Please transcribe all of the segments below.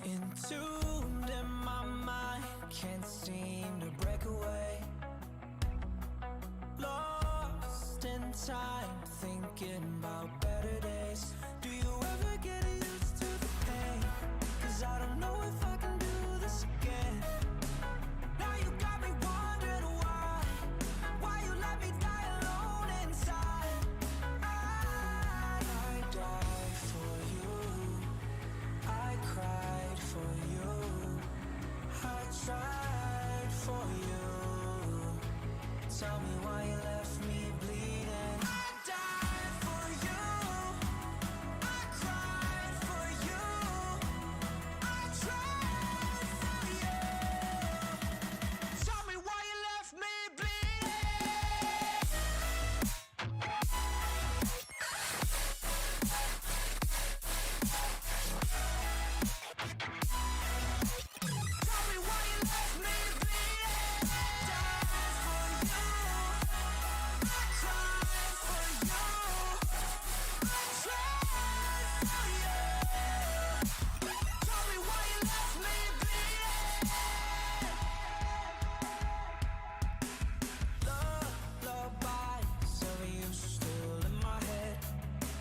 Entombed in my mind, can't seem to break away. Lost in time, thinking about better days. Do you ever get used to the pain? 'Cause I don't know if I can do this again. Now you got me wondering why you let me die alone inside. I died for you, I cried for you, I tried for you. Tell me why you left me bleeding. I died for you, I cried for you, I tried for you. Tell me why you left me bleeding. Tell me why you left me bleeding. Died for you, I cried for you, I tried for you. Tell me why you left me bleeding. Lullabies of you still in my head.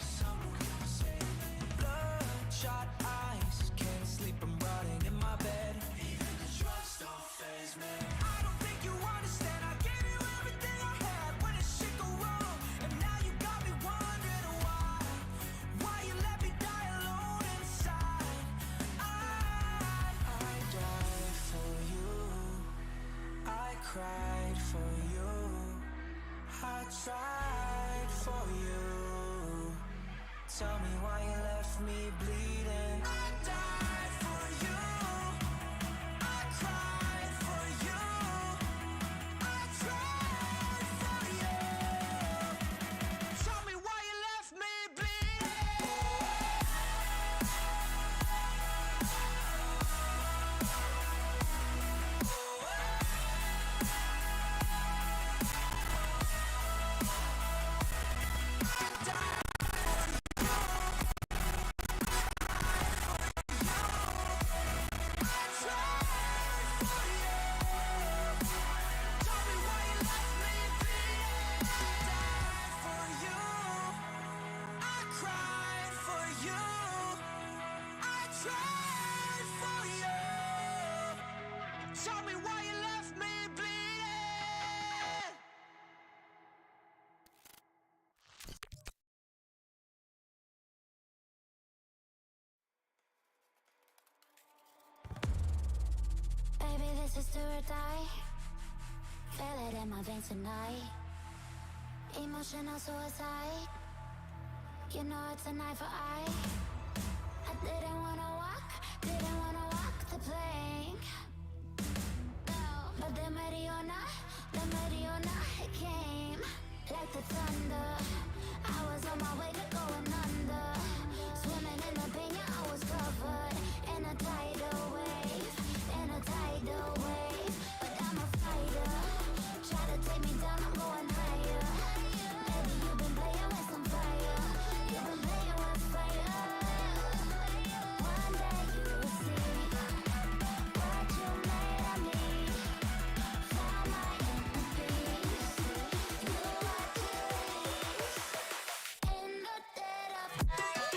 Someone save me. Bloodshot eyes, can't sleep, I'm rotting in my bed. Even the drugs don't faze me. I don't think you understand. I gave you everything I had when the shit go wrong, and now you got me wondering why you let me die alone inside. I died for you, I cried for you, I tried for you. Tell me why you left me bleeding. I died for you, I cried for you, I tried for you. Tell me why you left me bleeding. Tell me why you left me bleeding. Baby, this is do or die. Feel it in my veins tonight. Emotional suicide. You know it's an eye for eye. I didn't wanna walk the plank. No, but the Mariona, it came like the thunder. I was on my way to going under. Swimming in the pain, yeah, I was covered in a tidal wave, But I'm a fighter. Try to take me down, I'm going higher. Baby, you've been playing with some fire. You've been playing with fire. One day you'll see what you made of me. Found my inner peace. You are to in the dead of night.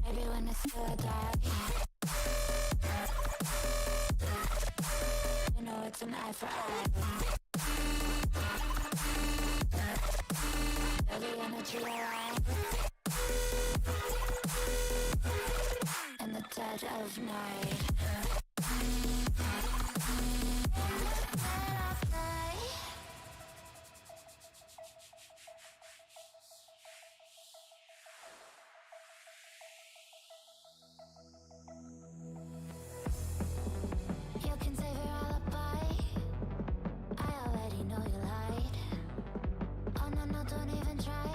Maybe when it's still dark, you know it's an eye for eye. Every energy around in the dead of night. You can save your alibi. I already know you lied. Oh no, no, don't even try.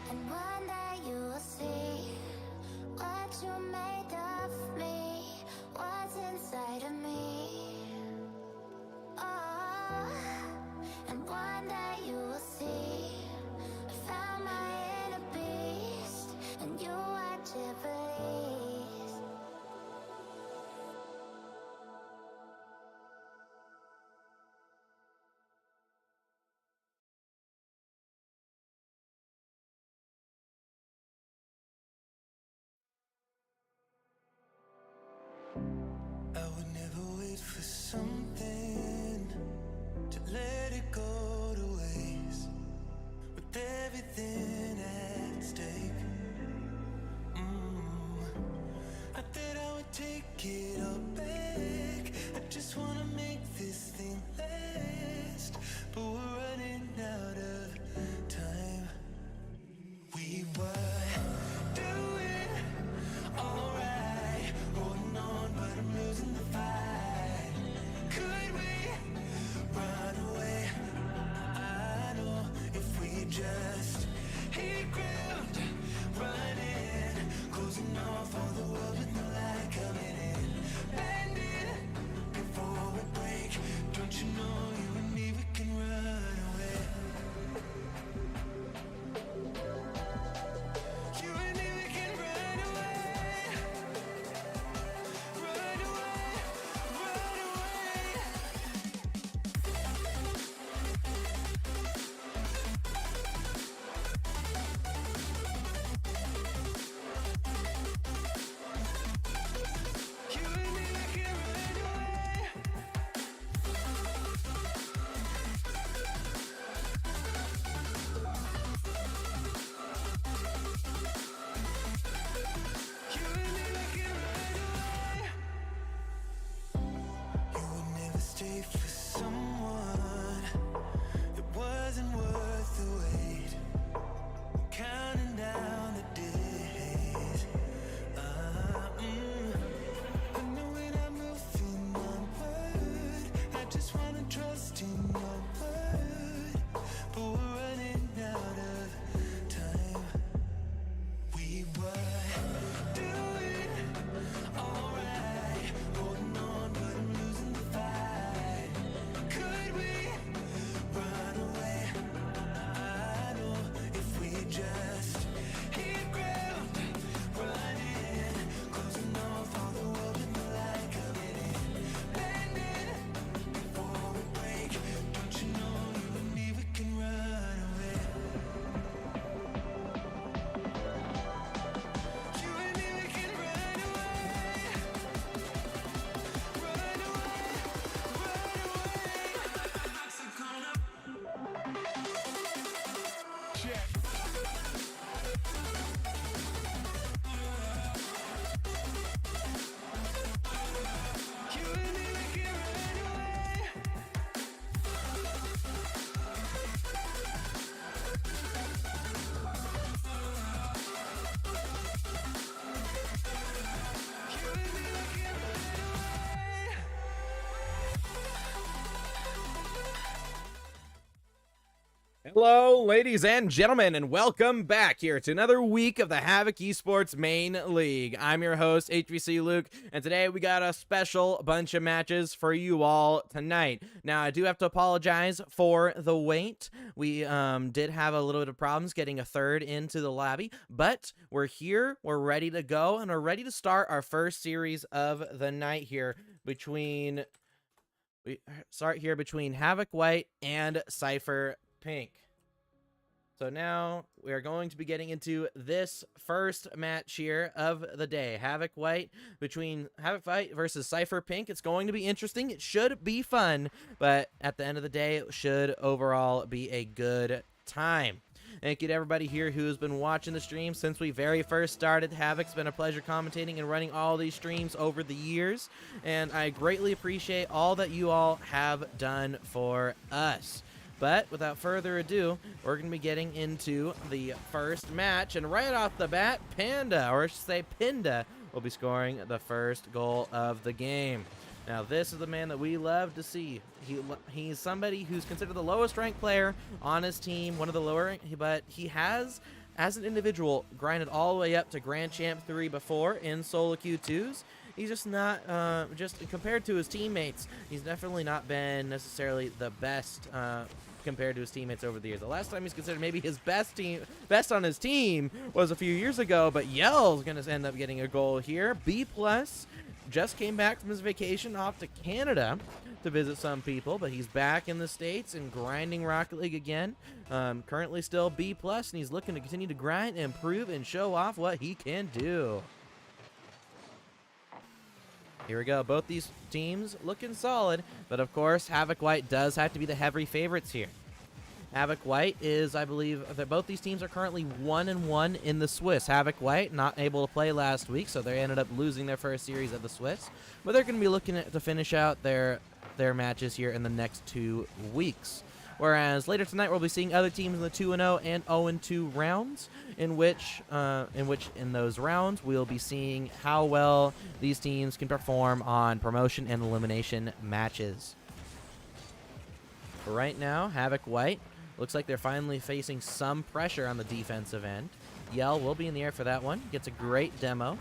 And one day you will see what you made of me, what's inside of me. Oh, and one day you will see I found my inner beast, and you watch it release. I would never wait for something to let it go to waste, with everything at stake. I thought I would take it all back. I just wanna make this thing last, but we're running out of time. We were doing alright, holding on, but I'm losing the fight. Could we run away? I know if we just hit ground, running, closing off all the world with no light coming in, bending before we break. Don't you know you and me, we can run away. You and me, we can run away. Run away, run away. You and me, we can run away. You and me, we can run away. You would never stay for someone that wasn't worth the wait. Counting down the days. I know when I'm moving onward, I just wanna trust in your word, but we're running out of time. We were doing alright, holding on, but I'm losing the fight. Could we run away? I know if we just hit ground, running, closing off all the world with no light coming in, bending before we break. Don't you know you and me, we can run away. You and me, we can run away. Run away, run away. Check. You and me, we can run away. You and me, we can run away. Hello, ladies and gentlemen, and welcome back here to another week of the Havoc Esports Main League. I'm your host, HVC Luke, and today we got a special bunch of matches for you all tonight. Now, I do have to apologize for the wait. We did have a little bit of problems getting a third into the lobby, but we're here, we're ready to go, and we're ready to start our first series of the night here between... We start here between Havoc White and Cypher Pink. So now we are going to be getting into this first match here of the day. Havoc White versus Cypher Pink. It's going to be interesting. It should be fun, but at the end of the day, it should overall be a good time. Thank you to everybody here who's been watching the stream since we very first started. Havoc's been a pleasure commentating and running all these streams over the years, and I greatly appreciate all that you all have done for us. But without further ado, we're going to be getting into the first match, and right off the bat, Panda, or I should say Pinda, will be scoring the first goal of the game. Now, this is the man that we love to see. He's somebody who's considered the lowest ranked player on his team, one of the lower, but he has, as an individual, grinded all the way up to Grand Champ 3 before in solo Q2s. He's just not, just compared to his teammates, he's definitely not been necessarily the best compared to his teammates over the years. The last time he's considered maybe his best on his team was a few years ago, but Yell's going to end up getting a goal here. B+, just came back from his vacation off to Canada to visit some people, but he's back in the States and grinding Rocket League again. Currently still B+, and he's looking to continue to grind, improve, and show off what he can do. Here we go. Both these teams looking solid, but of course, Havoc White does have to be the heavy favorites here. Havoc White is, I believe, that both these teams are currently 1-1 in the Swiss. Havoc White not able to play last week, so they ended up losing their first series of the Swiss. But they're going to be looking to finish out their matches here in the next 2 weeks. Whereas later tonight we'll be seeing other teams in the 2-0 and 0-2 rounds, in which in those rounds we'll be seeing how well these teams can perform on promotion and elimination matches. For right now, Havoc White looks like they're finally facing some pressure on the defensive end. Yell will be in the air for that one. Gets a great demo.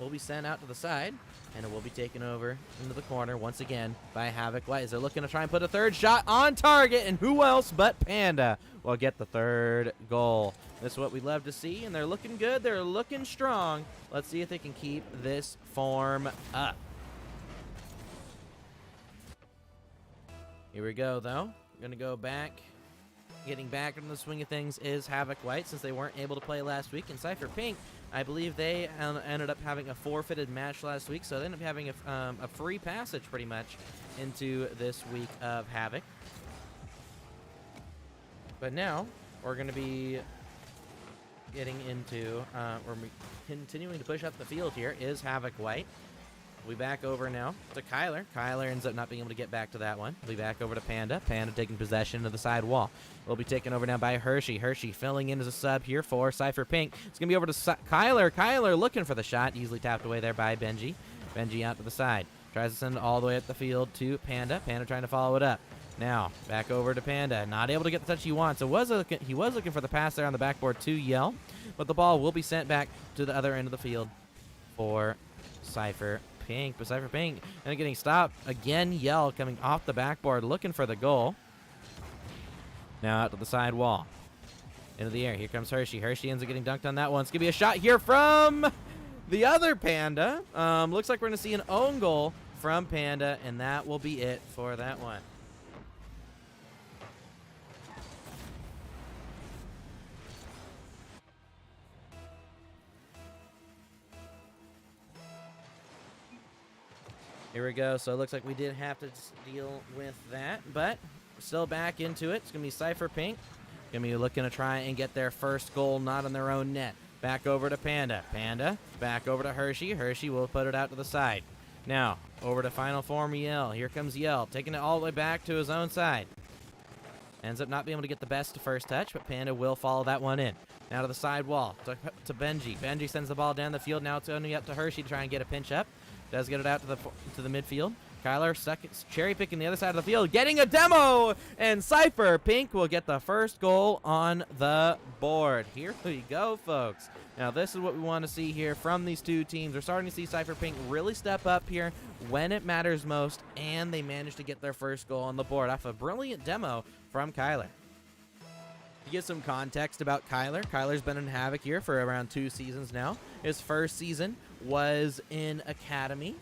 Will be sent out to the side, and it will be taken over into the corner once again by Havoc White as they're looking to try and put a third shot on target, and who else but Panda will get the third goal. This is what we love to see, and they're looking good. They're looking strong. Let's see if they can keep this form up. Here we go, though. We're going to go back. Getting back into the swing of things is Havoc White, since they weren't able to play last week. And Cypher Pink, I believe they ended up having a forfeited match last week, so they ended up having a free passage pretty much into this week of Havoc. But now we're going to be getting into, we're continuing to push up the field here is Havoc White. We'll be back over now to Kyler. Kyler ends up not being able to get back to that one. We'll be back over to Panda. Panda taking possession of the side wall. We'll be taken over now by Hershey. Hershey filling in as a sub here for Cypher Pink. It's going to be over to Kyler. Kyler looking for the shot. Easily tapped away there by Benji. Benji out to the side. Tries to send it all the way up the field to Panda. Panda trying to follow it up. Now, back over to Panda. Not able to get the touch he wants. So he was looking for the pass there on the backboard to Yell. But the ball will be sent back to the other end of the field for Cypher Pink. But Cypher Pink and getting stopped again. Yell coming off the backboard looking for the goal. Now out to the side wall. Into the air. Here comes Hershey. Hershey ends up getting dunked on that one. It's going to be a shot here from the other Panda. Looks like we're going to see an own goal from Panda, and that will be it for that one. Here we go. So it looks like we did have to deal with that, but we're still back into it. It's going to be Cypher Pink. Going to be looking to try and get their first goal not on their own net. Back over to Panda. Panda back over to Hershey. Hershey will put it out to the side. Now over to Final Form Yell. Here comes Yell, taking it all the way back to his own side. Ends up not being able to get the best first touch, but Panda will follow that one in. Now to the side wall to Benji. Benji sends the ball down the field. Now it's only up to Hershey to try and get a pinch up. Does get it out to the midfield. Kyler cherry picking the other side of the field, getting a demo, and Cypher Pink will get the first goal on the board. Here we go, folks. Now this is what we want to see here from these two teams. We're starting to see Cypher Pink really step up here when it matters most, and they managed to get their first goal on the board off a brilliant demo from Kyler. To give some context about Kyler, Kyler's been in Havoc here for around 2 seasons now. His first season was in Academy.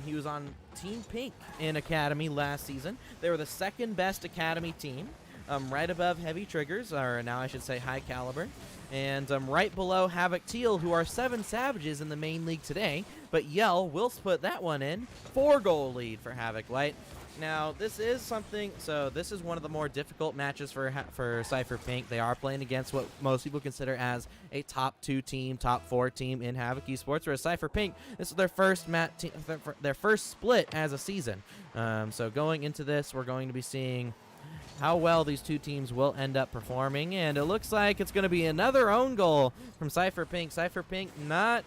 He was on Team Pink in Academy last season. They were the second best Academy team, right above Heavy Triggers, or now I should say High Caliber, and right below Havoc Teal, who are 7 Savages in the main league today. But Yell will put that one in. 4-goal lead for Havoc White. Now, this is something, so this is one of the more difficult matches for Cypher Pink. They are playing against what most people consider as a top 2 team, top 4 team in Havoc Esports, whereas Cypher Pink, this is their first their first split as a season. So going into this, we're going to be seeing how well these two teams will end up performing, and it looks like it's going to be another own goal from Cypher Pink. Cypher Pink not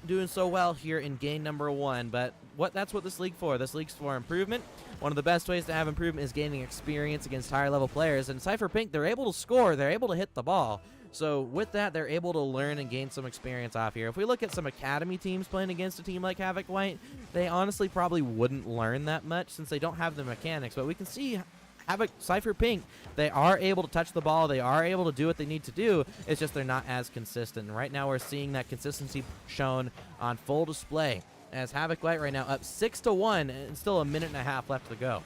doing so well here in game number 1, but that's what this league for. This league's for improvement. One of the best ways to have improvement is gaining experience against higher level players. And Cypher Pink, they're able to score. They're able to hit the ball. So with that, they're able to learn and gain some experience off here. If we look at some academy teams playing against a team like Havoc White, they honestly probably wouldn't learn that much since they don't have the mechanics. But we can see Havoc, Cypher Pink, they are able to touch the ball. They are able to do what they need to do. It's just they're not as consistent. And right now we're seeing that consistency shown on full display as Havoc White right now up 6-1 and still a minute and a half left to go.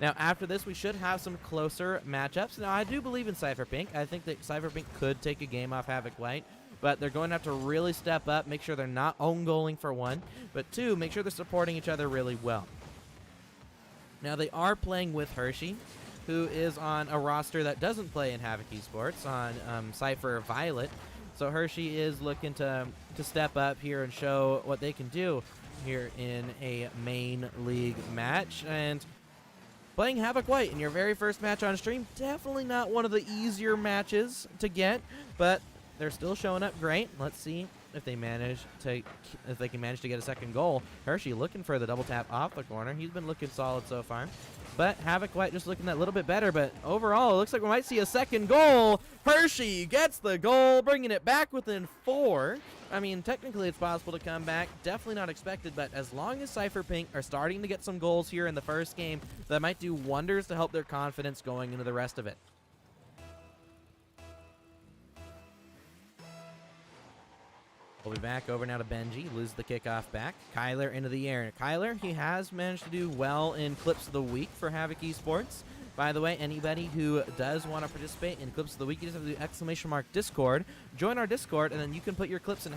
Now, after this, we should have some closer matchups. Now, I do believe in Cypher Pink. I think that Cypher Pink could take a game off Havoc White, but they're going to have to really step up, make sure they're not own goaling for one, but two, make sure they're supporting each other really well. Now, they are playing with Hershey, who is on a roster that doesn't play in Havoc Esports, on Cypher Violet. So Hershey is looking to step up here and show what they can do here in a main league match. And playing Havoc White in your very first match on stream, definitely not one of the easier matches to get, but they're still showing up great. Let's see if they can manage to get a second goal. Hershey looking for the double tap off the corner. He's been looking solid so far. But Havoc White just looking that little bit better, but overall, it looks like we might see a second goal. Hershey gets the goal, bringing it back within 4. I mean, technically it's possible to come back. Definitely not expected, but as long as Cypher Pink are starting to get some goals here in the first game, that might do wonders to help their confidence going into the rest of it. We'll be back over now to Benji. Lose the kickoff back. Kyler into the air. Kyler, he has managed to do well in Clips of the Week for Havoc Esports. By the way, anybody who does want to participate in Clips of the Week, you just have to do !Discord. Join our Discord, and then you can put your clips in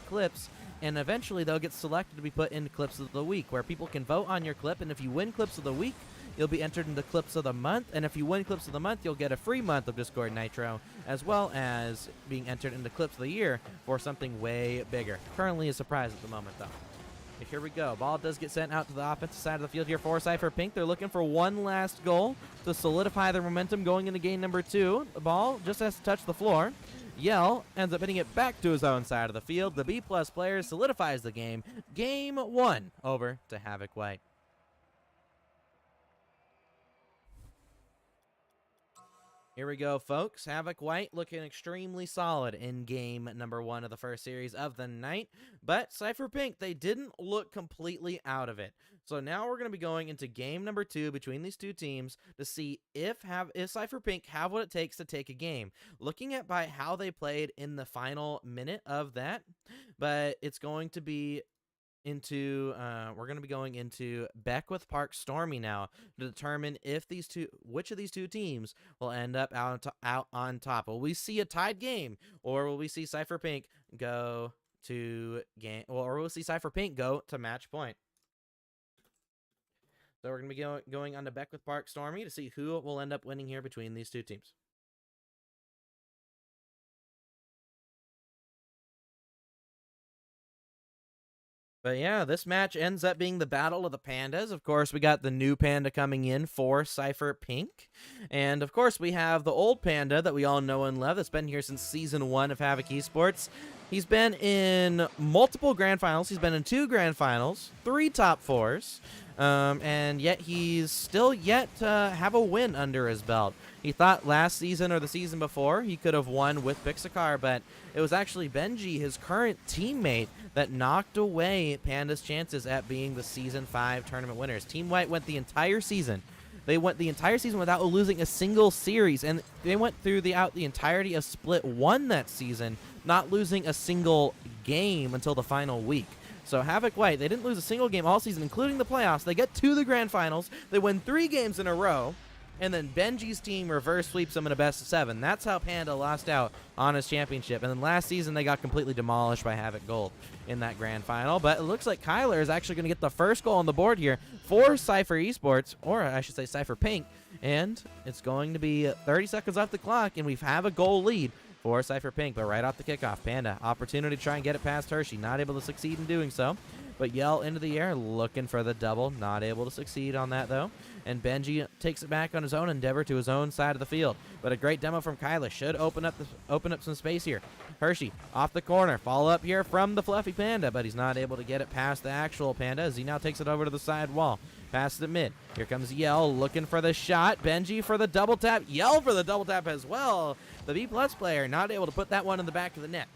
#clips, and eventually they'll get selected to be put into Clips of the Week, where people can vote on your clip, and if you win Clips of the Week, you'll be entered into Clips of the Month, and if you win Clips of the Month, you'll get a free month of Discord Nitro, as well as being entered into Clips of the Year for something way bigger. Currently a surprise at the moment, though. But here we go. Ball does get sent out to the offensive side of the field here for Cypher Pink. They're looking for one last goal to solidify their momentum going into game number 2. The ball just has to touch the floor. Yell ends up hitting it back to his own side of the field. The B+ player solidifies the game. Game 1 over to Havoc White. Here we go, folks. Havoc White looking extremely solid in game number 1 of the first series of the night. But Cypher Pink, they didn't look completely out of it. So now we're going to be going into game number 2 between these two teams to see if Cypher Pink have what it takes to take a game. Looking at by how they played in the final minute of that, but it's going to be we're going to be going into Beckwith Park Stormy now to determine if which of these two teams will end up out on top. Will we see a tied game, or will we see Cypher Pink go to match point? So we're going to be going on to Beckwith Park Stormy to see who will end up winning here between these two teams. But yeah, this match ends up being the Battle of the Pandas. Of course, we got the new panda coming in for Cypher Pink. And of course, we have the old panda that we all know and love that's been here since Season 1 of Havoc Esports. He's been in multiple grand finals. He's been in 2 grand finals, 3 top 4s. And yet he's still yet to have a win under his belt. He thought last season or the season before he could have won with Pixakar, but it was actually Benji, his current teammate, that knocked away Panda's chances at being the Season 5 tournament winners. Team White went the entire season. They went the entire season without losing a single series, and they went through the entirety of Split 1 that season, not losing a single game until the final week. So Havoc White, they didn't lose a single game all season, including the playoffs. They get to the grand finals. They win 3 games in a row. And then Benji's team reverse sweeps them in a best of 7. That's how Panda lost out on his championship. And then last season, they got completely demolished by Havoc Gold in that grand final. But it looks like Kyler is actually going to get the first goal on the board here for Cypher Esports, or I should say Cypher Pink. And it's going to be 30 seconds off the clock, and we have a goal lead for Cypher Pink. But right off the kickoff, Panda, opportunity to try and get it past Hershey. Not able to succeed in doing so. But Yell into the air, looking for the double. Not able to succeed on that, though. And Benji takes it back on his own endeavor to his own side of the field. But a great demo from Kyler should open up some space here. Hershey off the corner. Follow up here from the Fluffy Panda, but he's not able to get it past the actual Panda as he now takes it over to the side wall. Passes it mid. Here comes Yell looking for the shot. Benji for the double tap. Yell for the double tap as well. The B+ player not able to put that one in the back of the net.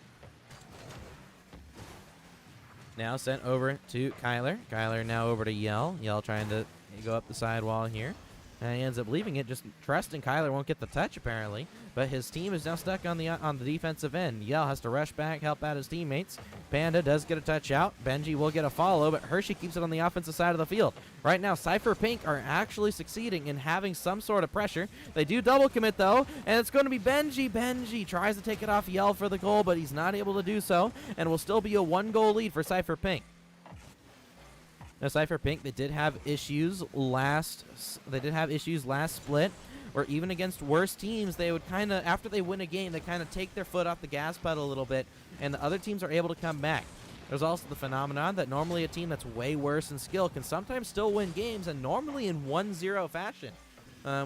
Now sent over to Kyler. Kyler now over to Yell. Yell trying to go up the side wall here. And he ends up leaving it, just trusting Kyler won't get the touch apparently. But his team is now stuck on the defensive end. Yell has to rush back, help out his teammates. Panda does get a touch out. Benji will get a follow, but Hershey keeps it on the offensive side of the field. Right now, Cypher Pink are actually succeeding in having some sort of pressure. They do double commit though, and it's going to be Benji. Benji tries to take it off Yell for the goal, but he's not able to do so, and will still be a 1-goal lead for Cypher Pink. Now, Cypher Pink, they did have issues last split, or even against worse teams, they would kind of, after they win a game, they kind of take their foot off the gas pedal a little bit, and the other teams are able to come back. There's also the phenomenon that normally a team that's way worse in skill can sometimes still win games, and normally in 1-0 fashion.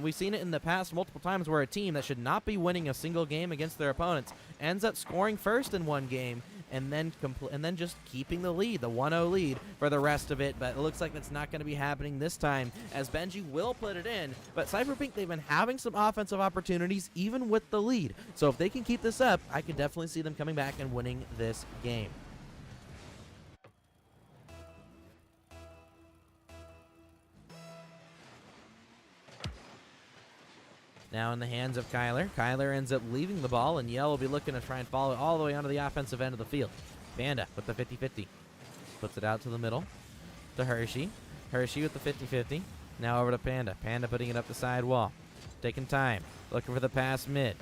We've seen it in the past multiple times where a team that should not be winning a single game against their opponents ends up scoring first in one game, and then just keeping the lead, the 1-0 lead for the rest of it. But it looks like that's not going to be happening this time, as Benji will put it in. But Cypher Pink, they've been having some offensive opportunities even with the lead. So if they can keep this up, I could definitely see them coming back and winning this game. Now in the hands of Kyler. Kyler ends up leaving the ball, and Yell will be looking to try and follow it all the way onto the offensive end of the field. Panda with the 50-50. Puts it out to the middle to Hershey. Hershey with the 50-50. Now over to Panda. Panda putting it up the side wall. Taking time. Looking for the pass mid.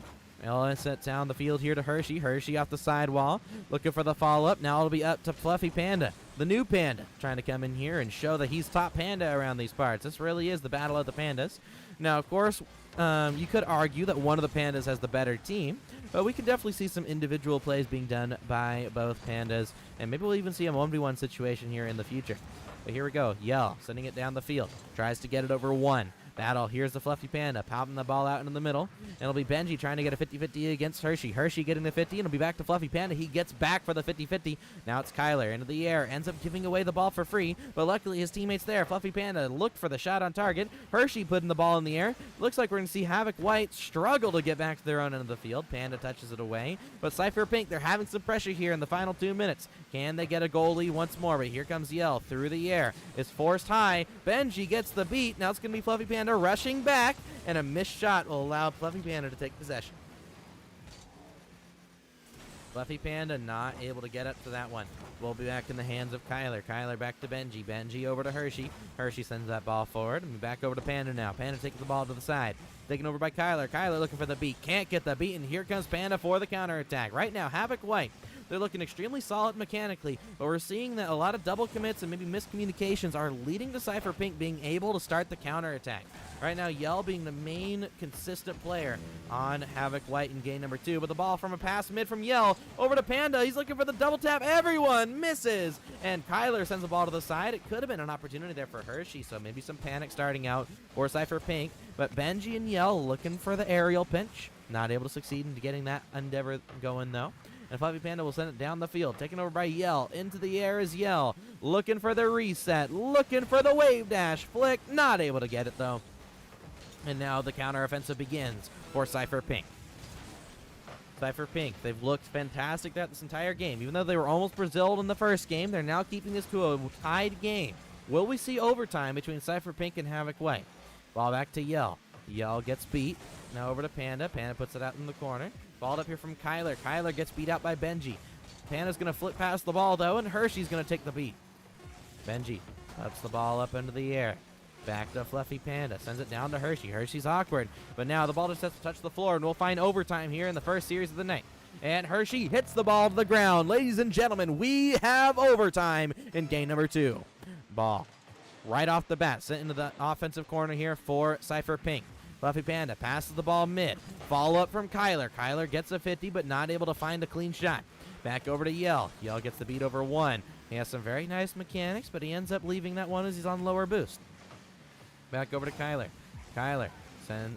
Ellen sets down the field here to Hershey. Hershey off the side wall. Looking for the follow-up. Now it'll be up to Fluffy Panda. The new Panda trying to come in here and show that he's top Panda around these parts. This really is the battle of the Pandas. Now, of course, you could argue that one of the Pandas has the better team, but we could definitely see some individual plays being done by both Pandas, and maybe we'll even see a 1v1 situation here in the future. But here we go. Yell sending it down the field. Tries to get it over one. Battle. Here's the Fluffy Panda popping the ball out into the middle. And it'll be Benji trying to get a 50-50 against Hershey. Hershey getting the 50, and it'll be back to Fluffy Panda. He gets back for the 50-50. Now it's Kyler into the air. Ends up giving away the ball for free, but luckily his teammates there. Fluffy Panda looked for the shot on target. Hershey putting the ball in the air. Looks like we're going to see Havoc White struggle to get back to their own end of the field. Panda touches it away. But Cypher Pink, they're having some pressure here in the final 2 minutes. Can they get a goal lead once more? But here comes Yell through the air. It's forced high. Benji gets the beat. Now it's going to be Fluffy Panda rushing back. And a missed shot will allow Fluffy Panda to take possession. Fluffy Panda not able to get up to that one. We'll be back in the hands of Kyler. Kyler back to Benji. Benji over to Hershey. Hershey sends that ball forward. And back over to Panda now. Panda taking the ball to the side. Taken over by Kyler. Kyler looking for the beat. Can't get the beat. And here comes Panda for the counterattack. Right now, Havoc White. They're looking extremely solid mechanically, but we're seeing that a lot of double commits and maybe miscommunications are leading to Cypher Pink being able to start the counterattack. Right now, Yell being the main consistent player on Havoc White in game number 2, but the ball from a pass mid from Yell over to Panda. He's looking for the double tap. Everyone misses, and Kyler sends the ball to the side. It could have been an opportunity there for Hershey, so maybe some panic starting out for Cypher Pink, but Benji and Yell looking for the aerial pinch. Not able to succeed in getting that endeavor going, though. And Fluffy Panda will send it down the field. Taken over by Yell. Into the air is Yell. Looking for the reset. Looking for the wave dash. Flick. Not able to get it, though. And now the counteroffensive begins for Cypher Pink. Cypher Pink, they've looked fantastic throughout this entire game. Even though they were almost Braziled in the first game, they're now keeping this to a tied game. Will we see overtime between Cypher Pink and Havoc White? Ball back to Yell. Yell gets beat. Now over to Panda. Panda puts it out in the corner. Balled up here from Kyler. Kyler gets beat out by Benji. Panda's going to flip past the ball, though, and Hershey's going to take the beat. Benji ups the ball up into the air. Back to Fluffy Panda. Sends it down to Hershey. Hershey's awkward. But now the ball just has to touch the floor, and we'll find overtime here in the first series of the night. And Hershey hits the ball to the ground. Ladies and gentlemen, we have overtime in game number 2. Ball right off the bat. Sent into the offensive corner here for Cypher Pink. Fluffy Panda passes the ball mid. Follow up from Kyler. Kyler gets a 50, but not able to find a clean shot. Back over to Yell. Yell gets the beat over one. He has some very nice mechanics, but he ends up leaving that one as he's on lower boost. Back over to Kyler. Kyler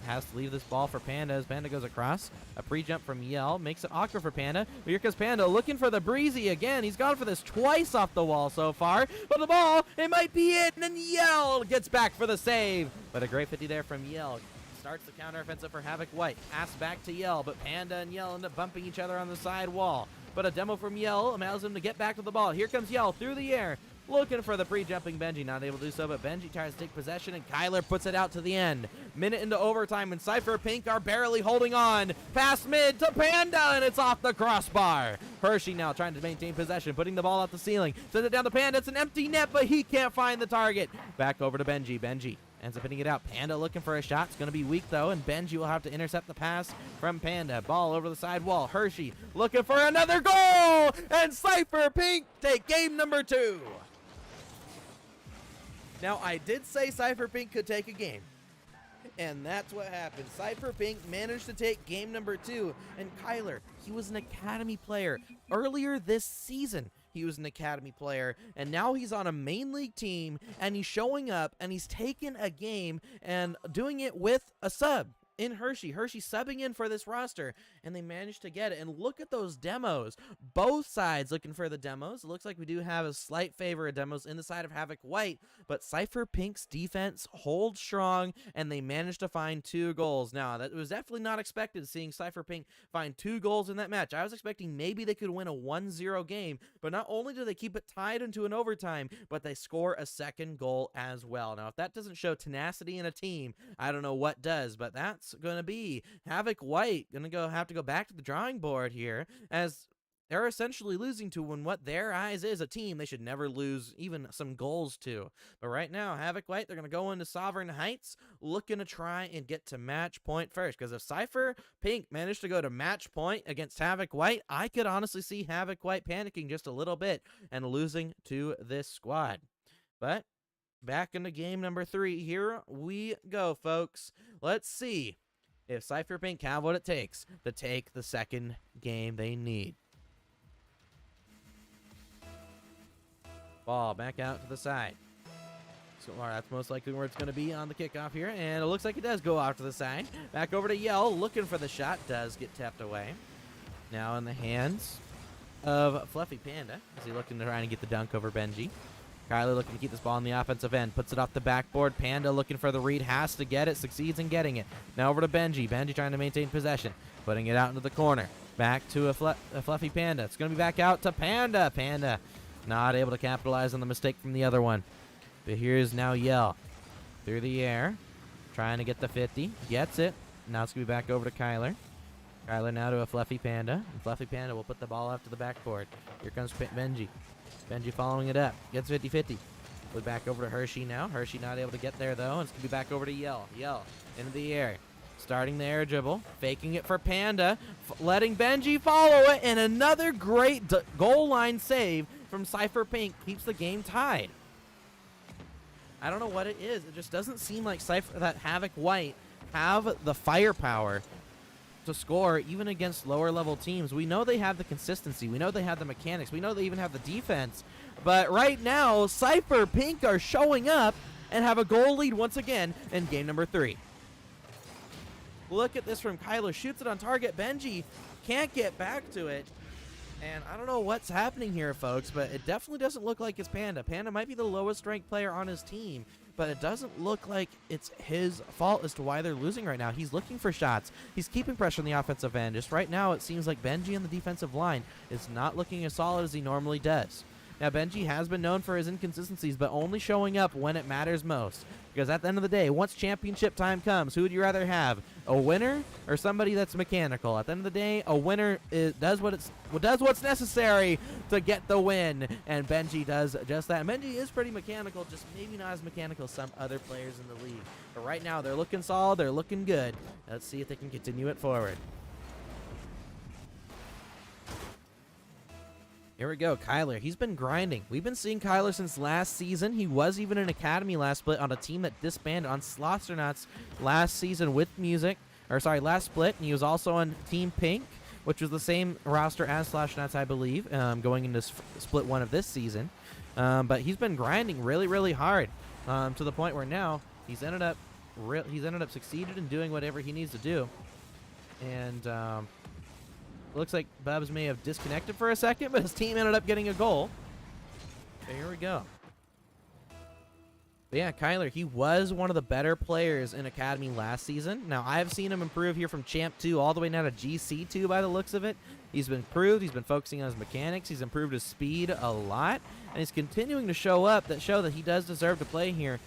has to leave this ball for Panda as Panda goes across. A pre-jump from Yell makes it awkward for Panda. But here comes Panda looking for the breezy again. He's gone for this twice off the wall so far. But the ball, it might be it. And then Yell gets back for the save. But a great 50 there from Yell. Starts the counteroffensive for Havoc White. Pass back to Yell, but Panda and Yell end up bumping each other on the side wall. But a demo from Yell allows him to get back to the ball. Here comes Yell through the air. Looking for the pre-jumping Benji, not able to do so, but Benji tries to take possession, and Kyler puts it out to the end. Minute into overtime, and Cypher Pink are barely holding on. Past mid to Panda, and it's off the crossbar. Hershey now trying to maintain possession, putting the ball out the ceiling. Sends it down to Panda. It's an empty net, but he can't find the target. Back over to Benji. Benji ends up hitting it out. Panda looking for a shot. It's going to be weak, though, and Benji will have to intercept the pass from Panda. Ball over the side wall. Hershey looking for another goal, and Cypher Pink take game number 2. Now, I did say Cypher Pink could take a game, and that's what happened. Cypher Pink managed to take game number 2, and Kyler, he was an academy player. Earlier this season, he was an academy player, and now he's on a main league team, and he's showing up, and he's taking a game and doing it with a sub in Hershey. Hershey subbing in for this roster, and they managed to get it. And look at those demos. Both sides looking for the demos. It looks like we do have a slight favor of demos in the side of Havoc White, but Cypher Pink's defense holds strong, and they managed to find 2 goals. Now, that was definitely not expected, seeing Cypher Pink find 2 goals in that match. I was expecting maybe they could win a 1-0 game, but not only do they keep it tied into an overtime, but they score a second goal as well. Now, if that doesn't show tenacity in a team, I don't know what does, but that's going to be Havoc White going to have to go back to the drawing board here, as they're essentially losing to what their eyes is a team they should never lose even some goals to. But right now, Havoc White, they're going to go into Sovereign Heights looking to try and get to match point first, because if Cypher Pink managed to go to match point against Havoc White, I could honestly see Havoc White panicking just a little bit and losing to this squad. But back into game number 3. Here we go, folks. Let's see if Cypher Pink have what it takes to take the second game they need. Ball back out to the side. So that's most likely where it's going to be on the kickoff here. And it looks like it does go off to the side. Back over to Yell, looking for the shot. Does get tapped away. Now in the hands of Fluffy Panda, as he looking to try and get the dunk over Benji. Kyler looking to keep this ball on the offensive end. Puts it off the backboard. Panda looking for the read. Has to get it. Succeeds in getting it. Now over to Benji. Benji trying to maintain possession. Putting it out into the corner. Back to a Fluffy Panda. It's going to be back out to Panda. Panda not able to capitalize on the mistake from the other one. But here's now Yell. Through the air. Trying to get the 50. Gets it. Now it's going to be back over to Kyler. Kyler now to a Fluffy Panda. And Fluffy Panda will put the ball off to the backboard. Here comes Benji. Benji following it up. Gets 50-50. Put back over to Hershey now. Hershey not able to get there, though. And it's going to be back over to Yell. Yell into the air. Starting the air dribble. Faking it for Panda. Letting Benji follow it. And another great goal line save from Cypher Pink. Keeps the game tied. I don't know what it is. It just doesn't seem like that Havoc White have the firepower to score even against lower level teams. We know they have the consistency. We know they have the mechanics. We know they even have the defense. But right now, Cypher Pink are showing up and have a goal lead once again in game number 3. Look at this from Kyler. Shoots it on target. Benji can't get back to it. And I don't know what's happening here, folks, but it definitely doesn't look like it's Panda. Panda might be the lowest ranked player on his team, but it doesn't look like it's his fault as to why they're losing right now. He's looking for shots. He's keeping pressure on the offensive end. Just right now, it seems like Benji on the defensive line is not looking as solid as he normally does. Now, Benji has been known for his inconsistencies, but only showing up when it matters most. Because at the end of the day, once championship time comes, who would you rather have? A winner or somebody that's mechanical? At the end of the day, a winner does what's necessary to get the win, and Benji does just that. And Benji is pretty mechanical, just maybe not as mechanical as some other players in the league. But right now, they're looking solid. They're looking good. Let's see if they can continue it forward. Here we go, Kyler. He's been grinding. We've been seeing Kyler since last season. He was even in Academy last split on a team that disbanded on Slosternauts last season with last split. And he was also on Team Pink, which was the same roster as Slosternauts, I believe, going into split 1 of this season. But he's been grinding really, really hard to the point where now he's ended up he's ended up succeeded in doing whatever he needs to do. And looks like Bubs may have disconnected for a second, but his team ended up getting a goal. So here we go. But yeah, Kyler, he was one of the better players in Academy last season. Now, I've seen him improve here from Champ 2 all the way now to GC 2 by the looks of it. He's been improved. He's been focusing on his mechanics. He's improved his speed a lot. And he's continuing to show that he does deserve to play here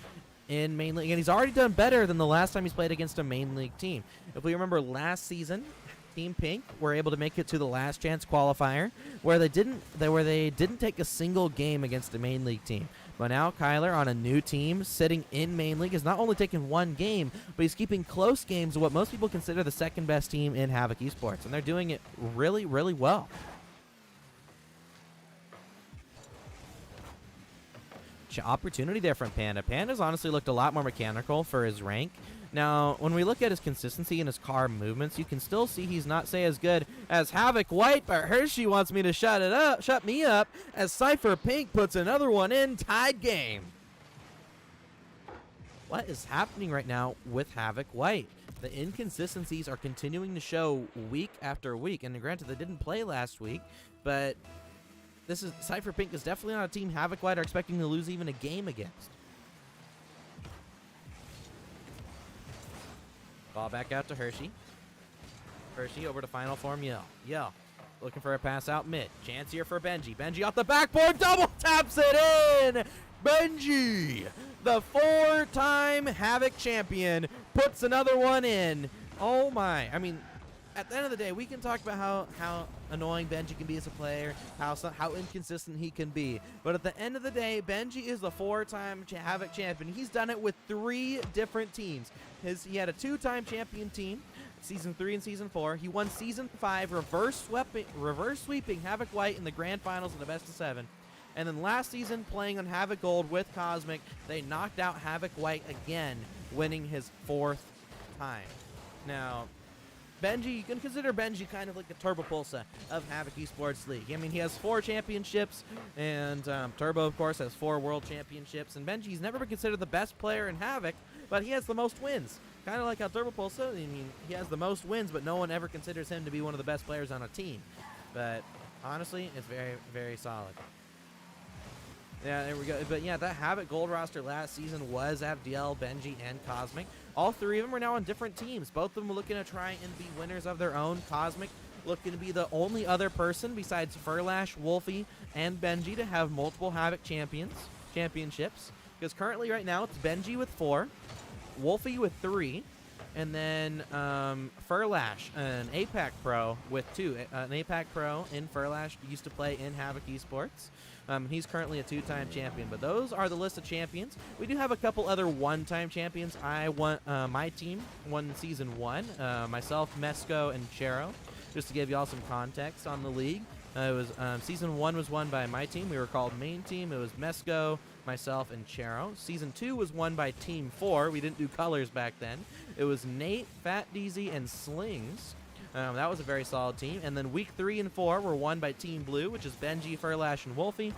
in Main League. And he's already done better than the last time he's played against a Main League team. If we remember last season, Team Pink were able to make it to the last chance qualifier where they didn't take a single game against a Main League team. But now Kyler on a new team sitting in Main League is not only taking one game, but he's keeping close games of what most people consider the second best team in Havoc Esports. And they're doing it really, really well. Opportunity there from Panda. Panda's honestly looked a lot more mechanical for his rank. Now, when we look at his consistency and his car movements, you can still see he's not, say, as good as Havoc White, but Hershey wants me to shut me up, as Cypher Pink puts another one in, tied game. What is happening right now with Havoc White? The inconsistencies are continuing to show week after week, and granted, they didn't play last week, but Cypher Pink is definitely not a team Havoc White are expecting to lose even a game against. Ball back out to Hershey. Hershey over to Final Form Yell. Yell looking for a pass out mid. Chance here for Benji. Benji off the backboard. Double taps it in. Benji, the 4-time Havoc champion, puts another one in. Oh my. I mean, at the end of the day, we can talk about how annoying Benji can be as a player, how inconsistent he can be. But at the end of the day, Benji is the 4-time Havoc champion. He's done it with 3 different teams. He had a 2-time champion team, Season 3 and Season 4. He won Season 5, reverse sweeping Havoc White in the Grand Finals in the Best of 7. And then last season, playing on Havoc Gold with Cosmic, they knocked out Havoc White again, winning his 4th time. Now, Benji, you can consider Benji kind of like the Turbo Pulsa of Havoc Esports League. I mean, he has 4 championships, and Turbo, of course, has 4 world championships. And Benji's never been considered the best player in Havoc, but he has the most wins. Kind of like how Turbo Pulsa, I mean, he has the most wins, but no one ever considers him to be one of the best players on a team. But honestly, it's very, very solid. Yeah, there we go. But yeah, that Havoc Gold roster last season was Avdiel, Benji, and Cosmic. All 3 of them are now on different teams. Both of them are looking to try and be winners of their own. Cosmic looking to be the only other person besides Furlash, Wolfie, and Benji to have multiple Havoc championships. Because currently right now it's Benji with 4, Wolfie with 3, and then Furlash, an APAC Pro with 2. An APAC Pro in Furlash used to play in Havoc Esports. He's currently a 2-time champion, but those are the list of champions. We do have a couple other 1-time champions. My team won Season 1, myself, Mesco, and Chero. Just to give you all some context on the league, it was Season 1 was won by my team. We were called Main Team. It was Mesco, myself, and Chero. Season 2 was won by Team 4. We didn't do colors back then. It was Nate, Fat DZ, and Slings. That was a very solid team. And then week 3 and 4 were won by Team Blue, which is Benji, Furlash, and Wolfie.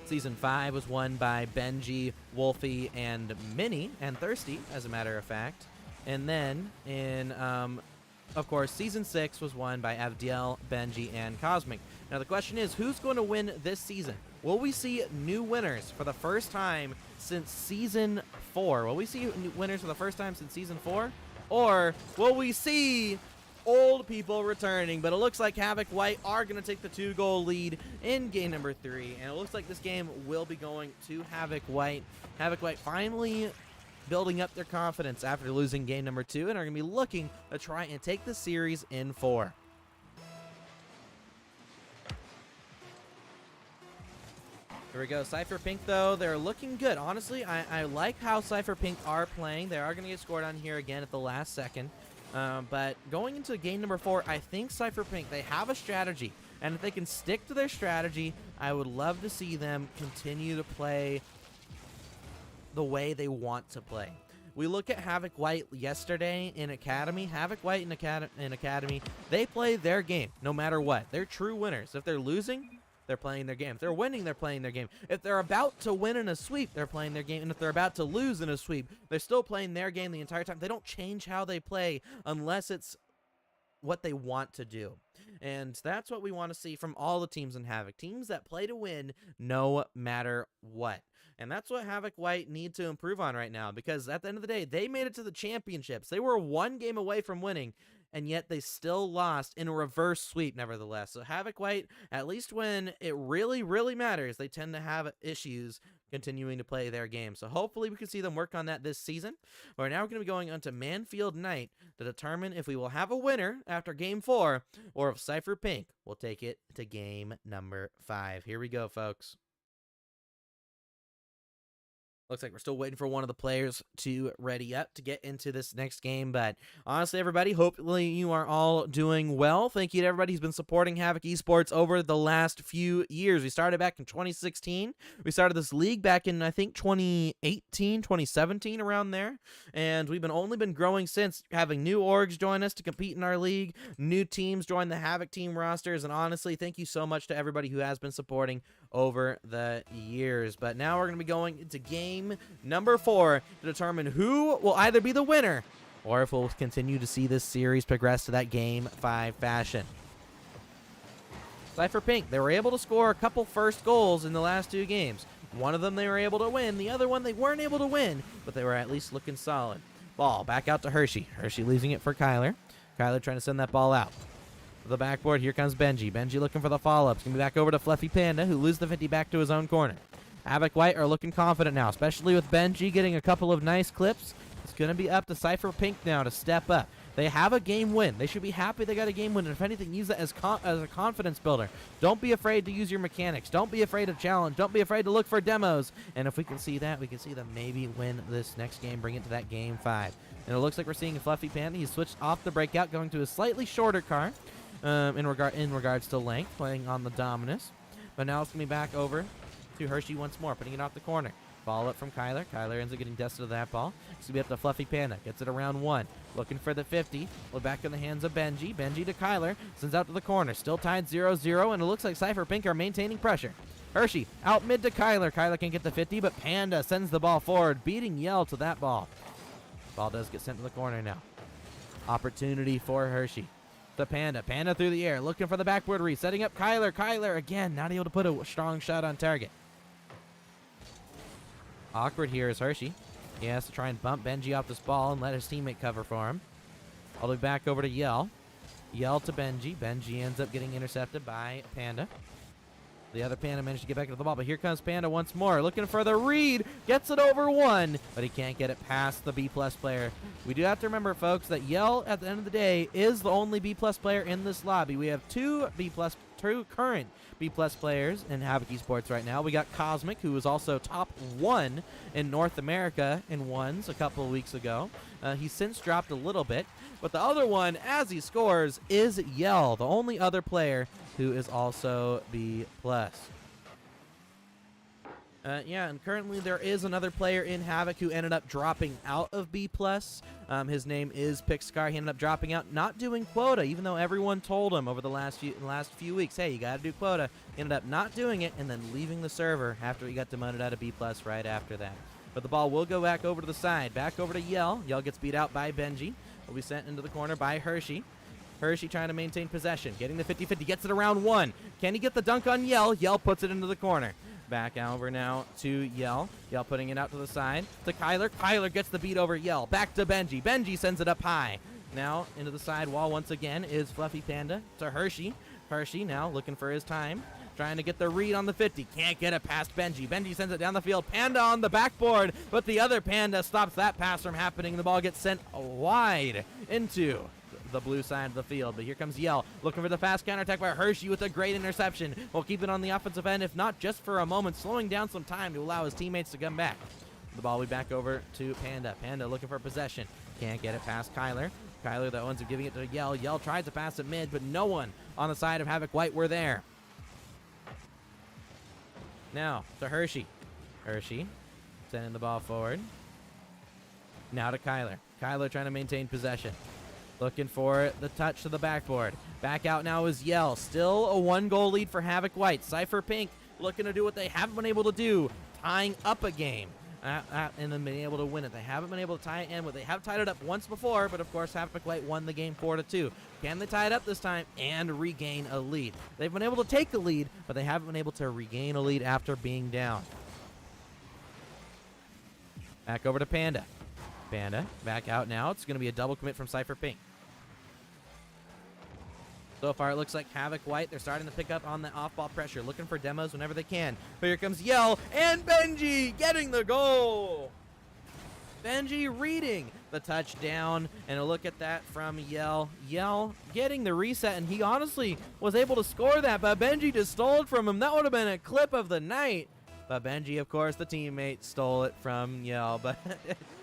Season 5 was won by Benji, Wolfie, and Minnie, and Thirsty, as a matter of fact. And then, of course, Season 6 was won by Avdiel, Benji, and Cosmic. Now, the question is, who's going to win this season? Will we see new winners for the first time since Season 4? Will we see winners for the first time since Season 4? Or will we see old people returning? But it looks like Havoc White are going to take the 2-goal lead in game number 3. And it looks like this game will be going to Havoc White. Havoc White finally building up their confidence after losing game number 2 and are going to be looking to try and take the series in 4. Here we go. Cypher Pink, though, they're looking good. Honestly, I like how Cypher Pink are playing. They are going to get scored on here again at the last second. But going into game number 4, I think Cypher Pink, they have a strategy. And if they can stick to their strategy, I would love to see them continue to play the way they want to play. We look at Havoc White yesterday in Academy. Havoc White in Academy, they play their game no matter what. They're true winners. If they're losing, they're playing their game. If they're winning, they're playing their game. If they're about to win in a sweep, they're playing their game. And if they're about to lose in a sweep, they're still playing their game the entire time. They don't change how they play unless it's what they want to do. And that's what we want to see from all the teams in Havoc. Teams that play to win no matter what. And that's what Havoc White need to improve on right now, because at the end of the day, they made it to the championships. They were one game away from winning, and yet they still lost in a reverse sweep nevertheless. So Havoc White, at least when it really, really matters, they tend to have issues continuing to play their game. So hopefully we can see them work on that this season. But now we're going to be going on to Manfield Night to determine if we will have a winner after Game 4, or if Cypher Pink will take it to Game number 5. Here we go, folks. Looks like we're still waiting for one of the players to ready up to get into this next game. But honestly, everybody, hopefully you are all doing well. Thank you to everybody who's been supporting Havoc Esports over the last few years. We started back in 2016. We started this league back in, I think, 2018, 2017, around there. And we've only been growing since, having new orgs join us to compete in our league, new teams join the Havoc team rosters. And honestly, thank you so much to everybody who has been supporting over the years. But now we're going to be going into game number 4 to determine who will either be the winner or if we'll continue to see this series progress to that Game 5 fashion. Cypher Pink, they were able to score a couple first goals in the last 2 games. One of them they were able to win, the other one they weren't able to win, but they were at least looking solid. Ball back out to Hershey. Hershey leaving it for Kyler. Kyler trying to send that ball out. The backboard, here comes Benji. Benji looking for the follow-up. It's going to be back over to Fluffy Panda, who loses the 50 back to his own corner. Havoc White are looking confident now, especially with Benji getting a couple of nice clips. It's going to be up to Cypher Pink now to step up. They have a game win. They should be happy they got a game win. And if anything, use that as a confidence builder. Don't be afraid to use your mechanics. Don't be afraid to challenge. Don't be afraid to look for demos. And if we can see that, we can see them maybe win this next game, bring it to that Game 5. And it looks like we're seeing Fluffy Panda. He's switched off the breakout, going to a slightly shorter car in regards to length, playing on the Dominus. But now it's going to be back over to Hershey once more, putting it off the corner. Ball up from Kyler. Kyler ends up getting dusted of that ball. It's going to be up to Fluffy Panda. Gets it around 1. Looking for the 50. We're back in the hands of Benji. Benji to Kyler. Sends out to the corner. Still tied 0-0, and it looks like Cypher Pink are maintaining pressure. Hershey out mid to Kyler. Kyler can't get the 50, but Panda sends the ball forward, beating Yell to that ball. Ball does get sent to the corner now. Opportunity for Hershey. The Panda. Panda through the air. Looking for the backboard read. Setting up Kyler. Kyler again. Not able to put a strong shot on target. Awkward here is Hershey. He has to try and bump Benji off this ball and let his teammate cover for him. All the way back over to Yell. Yell to Benji. Benji ends up getting intercepted by Panda. The other Panda managed to get back to the ball, but here comes Panda once more. Looking for the read. Gets it over 1, but he can't get it past the B-plus player. We do have to remember, folks, that Yell, at the end of the day, is the only B-plus player in this lobby. We have two current B-plus players in Havoc Esports right now. We got Cosmic, who was also top 1 in North America in ones a couple of weeks ago. He's since dropped a little bit. But the other one, as he scores, is Yell, the only other player who is also B+. Yeah, and currently there is another player in Havoc who ended up dropping out of B+. His name is Pixcar. He ended up dropping out, not doing quota, even though everyone told him over the last few weeks, hey, you got to do quota. He ended up not doing it and then leaving the server after he got demoted out of B+ right after that. But the ball will go back over to the side. Back over to Yell. Yell gets beat out by Benji. Will be sent into the corner by Hershey. Hershey trying to maintain possession. Getting the 50-50. Gets it around 1. Can he get the dunk on Yell? Yell puts it into the corner. Back over now to Yell. Yell putting it out to the side. To Kyler. Kyler gets the beat over Yell. Back to Benji. Benji sends it up high. Now into the side wall once again is Fluffy Panda to Hershey. Hershey now looking for his time. Trying to get the read on the 50. Can't get it past Benji. Benji sends it down the field. Panda on the backboard, but the other Panda stops that pass from happening. The ball gets sent wide into the blue side of the field. But here comes Yell looking for the fast counterattack by Hershey with a great interception. We'll keep it on the offensive end, if not just for a moment, slowing down some time to allow his teammates to come back. The ball will be back over to Panda. Panda looking for possession. Can't get it past Kyler. Kyler, though, ends up giving it to Yell. Yell tries to pass it mid, but no one on the side of Havoc White were there. Now to Hershey. Hershey sending the ball forward. Now to Kyler. Kyler trying to maintain possession. Looking for the touch to the backboard. Back out now is Yell. Still a 1-goal lead for Havoc White. Cypher Pink looking to do what they haven't been able to do, tying up a game. And then being able to win it. They haven't been able to tie it in, but they have tied it up once before, but of course Havoc White won the game 4-2. Can they tie it up this time and regain a lead? They've been able to take a lead, but they haven't been able to regain a lead after being down. Back over to Panda. Panda back out now. It's going to be a double commit from Cypher Pink. So far, it looks like Havoc White, they're starting to pick up on the off-ball pressure, looking for demos whenever they can. But here comes Yell, and Benji getting the goal. Benji reading the touchdown, and a look at that from Yell. Yell getting the reset, and he honestly was able to score that, but Benji just stole it from him. That would have been a clip of the night. But Benji, of course, the teammate, stole it from Yell. But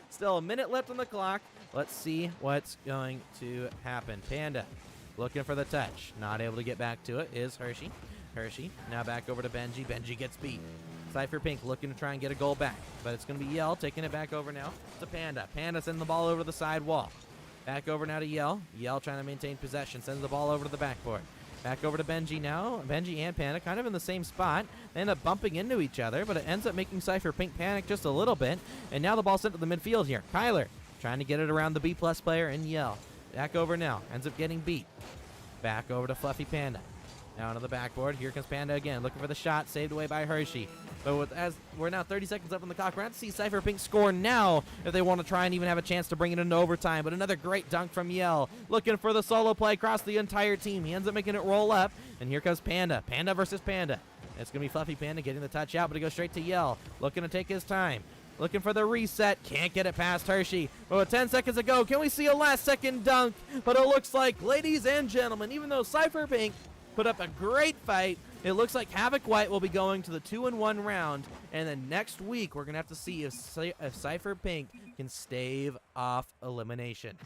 still a minute left on the clock. Let's see what's going to happen. Panda looking for the touch. Not able to get back to it is Hershey. Hershey now back over to Benji. Benji gets beat. Cypher Pink looking to try and get a goal back. But it's going to be Yell taking it back over now to Panda. Panda sending the ball over the side wall. Back over now to Yell. Yell trying to maintain possession. Sends the ball over to the backboard. Back over to Benji now. Benji and Panda kind of in the same spot. They end up bumping into each other, but it ends up making Cypher Pink panic just a little bit. And now the ball sent to the midfield here. Kyler trying to get it around the B-plus player and Yell. Back over now. Ends up getting beat. Back over to Fluffy Panda. Now to the backboard. Here comes Panda again. Looking for the shot. Saved away by Hershey. But as we're now 30 seconds up on the clock, we're going to see Cypher Pink score now if they want to try and even have a chance to bring it into overtime. But another great dunk from Yell. Looking for the solo play across the entire team. He ends up making it roll up. And here comes Panda. Panda versus Panda. It's going to be Fluffy Panda getting the touch out, but it goes straight to Yell. Looking to take his time. Looking for the reset. Can't get it past Hershey. But with 10 seconds to go, can we see a last-second dunk? But it looks like, ladies and gentlemen, even though Cypher Pink put up a great fight, it looks like Havoc White will be going to the 2-1 round. And then next week, we're going to have to see if Cypher Pink can stave off elimination.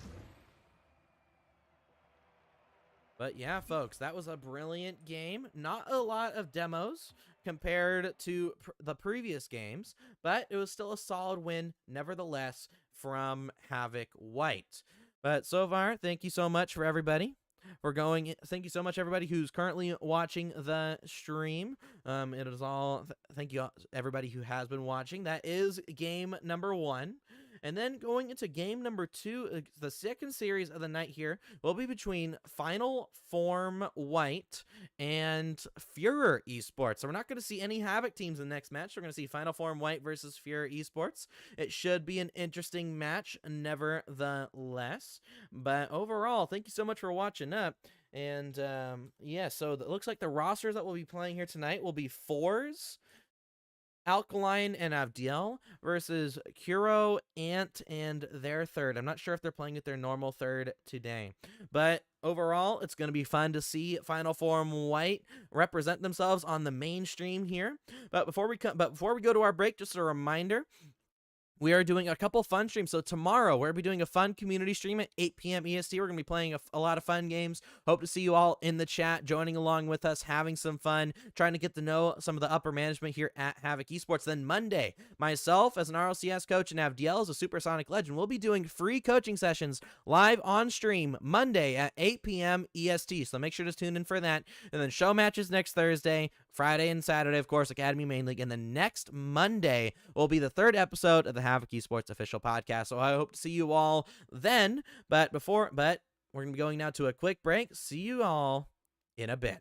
But yeah, folks, that was a brilliant game. Not a lot of demos compared to the previous games, but it was still a solid win, nevertheless, from Havoc White. But so far, thank you so much for everybody. Thank you so much, everybody who's currently watching the stream. It is all, thank you, everybody who has been watching. That is game number 1. And then going into game number 2, the second series of the night here will be between Final Form White and Furor Esports. So we're not going to see any Havoc teams in the next match. We're going to see Final Form White versus Furor Esports. It should be an interesting match, nevertheless. But overall, thank you so much for watching up. And yeah, so it looks like the rosters that we'll be playing here tonight will be Fours, Alkaline, and Avdiel versus Kuro, Ant, and their third. I'm not sure if they're playing with their normal third today. But overall, it's going to be fun to see Final Form White represent themselves on the mainstream here. But before we go to our break, just a reminder, we are doing a couple fun streams. So tomorrow, we're going to be doing a fun community stream at 8 p.m. EST. We're going to be playing a lot of fun games. Hope to see you all in the chat, joining along with us, having some fun, trying to get to know some of the upper management here at Havoc Esports. Then Monday, myself as an RLCS coach and Avdiel as a Supersonic Legend, we'll be doing free coaching sessions live on stream Monday at 8 p.m. EST. So make sure to tune in for that. And then show matches next Thursday, Friday and Saturday, of course, Academy Main League. And the next Monday will be the 3rd episode of the Havoc Esports official podcast. So I hope to see you all then. But we're going to be going now to a quick break. See you all in a bit.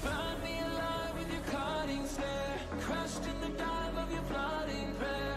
Burn me alive with your cutting stare, crushed in the dive of your flooding prayer.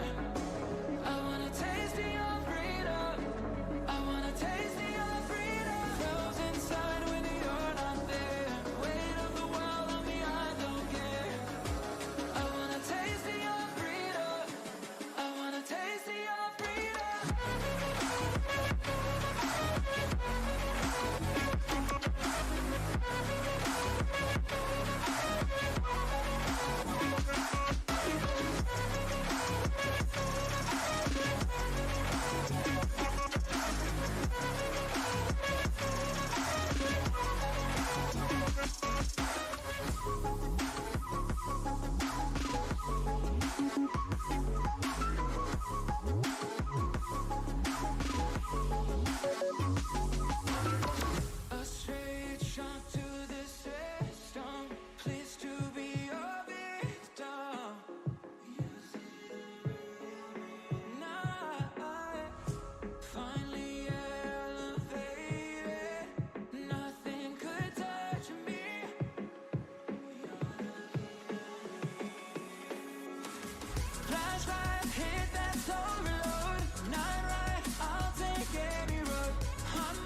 that's overload. Not right, I'll take any road. On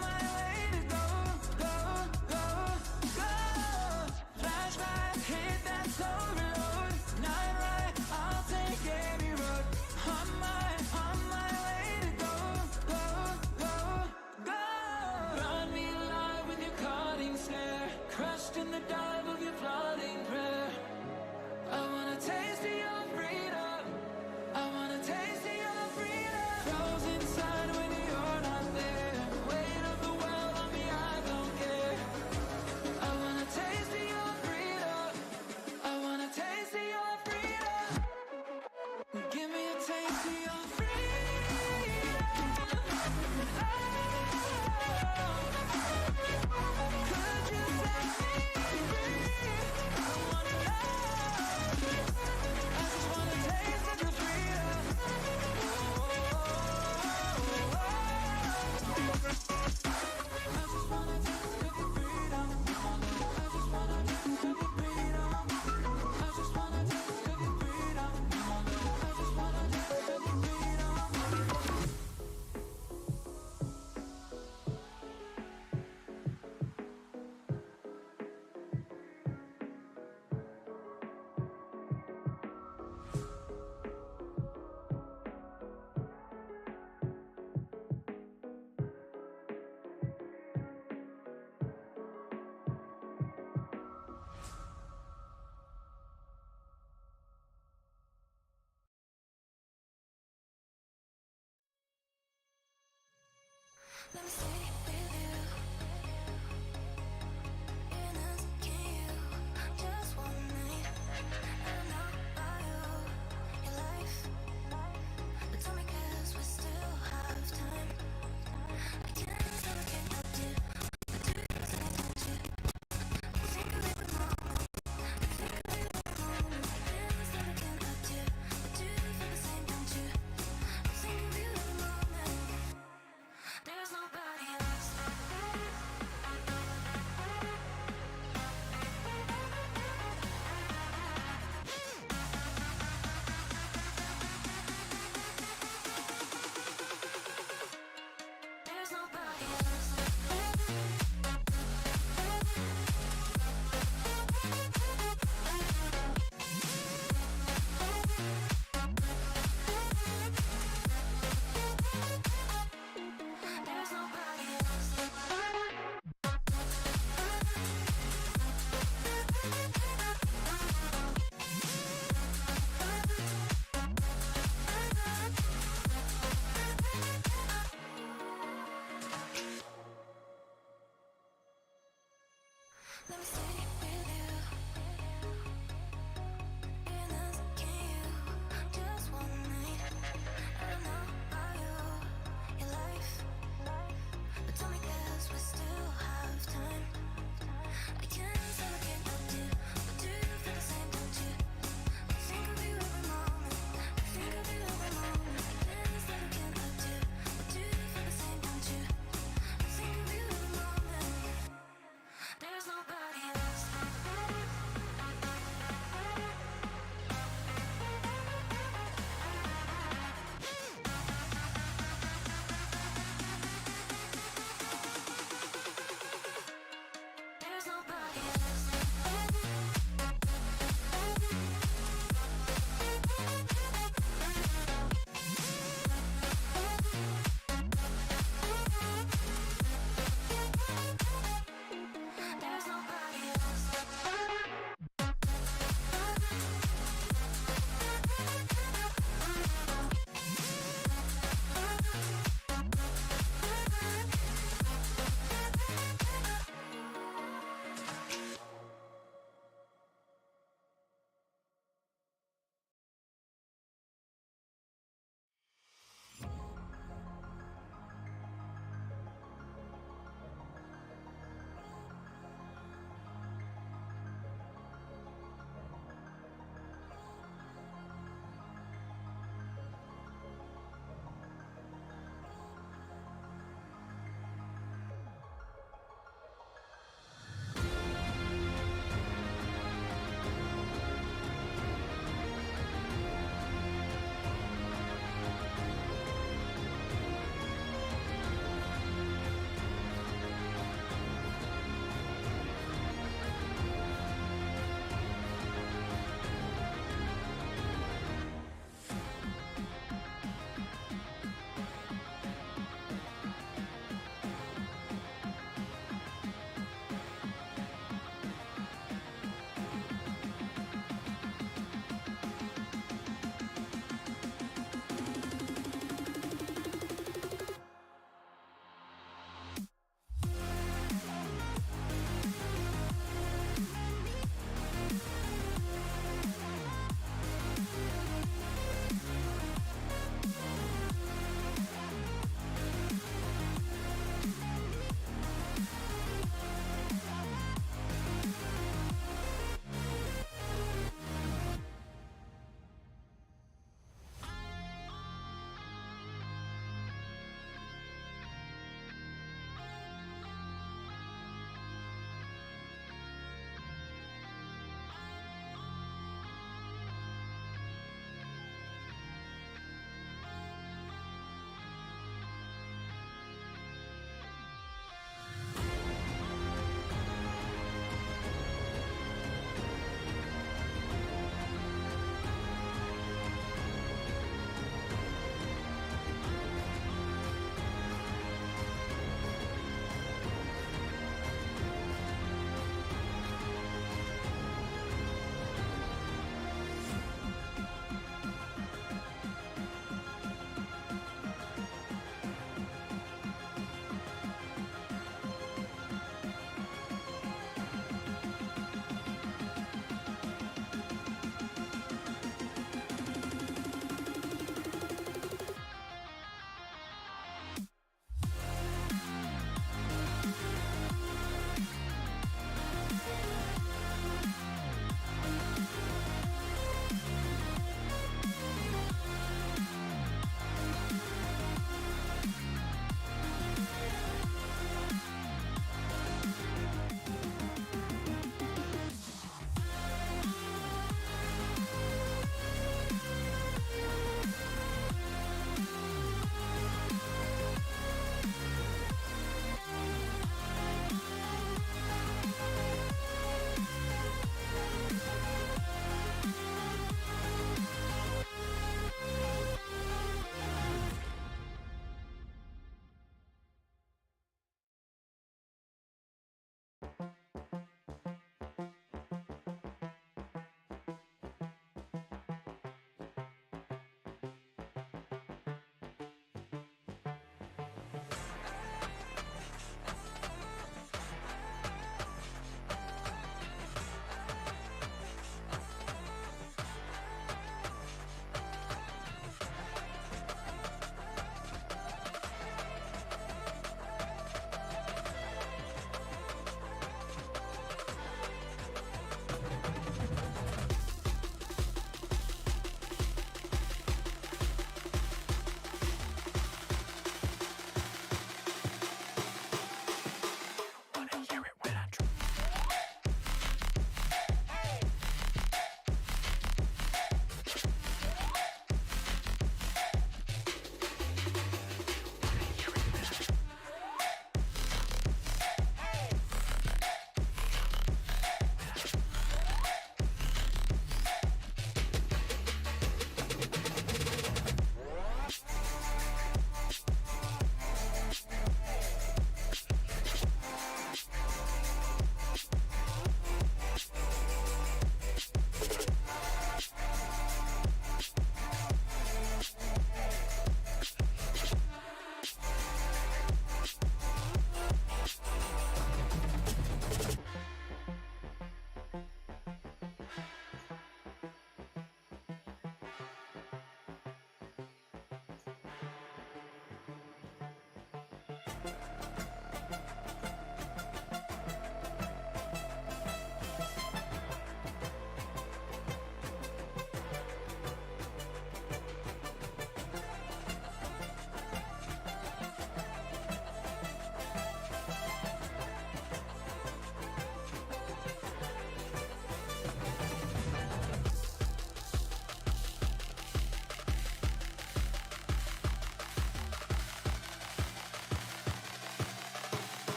my way to go, go, go, go. Flashback, hit that's overload. Not right, I'll take any road. On my way to go, go, go, go. Run me alive with your calling snare, crushed in the dive of your plotting prayer. I wanna taste of your freedom. I wanna taste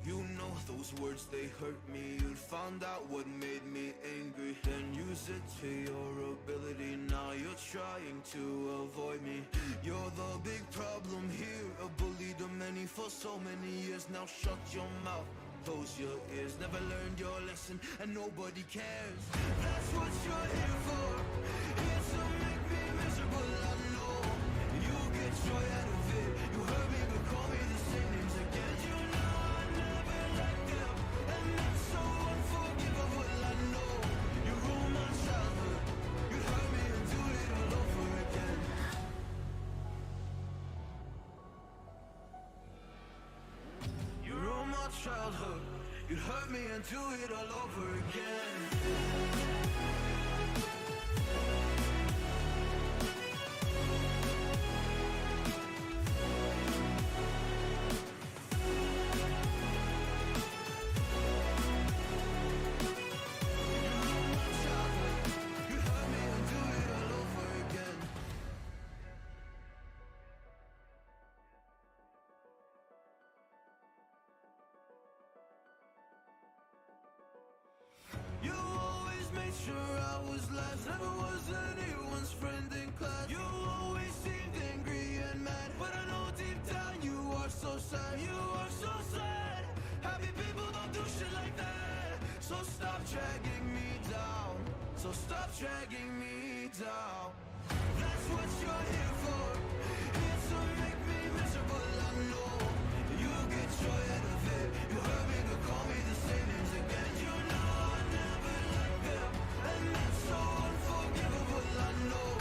You know those words, they hurt me. You found out what made me angry, then use it to your ability. Now you're trying to avoid me. You're the big problem here, a bully to many for so many years. Now shut your mouth, close your ears. Never learned your lesson and nobody cares. That's what you're here for, here to make me miserable. I know you get joy out of it. You hurt me but call me the same names again. You know I never liked them, and that's so unforgivable. I know you ruined my childhood. You hurt me and do it all over again. You ruined my childhood. You hurt me and do it all over again. You always made sure I was last. Never was anyone's friend in class. You always seemed angry and mad, but I know deep down you are so sad. You are so sad. Happy people don't do shit like that. So stop dragging me down. So stop dragging me down. That's what you're here for, here to make me miserable. I know you get joy out of it. You hurt me but call me the same names again. You know I never liked them, and that's so unforgivable. I know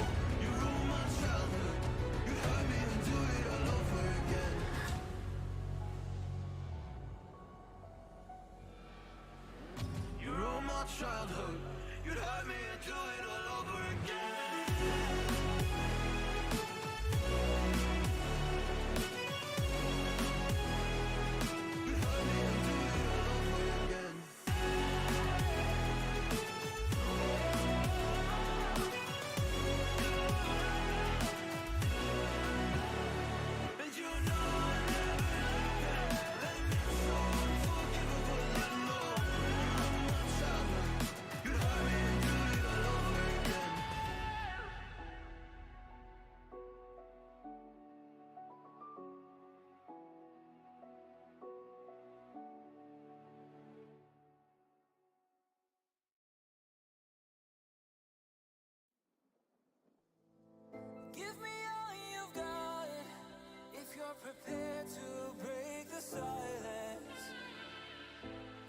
you ruined my childhood. You hurt me and do it all over again. You ruined my childhood. You'd hurt me and do it all over again. You'd hurt me and do it all over again. And you know I never liked that, and it's so unforgivable. I know you ruined my childhood. You'd hurt me and do it all over again. Give me all you've got if you're prepared to break the silence.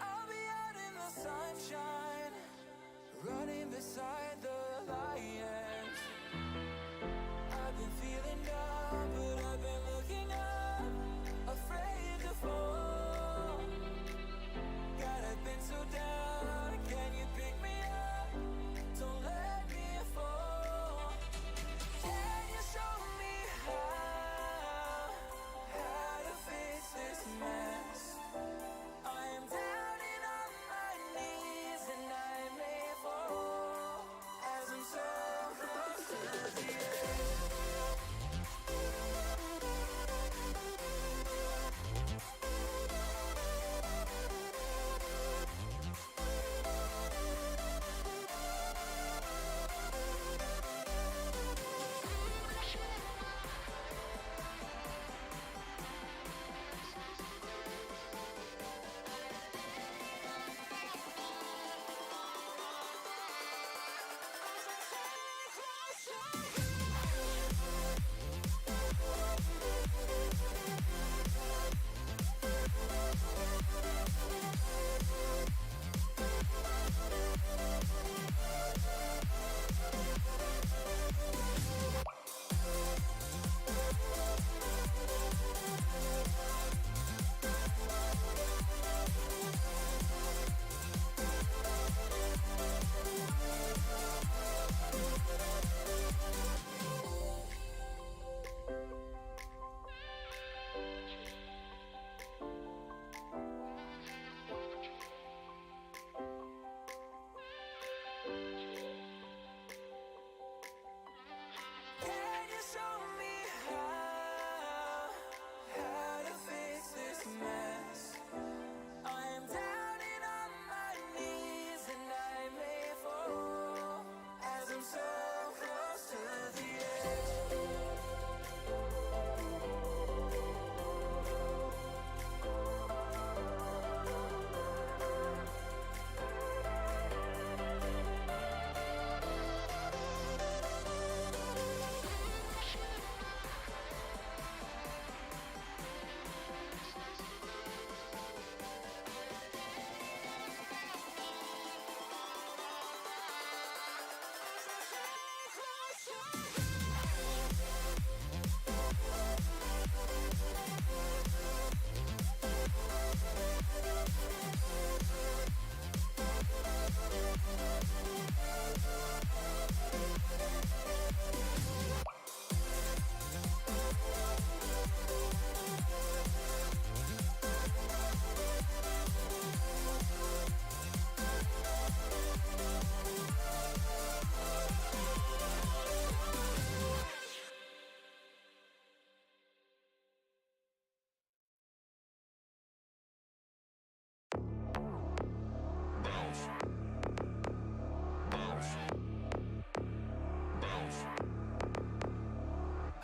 I'll be out in the sunshine, running beside the lions. I've been feeling down, but I've been looking up, afraid to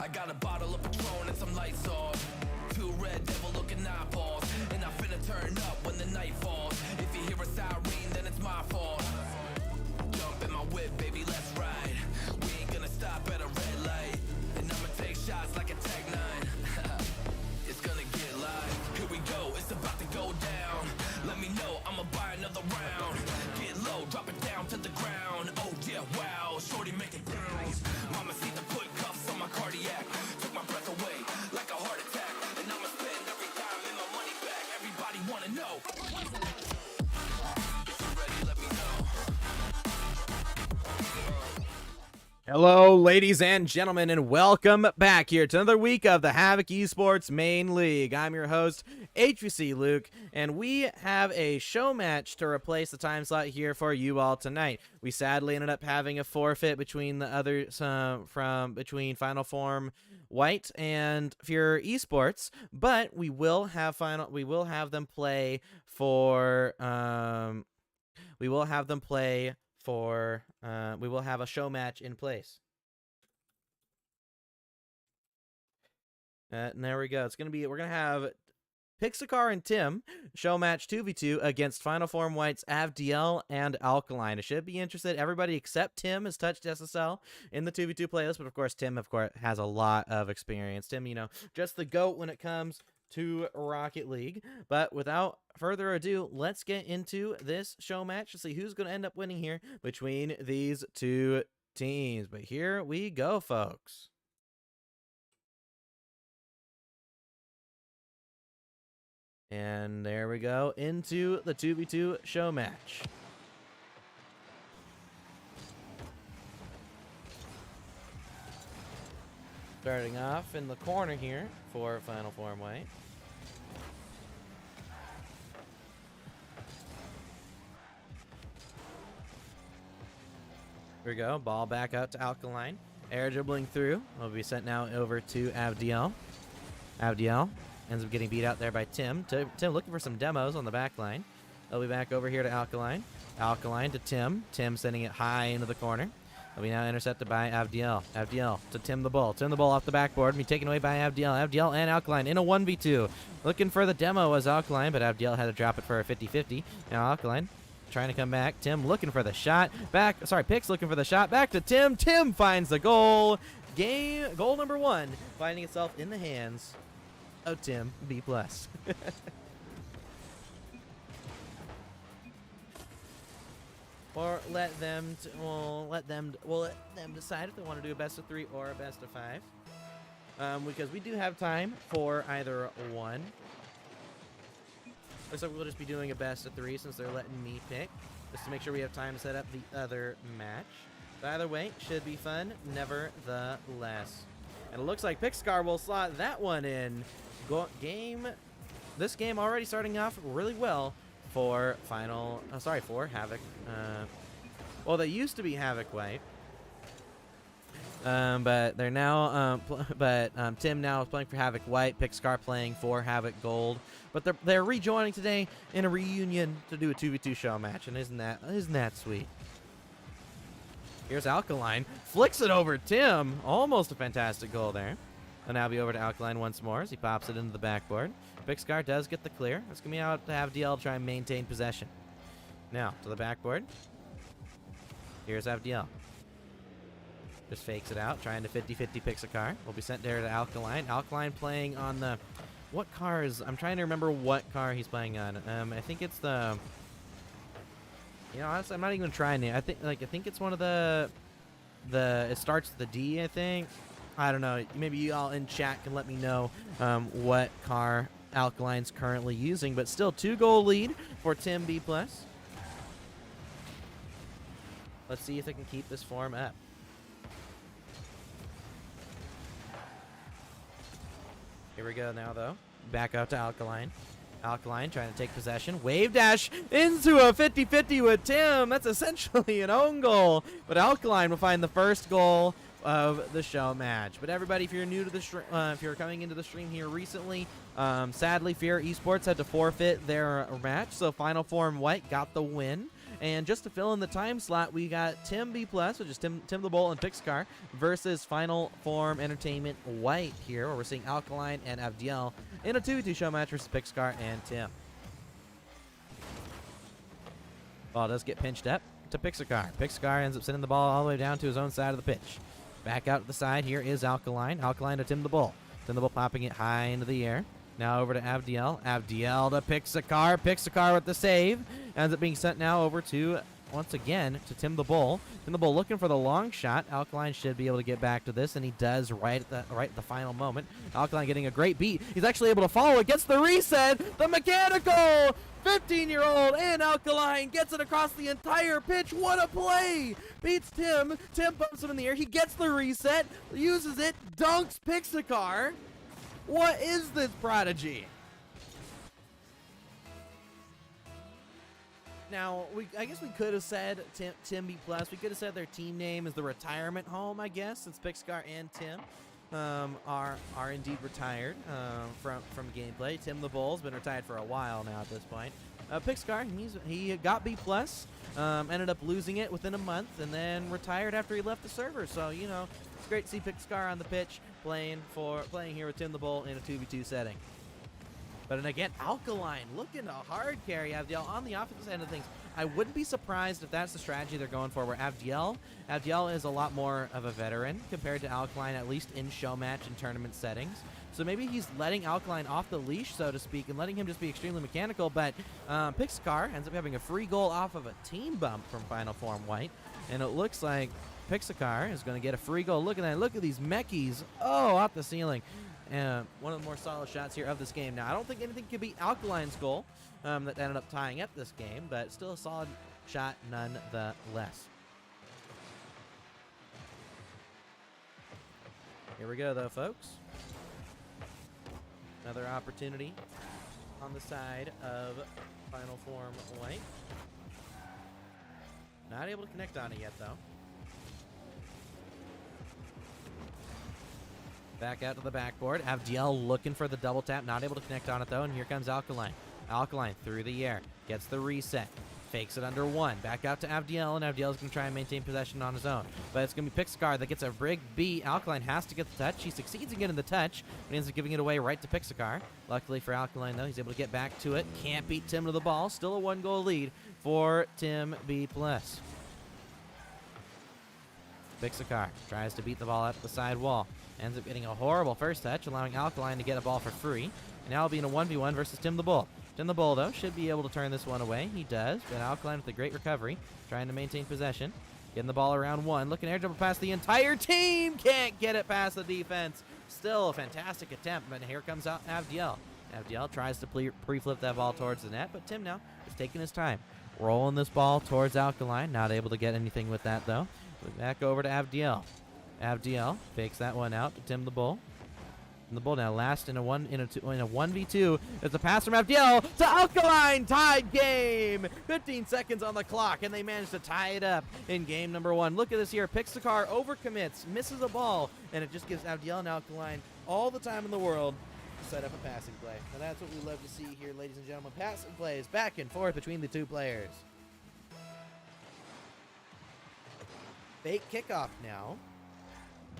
I got a bottle of Patron and some lights off. Two red devil looking eyeballs. And I finna turn up when the night falls. If you hear a siren, then it's my fault. Jump in my whip, baby, let's ride. We ain't gonna stop at a red light. And I'ma take shots like a Tag 9. It's gonna get live. Here we go, it's about to go down. Let me know, I'ma buy another round. Get low, drop it down to the ground. Oh yeah, wow, shorty make it bounce. Mama see the put cuffs on my cardiac. Took my breath away like a heart attack. And I'ma spend every dime and my money back. Everybody wanna know. If you're ready, let me know. Hello, ladies and gentlemen, and welcome back here to another week of the Havoc Esports Main League. I'm your host, HVC Luke, and we have a show match to replace the time slot here for you all tonight. We sadly ended up having a forfeit between the others between Final Form White and Pure Esports, but we will have them play for we will have a show match in place. And there we go. We're gonna have Pixacar and Tim show match 2v2 against Final Form White's Avdiel and Alkaline. It should be interesting. Everybody except Tim has touched SSL in the 2v2 playlist, but of course Tim has a lot of experience. Tim, just the GOAT when it comes to Rocket League. But without further ado, let's get into this show match to see who's going to end up winning here between these two teams. But here we go, folks. And there we go into the 2v2 show match. Starting off in the corner here for Final Form White. Here we go. Ball back out to Alkaline. Air dribbling through. Will be sent now over to Avdiel. Avdiel ends up getting beat out there by Tim. Tim looking for some demos on the back line. They'll be back over here to Alkaline. Alkaline to Tim. Tim sending it high into the corner. They'll be now intercepted by Avdiel. Avdiel to Tim the Bull. Tim the Bull off the backboard. Be taken away by Avdiel. Avdiel and Alkaline in a 1v2. Looking for the demo was Alkaline, but Avdiel had to drop it for a 50-50. Now Alkaline trying to come back. Tim looking for the shot. Pix looking for the shot. Back to Tim. Tim finds the goal. Goal number 1 finding itself in the hands of Tim B+. Or we'll let them decide if they want to do a best of 3 or a best of 5. Because we do have time for either one. Looks like we'll just be doing a best of 3 since they're letting me pick, just to make sure we have time to set up the other match. But either way, should be fun, nevertheless. And it looks like Pixcar will slot that one in. This game already starting off really well for Havoc. Well, they used to be Havoc White, but they're now. Tim now is playing for Havoc White. Pixcar playing for Havoc Gold. But they're rejoining today in a reunion to do a 2v2 show match, and isn't that sweet? Here's Alkaline, flicks it over Tim. Almost a fantastic goal there. And now be over to Alkaline once more as he pops it into the backboard. Pixcar does get the clear. It's going to be out to have DL try and maintain possession. Now, to the backboard. Here's Avdiel. Just fakes it out, trying to 50-50 Pixacar. Will be sent there to Alkaline. Alkaline playing on the... What car is... I'm trying to remember what car he's playing on. I think it's the... Honestly, I'm not even trying to. I think it's one of the it starts with the D, I think. I don't know. Maybe you all in chat can let me know what car Alkaline's currently using, but still 2-goal lead for Tim B+. Let's see if they can keep this form up. Here we go now, though. Back out to Alkaline. Alkaline trying to take possession. Wave dash into a 50-50 with Tim. That's essentially an own goal. But Alkaline will find the first goal of the show match. But everybody, if you're new to the if you're coming into the stream here recently, sadly, Fear Esports had to forfeit their match. So Final Form White got the win. And just to fill in the time slot, we got Tim B+, which is Tim the Bull and Pixcar, versus Final Form Entertainment White here, where we're seeing Alkaline and Avdiel in a 2v2 show match versus Pixcar and Tim. Ball does get pinched up to Pixcar. Pixcar ends up sending the ball all the way down to his own side of the pitch. Back out to the side, here is Alkaline. Alkaline to Tim the Bull. Tim the Bull popping it high into the air. Now over to Avdiel. Avdiel to Pixcar. Pixcar with the save. Ends up being sent now over to, once again, to Tim the Bull. Tim the Bull looking for the long shot. Alkaline should be able to get back to this, and he does right at the final moment. Alkaline getting a great beat. He's actually able to follow it. Gets the reset. The mechanical. 15-year-old and Alkaline gets it across the entire pitch. What a play! Beats Tim. Tim bumps him in the air. He gets the reset. Uses it. Dunks Pixcar. What is this prodigy? Now, I guess we could have said Tim B+. We could have said their team name is the Retirement Home, I guess, since Pixcar and Tim are indeed retired from gameplay. Tim the Bull's been retired for a while now at this point. Pixcar, he got B+, ended up losing it within a month, and then retired after he left the server. So, you know, it's great to see Pixcar on the pitch playing here with Tim the Bull in a 2v2 setting. But then again, Alkaline looking to hard carry Avdiel on the offensive end of things. I wouldn't be surprised if that's the strategy they're going for, where Avdiel is a lot more of a veteran compared to Alkaline, at least in show match and tournament settings. So maybe he's letting Alkaline off the leash, so to speak, and letting him just be extremely mechanical. But Pixcar ends up having a free goal off of a team bump from Final Form White. And it looks like Pixcar is going to get a free goal. Look at that. Look at these mechis. Oh, off the ceiling. One of the more solid shots here of this game. Now, I don't think anything could beat Alkaline's goal that ended up tying up this game, but still a solid shot nonetheless. Here we go, though, folks. Another opportunity on the side of Final Form White. Not able to connect on it yet, though. Back out to the backboard. Avdiel looking for the double tap. Not able to connect on it, though. And here comes Alkaline. Alkaline through the air. Gets the reset. Fakes it under one. Back out to Avdiel. And Avdiel's going to try and maintain possession on his own. But it's going to be Pixcar that gets a big beat. Alkaline has to get the touch. He succeeds in getting the touch. But he ends up giving it away right to Pixcar. Luckily for Alkaline, though, he's able to get back to it. Can't beat Tim to the ball. Still a 1-goal lead for Tim B+. Pixcar tries to beat the ball out to the side wall. Ends up getting a horrible first touch, allowing Alkaline to get a ball for free. And now it'll be in a 1v1 versus Tim the Bull. Tim the Bull, though, should be able to turn this one away. He does, but Alkaline with a great recovery, trying to maintain possession. Getting the ball around one. Looking air dribble past the entire team. Can't get it past the defense. Still a fantastic attempt, but here comes out Avdiel. Avdiel tries to pre-flip that ball towards the net, but Tim now is taking his time. Rolling this ball towards Alkaline. Not able to get anything with that, though. Back over to Avdiel. Avdiel fakes that one out to Tim the Bull. And the Bull now last in a 1v2. It's a pass from Avdiel to Alkaline. Tied game. 15 seconds on the clock, and they managed to tie it up in game number 1. Look at this here. Pixcar overcommits, misses a ball, and it just gives Avdiel and Alkaline all the time in the world to set up a passing play. And that's what we love to see here, ladies and gentlemen. Passing plays back and forth between the two players. Fake kickoff now.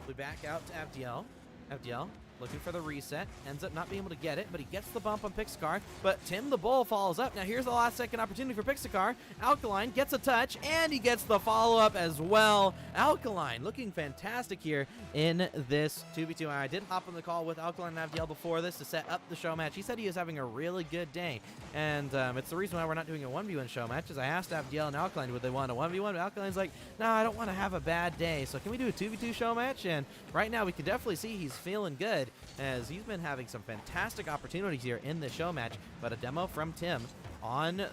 We back out to Avdiel. Avdiel looking for the reset, ends up not being able to get it, but he gets the bump on Pixar, but Tim the Bull follows up. Now here's the last second opportunity for Pixar. Alkaline gets a touch, and he gets the follow-up as well. Alkaline looking fantastic here in this 2v2. I did hop on the call with Alkaline and Avdiel before this to set up the show match. He said he was having a really good day, and it's the reason why we're not doing a 1v1 show match, is I asked Avdiel and Alkaline would they want a 1v1, but Alkaline's like, no, I don't want to have a bad day, so can we do a 2v2 show match? And right now we can definitely see he's feeling good, as he's been having some fantastic opportunities here in this show match. But a demo from Tim on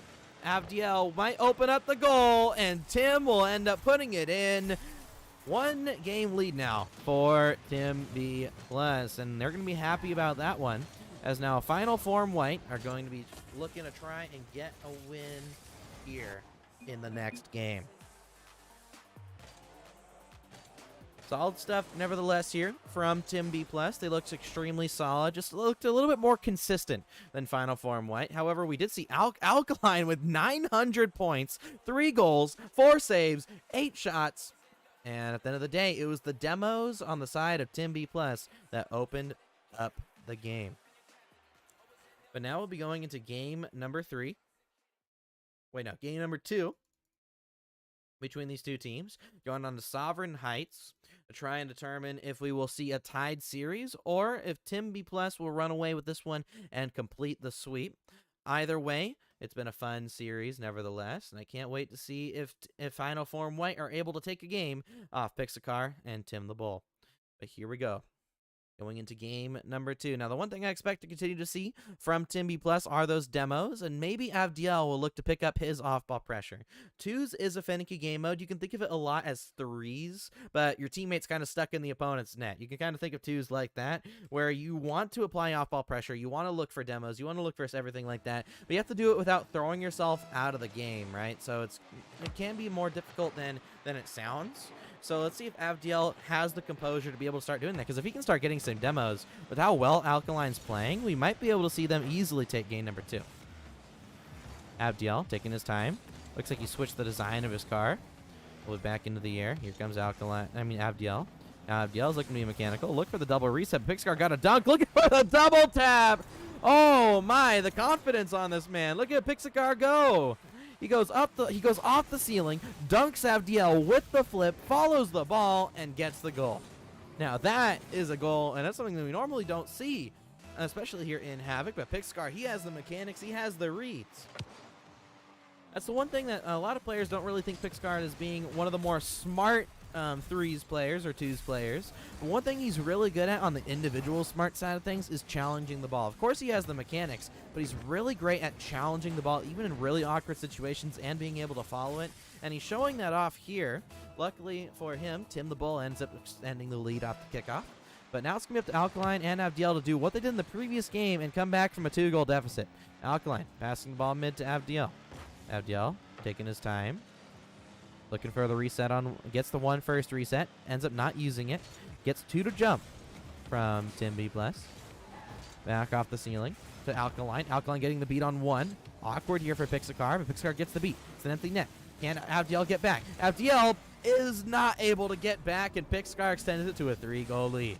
Avdiel might open up the goal, and Tim will end up putting it in. 1 game lead now for Tim B+, and they're going to be happy about that one, as now Final Form White are going to be looking to try and get a win here in the next game. Solid stuff, nevertheless, here from Tim B+. They looked extremely solid, just looked a little bit more consistent than Final Form White. However, we did see Alkaline with 900 points, 3 goals, 4 saves, 8 shots. And at the end of the day, it was the demos on the side of Tim B+ that opened up the game. But now we'll be going into game number 3. Wait, no, game number 2. Between these two teams, going on to Sovereign Heights to try and determine if we will see a tied series or if Tim B+ will run away with this one and complete the sweep. Either way, it's been a fun series nevertheless, and I can't wait to see if Final Form White are able to take a game off Pixar and Tim the Bull. But here we go. Going into game number 2. Now, the one thing I expect to continue to see from Tim B+ are those demos, and maybe Avdiel will look to pick up his off-ball pressure. 2s is a finicky game mode. You can think of it a lot as 3s, but your teammate's kind of stuck in the opponent's net. You can kind of think of 2s like that, where you want to apply off-ball pressure, you want to look for demos, you want to look for everything like that, but you have to do it without throwing yourself out of the game, right? So it can be more difficult than it sounds. So let's see if Avdiel has the composure to be able to start doing that, because if he can start getting some demos with how well Alkaline's playing, we might be able to see them easily take game number 2. Avdiel taking his time. Looks like he switched the design of his car. Pull it back into the air. Here comes Avdiel. Now Avdiel's looking to be mechanical. Look for the double reset. Pixar got a dunk. Looking for the double tap. Oh my, the confidence on this man. Look at Pixar go. He goes off the ceiling, dunks Avdiel with the flip, follows the ball, and gets the goal. Now that is a goal, and that's something that we normally don't see, especially here in Havoc. But Pixar, he has the mechanics, he has the reads. That's the one thing that a lot of players don't really think Pixar as being one of the more smart 3s players or 2s players. But one thing he's really good at on the individual smart side of things is challenging the ball. Of course, he has the mechanics, but he's really great at challenging the ball, even in really awkward situations, and being able to follow it. And he's showing that off here. Luckily for him, Tim the Bull ends up extending the lead off the kickoff. But now it's going to be up to Alkaline and Avdiel to do what they did in the previous game and come back from a 2-goal deficit. Alkaline passing the ball mid to Avdiel. Avdiel taking his time. Looking for the reset on, gets the 1 first reset, ends up not using it, gets 2 to jump from Tim B+. Back off the ceiling to Alkaline. Alkaline getting the beat on 1. Awkward here for Pixar, but Pixar gets the beat. It's an empty net. Can Avdiel get back? Avdiel is not able to get back, and Pixar extends it to a 3-goal lead.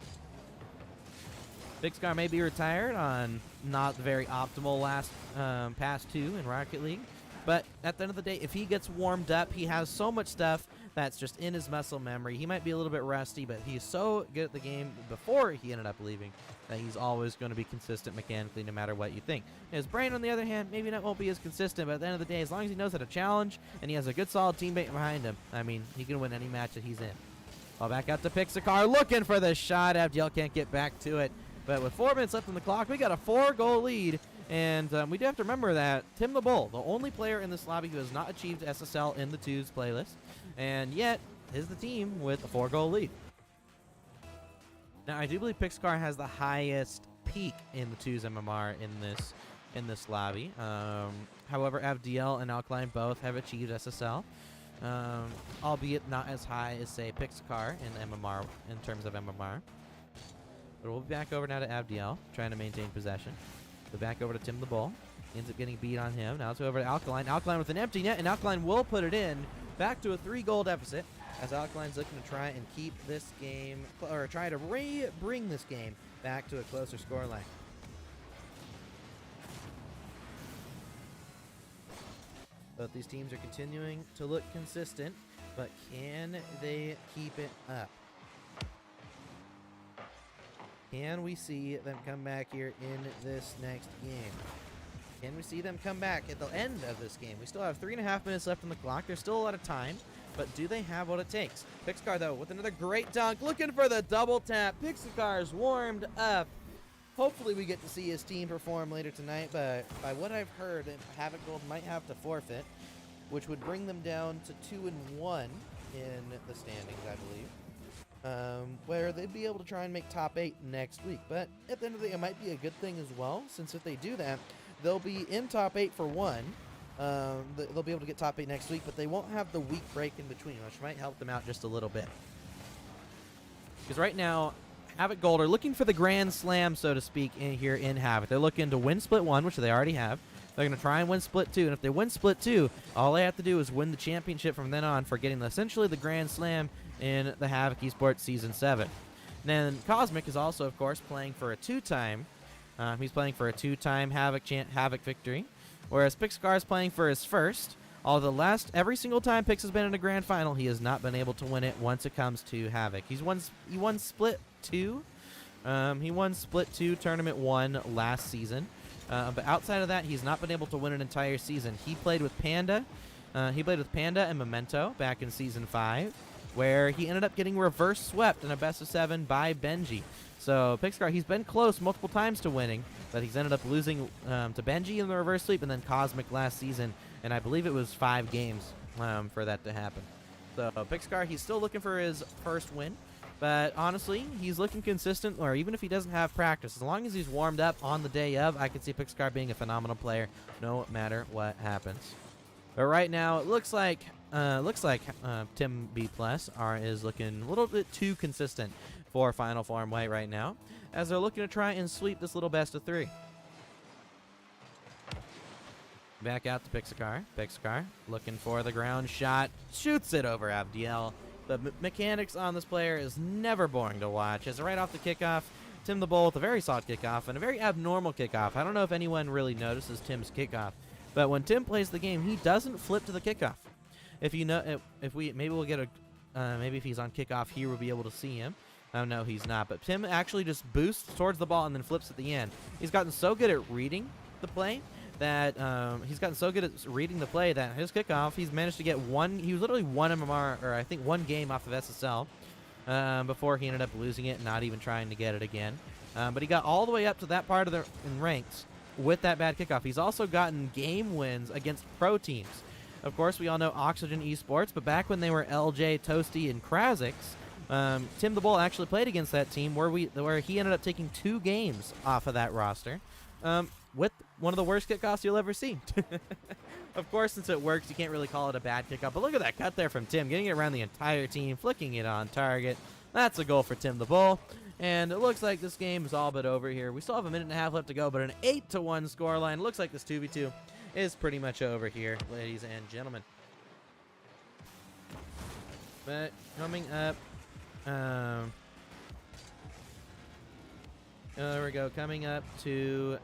Pixar may be retired on not the very optimal last past 2 in Rocket League. But at the end of the day, if he gets warmed up, he has so much stuff that's just in his muscle memory. He might be a little bit rusty, but he's so good at the game before he ended up leaving that he's always going to be consistent mechanically no matter what you think. His brain, on the other hand, maybe not won't be as consistent, but at the end of the day, as long as he knows how to challenge and he has a good solid teammate behind him, I mean, he can win any match that he's in. Well, back out to Pixar, looking for the shot. Avdiel can't get back to it. But with 4 minutes left on the clock, we got a 4-goal lead. And we do have to remember that Tim the Bull, the only player in this lobby who has not achieved SSL in the 2s playlist, and yet is the team with a 4-goal lead. Now, I do believe Pixar has the highest peak in the 2s MMR in this lobby. However, Avdiel and Alkaline both have achieved SSL, albeit not as high as, say, Pixar in MMR in terms of MMR. But we'll be back over now to Avdiel, trying to maintain possession. Go back over to Tim the Bull. Ends up getting beat on him. Now it's over to Alkaline. Alkaline with an empty net, and Alkaline will put it in. Back to a 3-goal deficit. as Alkaline's looking to try and keep this game, or try to bring this game back to a closer scoreline. Both these teams are continuing to look consistent, but can they keep it up? Can we see them come back here in this next game? Can we see them come back at the end of this game? We still have 3.5 minutes left on the clock. There's still a lot of time, but do they have what it takes? Pixcar, though, with another great dunk, looking for the double tap. Pixcar's warmed up. Hopefully we get to see his team perform later tonight, but by what I've heard, Havoc Gold might have to forfeit, which would bring them down to 2-1 in the standings, I believe, where they'd be able to try and make top 8 next week. But at the end of the day, it might be a good thing as well, since if they do that, they'll be in top 8 for one. They'll be able to get top 8 next week, but they won't have the week break in between, which might help them out just a little bit. Because right now, Havoc Gold are looking for the Grand Slam, so to speak, here in Havoc. They're looking to win Split 1, which they already have. They're going to try and win Split 2, and if they win Split 2, all they have to do is win the championship from then on for getting essentially the Grand Slam in the Havoc Esports Season 7. And then Cosmic is also, of course, playing for a two-time. He's playing for a two-time Havoc victory, whereas Pixcar is playing for his first. Although every single time Pix has been in a grand final, he has not been able to win it once it comes to Havoc. He won Split 2. He won Split 2 Tournament 1 last season. But outside of that, he's not been able to win an entire season. He played with Panda. And Memento back in Season 5, where he ended up getting reverse swept in a best-of-7 by Benji. So Pixcar, he's been close multiple times to winning, but he's ended up losing to Benji in the reverse sweep and then Cosmic last season. And I believe it was 5 games for that to happen. So Pixcar, he's still looking for his first win. But honestly, he's looking consistent, or even if he doesn't have practice, as long as he's warmed up on the day of, I can see Pixcar being a phenomenal player no matter what happens. But right now, it looks like Tim B+ is looking a little bit too consistent for Final Form White right now, as they're looking to try and sweep this little best-of-3. Back out to Pixcar. Pixcar looking for the ground shot. Shoots it over Abdiel. The mechanics on this player is never boring to watch. As right off the kickoff, Tim the Bull with a very solid kickoff and a very abnormal kickoff. I don't know if anyone really notices Tim's kickoff, but when Tim plays the game, he doesn't flip to the kickoff. If you know, maybe we'll get maybe if he's on kickoff here, we'll be able to see him. Oh no, he's not. But Tim actually just boosts towards the ball and then flips at the end. He's gotten so good at reading the play that his kickoff, he's managed to get one. He was literally one MMR, or I think one game off of SSL before he ended up losing it and not even trying to get it again. But he got all the way up to that part of the ranks with that bad kickoff. He's also gotten game wins against pro teams. Of course, we all know Oxygen Esports, but back when they were LJ, Toasty, and Krazix, Tim the Bull actually played against that team where he ended up taking 2 games off of that roster. With one of the worst kickoffs you'll ever see. Of course, since it works, you can't really call it a bad kickoff. But look at that cut there from Tim, getting it around the entire team, flicking it on target. That's a goal for Tim the Bull. And it looks like this game is all but over here. We still have a minute and a half left to go, but an 8-1 scoreline. Looks like this 2v2 is pretty much over here, ladies and gentlemen. But coming up... here we go, coming into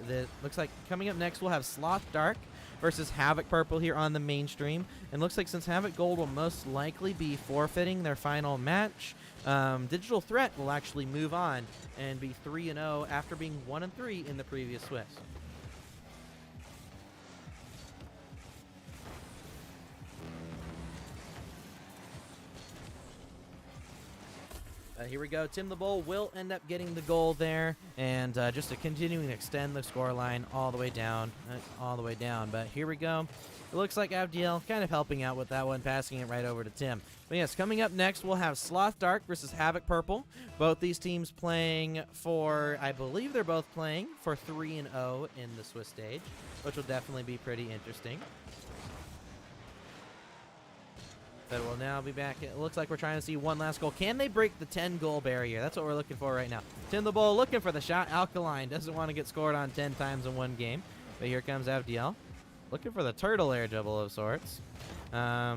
the, looks like coming up next we'll have Sloth Dark versus Havoc Purple here on the mainstream. And looks like since Havoc Gold will most likely be forfeiting their final match, Digital Threat will actually move on and be 3-0 after being 1-3 in the previous Swiss. Here we go. Tim the Bull will end up getting the goal there, and just continuing to extend the scoreline all the way down. But here we go. It looks like Abdiel kind of helping out with that one, passing it right over to Tim. But yes, coming up next, we'll have Sloth Dark versus Havoc Purple. Both these teams playing for, I believe they're both playing for 3-0 in the Swiss stage, which will definitely be pretty interesting. But we'll now be back. It looks like we're trying to see one last goal. Can they break the 10-goal barrier? That's what we're looking for right now. Tim the Bull looking for the shot. Alkaline doesn't want to get scored on 10 times in one game. But here comes Abdiel. Looking for the turtle air double of sorts.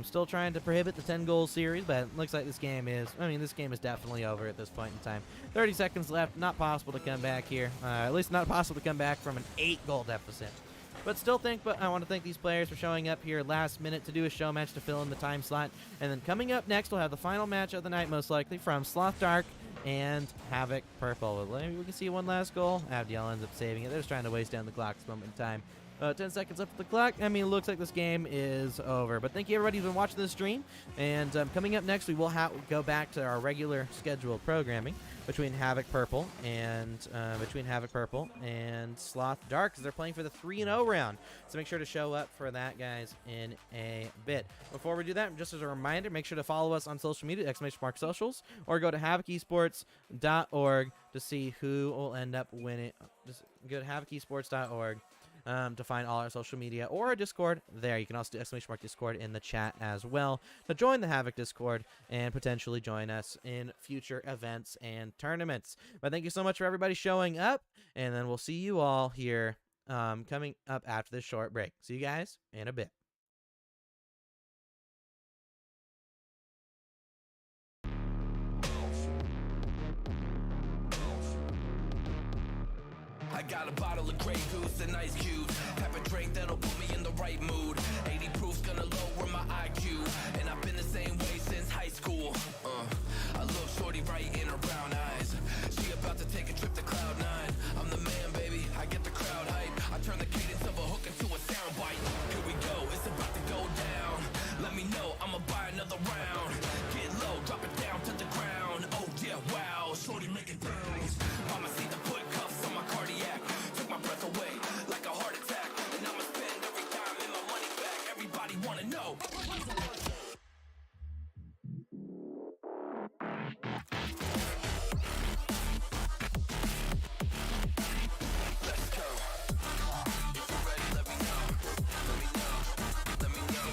Still trying to prohibit the 10-goal series, but it looks like this game is definitely over at this point in time. 30 seconds left. Not possible to come back here. At least not possible to come back from an 8-goal deficit. But I want to thank these players for showing up here last minute to do a show match to fill in the time slot. And then coming up next, we'll have the final match of the night, most likely, from Sloth Dark and Havoc Purple. Maybe we can see one last goal. Abdiel ends up saving it. They're just trying to waste down the clock at this moment in time. 10 seconds up the clock. I mean, it looks like this game is over. But thank you, everybody who's been watching this stream. And coming up next, we will go back to our regular scheduled programming between Havoc Purple and Sloth Dark, because they're playing for the 3-0 round. So make sure to show up for that, guys, in a bit. Before we do that, just as a reminder, make sure to follow us on social media, !mark socials, or go to havocesports.org to see who will end up winning. Just go to havocesports.org. To find all our social media or our Discord there. You can also do !mark Discord in the chat as well to join the Havoc Discord and potentially join us in future events and tournaments. But thank you so much for everybody showing up, and then we'll see you all here coming up after this short break. See you guys in a bit. I got a bottle of Grey Goose and ice cubes. Type of drink that'll put me in the right mood. 80 proof's gonna lower my IQ. And I've been the same way since high school. I look shorty right in her brown eyes. She about to take a trip to Cloud 9. I'm the man, baby, I get the crowd hype. I turn the cadence of a hook into a soundbite. Here we go, it's about to go down. Let me know, I'ma buy another round. Get low, drop it down to the ground. Oh yeah, wow, shorty make it bounce. Mama see the put cuffs on my cardiac. Took my breath away like a heart attack. And I'ma spend every dime and my money back. Everybody wanna know. Let's go. If you're ready, let me know. Let me know. Let me know.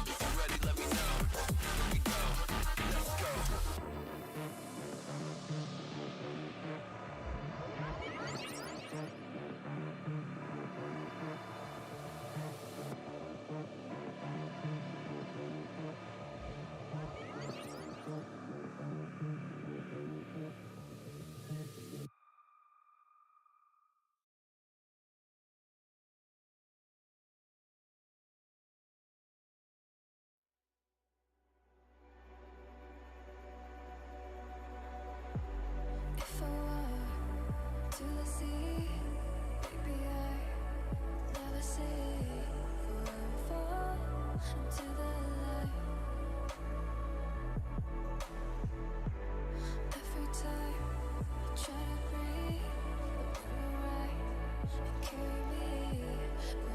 If you're ready, let me know. Here we go. Let's go. If I were to the sea, maybe I never say forever into the light. Every time I try to breathe, but when you're right, you carry me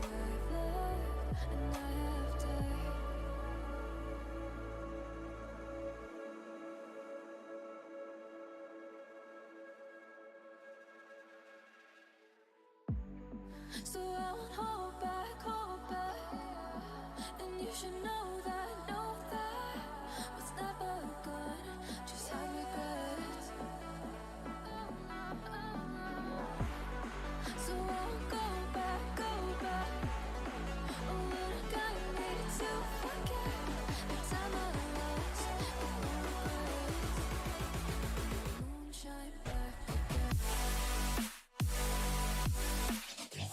where I've lived and I have died. So I won't hold back, and you should know that what's never good just had regrets. So I won't go back, oh, when I got me to forget the time I lost, moonshine back again.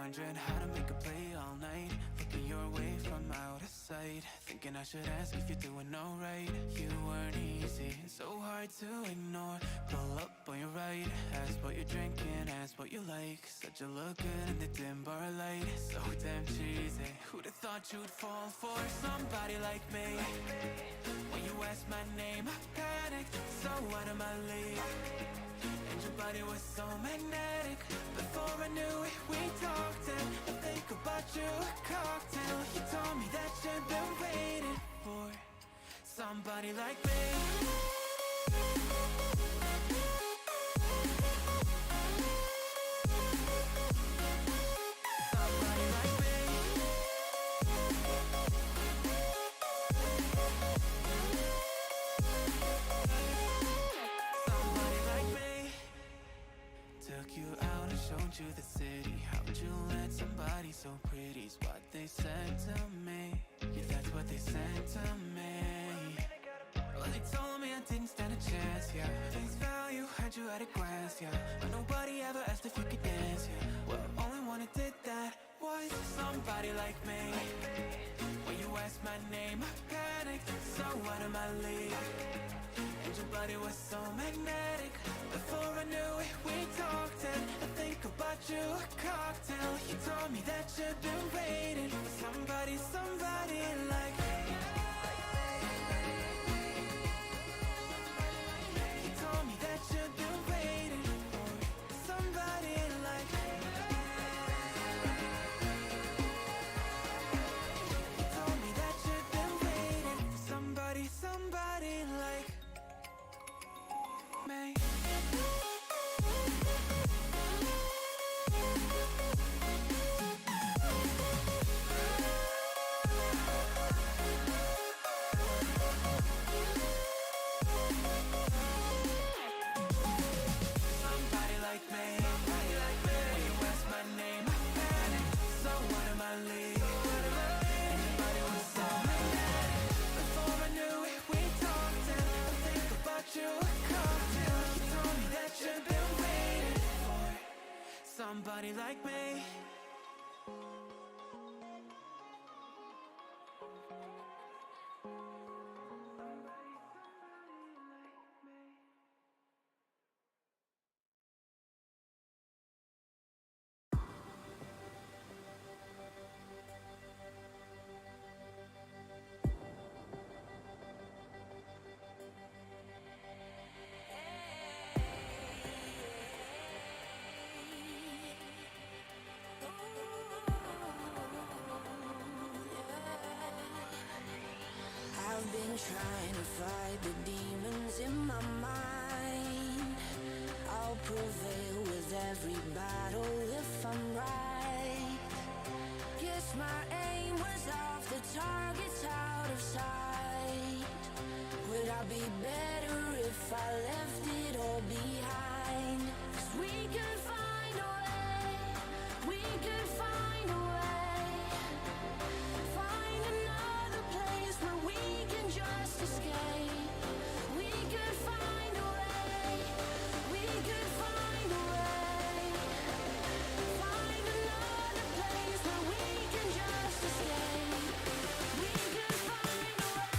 wondering how to make a play all night. Looking your way from out of sight, thinking I should ask if you're doing alright. You weren't easy, so hard to ignore. Pull up on your right, ask what you're drinking, ask what you like. Said you look good in the dim bar light, so damn cheesy. Who'd have thought you'd fall for somebody like me? When you asked my name, I panicked, so out of my league. And your body was so magnetic. Before I knew it, we talked, and I think about you a cocktail. You told me that you've been waiting for somebody like me. Showed you the city. How would you let somebody so pretty's what they said to me? Yeah, that's what they said to me. Well, they told me I didn't stand a chance, yeah. Face value, had you at a glance, yeah. But nobody ever asked if you could dance, yeah. Well, only one who did that was somebody like me. When you asked my name, I panicked, so out of my league. And your body was so magnetic. Before I knew it, we talked, and I think about you a cocktail. You told me that you've been waiting for somebody like. You told me that you've been waiting for somebody like. You told me that you've been waiting for somebody like me. Somebody like me. I've been trying to fight the demons in my mind. I'll prevail with every battle if I'm right. Guess my aim was off, the target's out of sight. Would I be better if I left it all behind? 'Cause we could find a way, we could find a way. Find another place where we can just escape. We could find a way, we could find a way. Find another place where we can just escape. We could find a way.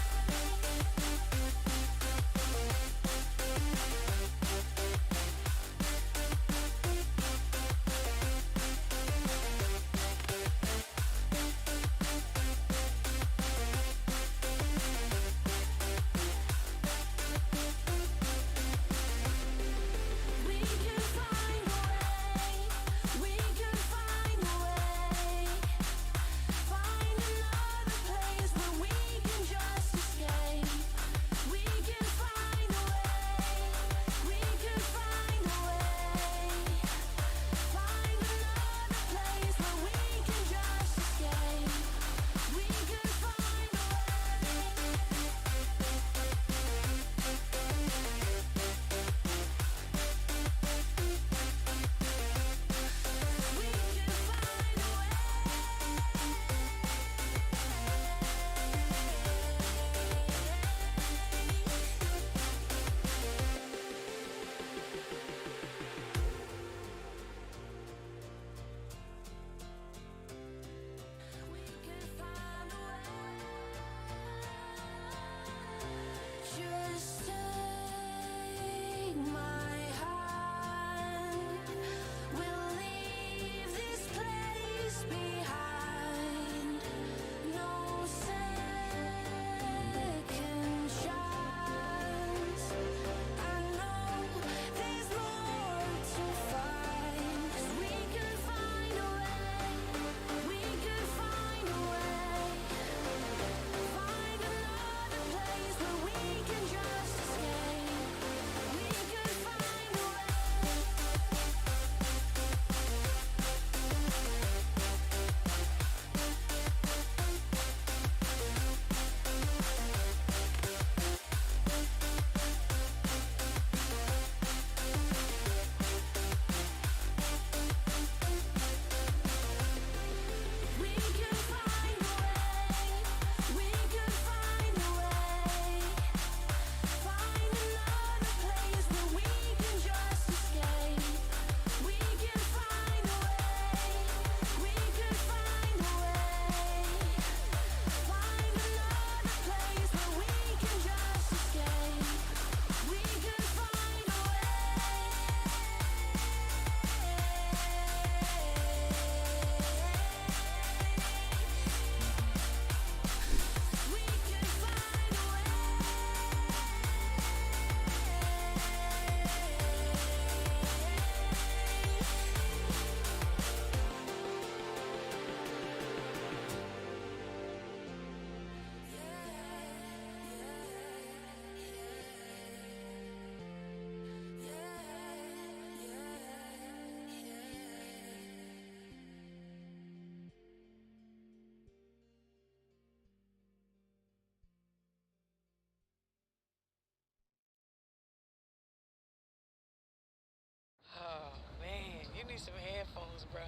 you need some headphones, bro.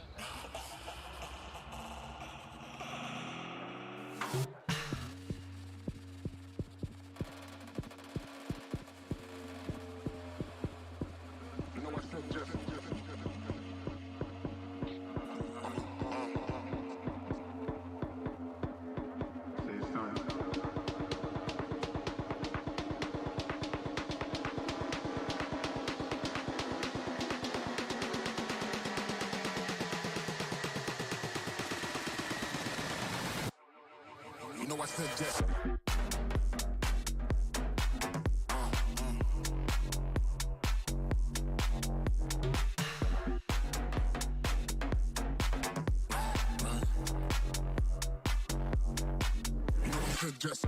You know I said just. Say it's time. You know I said just. You know I said just.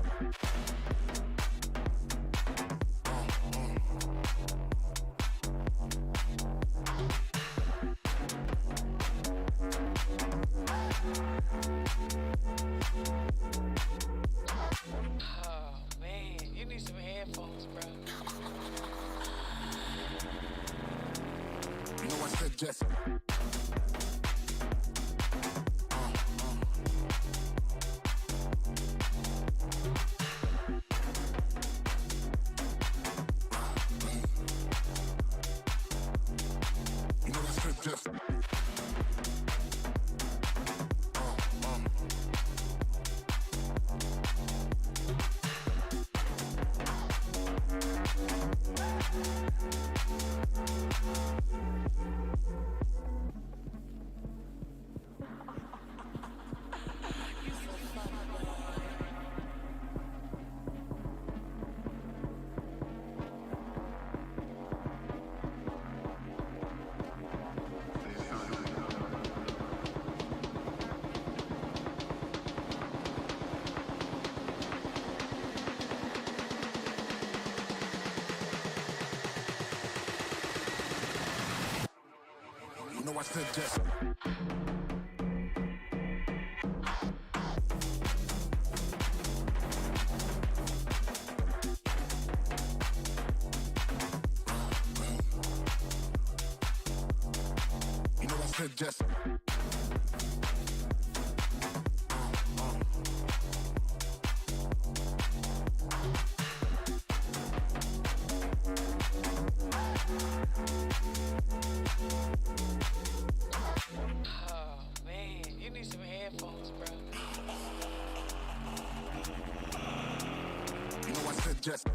Oh, man, you need some headphones, bro. You know I said just. You know I said just. You know I said just. You know I said just. Oh, man, you need some headphones, bro. You know I said just.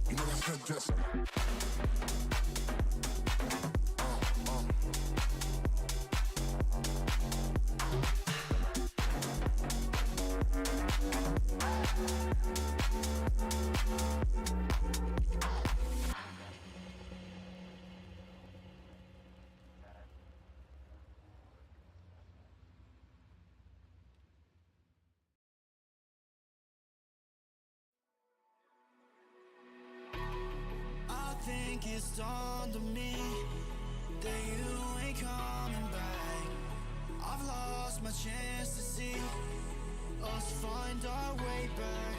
You know I said just. I think it's dawned on me that you ain't coming back. I've lost my chance to see us find our way back.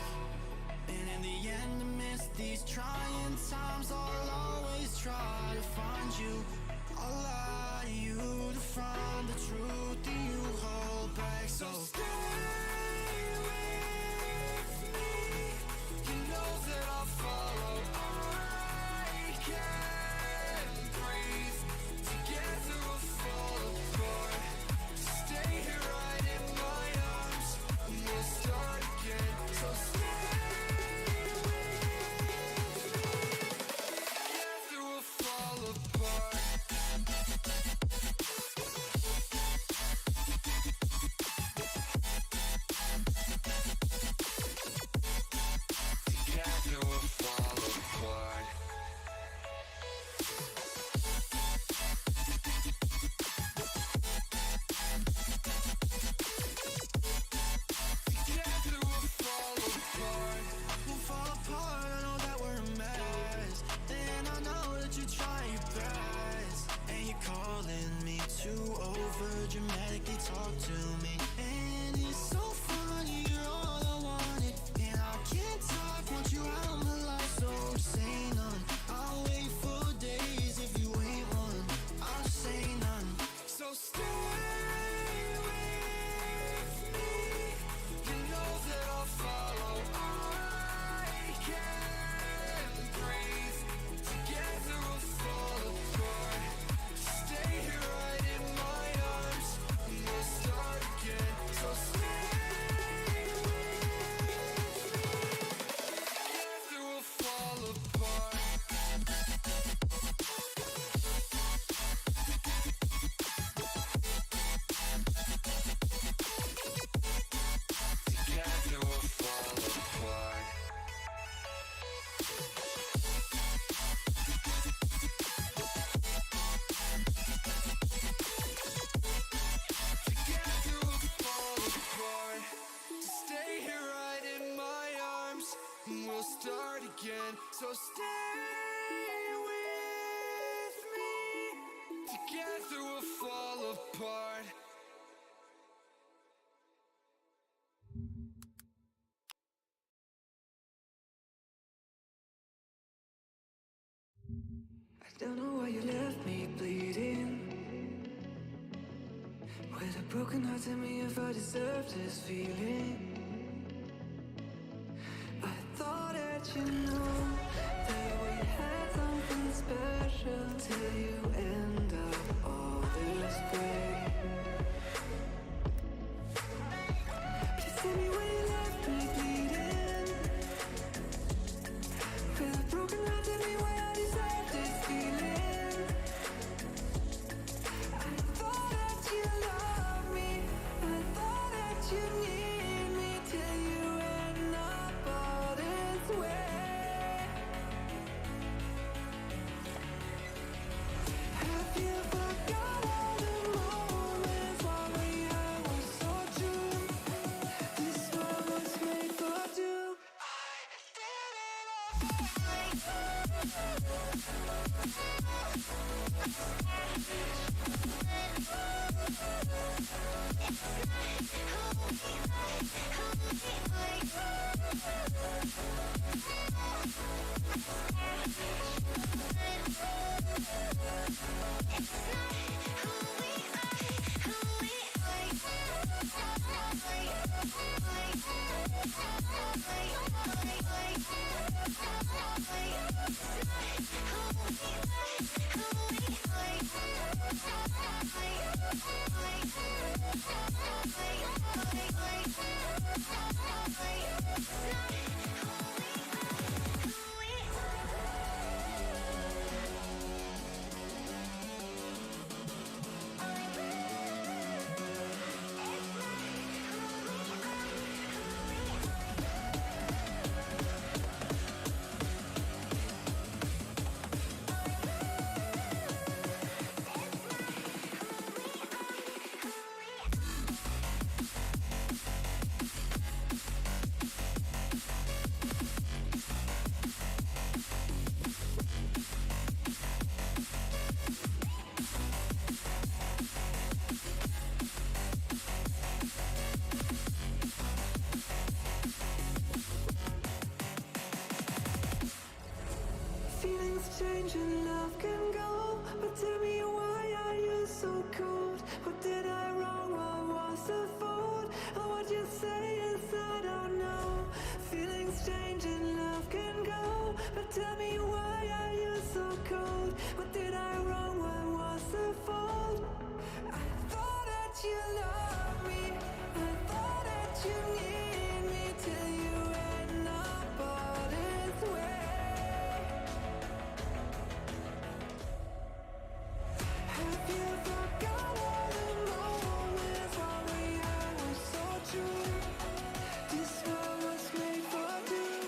And in the end, amidst these trying times, I'll always try to find you. I'll lie to you to find the truth that you hold back. So stay with me. You know that I'll follow. I can't breathe. Together we'll fall apart. Stay here right in my arms, and we'll start again. So stay with me. Together we'll fall apart. over dramatically talk to me. And it's so funny, you're all I wanted. And I can't talk, want you out of my life. So say none, I'll wait for days. If you ain't one, I'll say none. So stay with me, you know that I'll follow. I can't breathe, together we'll fall apart. Stay here right in my arms, and we'll start again. So stay with me, together we'll fall apart. Together we'll fall apart. Together we'll fall apart. Stay here right in my arms, and we'll start again. So stay with me. Together we'll fall apart. I don't know why you left me bleeding, with a broken heart. Tell me if I deserve this feeling. I thought that you know that we had something special, till you end up all this way. Please tell me why you left me bleeding, with a broken heart. Tell me why I deserve this feeling. I thought that you loved me, I thought that you need me, till you end up all this way. Have you forgot all the moments while we had was so true? This one was made for two. I did it Feelings change and love can go, but tell me why are you so cold? What did I wrong? What was the fault? Or what you say is I don't know. Feelings change and love can go, but tell me why are you so cold? What did I wrong? What was the fault? I thought that you loved me, I thought that you need me, till you end up all this way. Have you forgot all the moments while we had was so true? This one was made for two.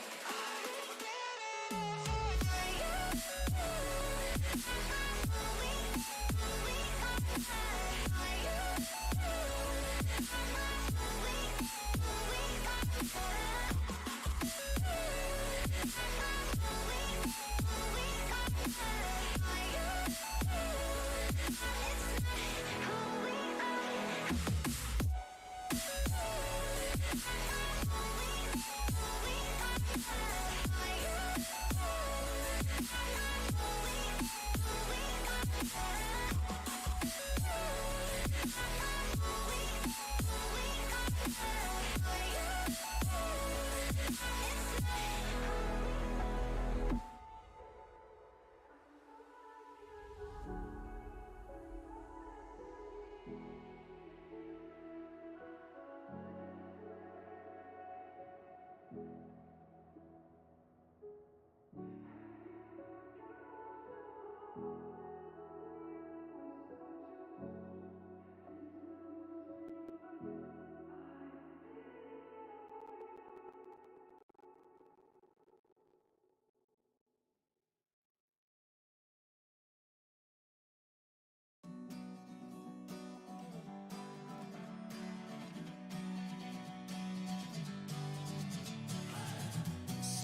Who we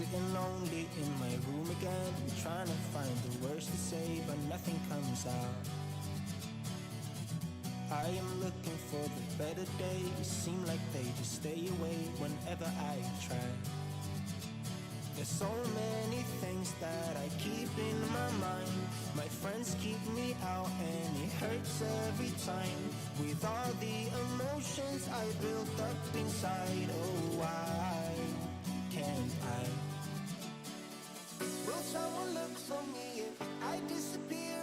Sitting lonely in my room again, trying to find the words to say, but nothing comes out. I am looking for the better days, seem like they just stay away whenever I try. There's so many things that I keep in my mind. My friends keep me out and it hurts every time. With all the emotions I built up inside, oh why can't I? Will someone look for me if I disappear?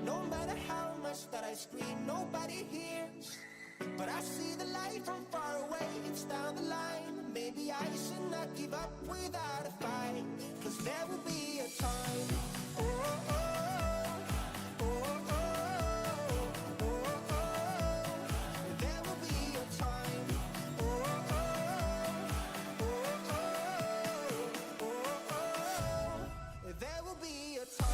No matter how much that I scream, nobody hears. But I see the light from far away, it's down the line. Maybe I should not give up without a fight. Cause there will be a time. Oh, oh, oh, oh, oh, oh, oh. There will be a time. Oh, oh, oh, oh, oh, oh. There will be a time.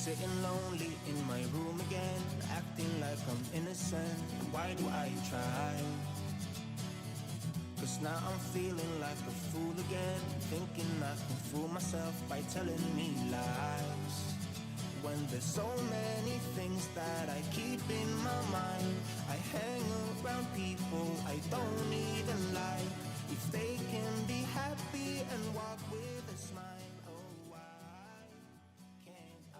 Sitting lonely in my room again, acting like I'm innocent. Why do I try? Cause now I'm feeling like a fool again, thinking I can fool myself by telling me lies. When there's so many things that I keep in my mind, I hang around people I don't even like. If they can be happy and walk with a smile, oh why can't I?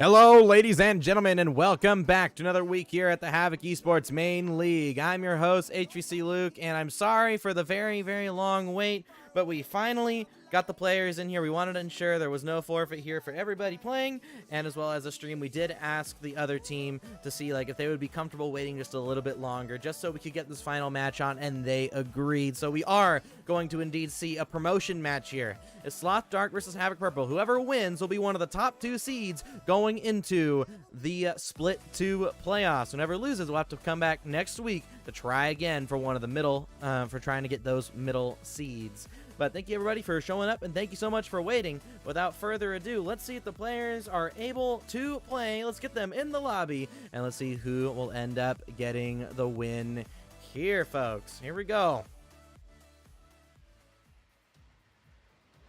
Hello, ladies and gentlemen, and welcome back to another week here at the Havoc Esports Main League. I'm your host, HVC Luke, and I'm sorry for the very, very long wait, but we finally got the players in here. We wanted to ensure there was no forfeit here for everybody playing, and as well as a stream, we did ask the other team to see if they would be comfortable waiting just a little bit longer, just so we could get this final match on, and they agreed. So we are going to indeed see a promotion match here. It's Sloth Dark versus Havoc Purple. Whoever wins will be one of the top 2 seeds going into the Split 2 playoffs. Whoever loses will have to come back next week to try again for one of the middle, for trying to get those middle seeds. But thank you, everybody, for showing up, and thank you so much for waiting. Without further ado, let's see if the players are able to play. Let's get them in the lobby, and let's see who will end up getting the win here, folks. Here we go.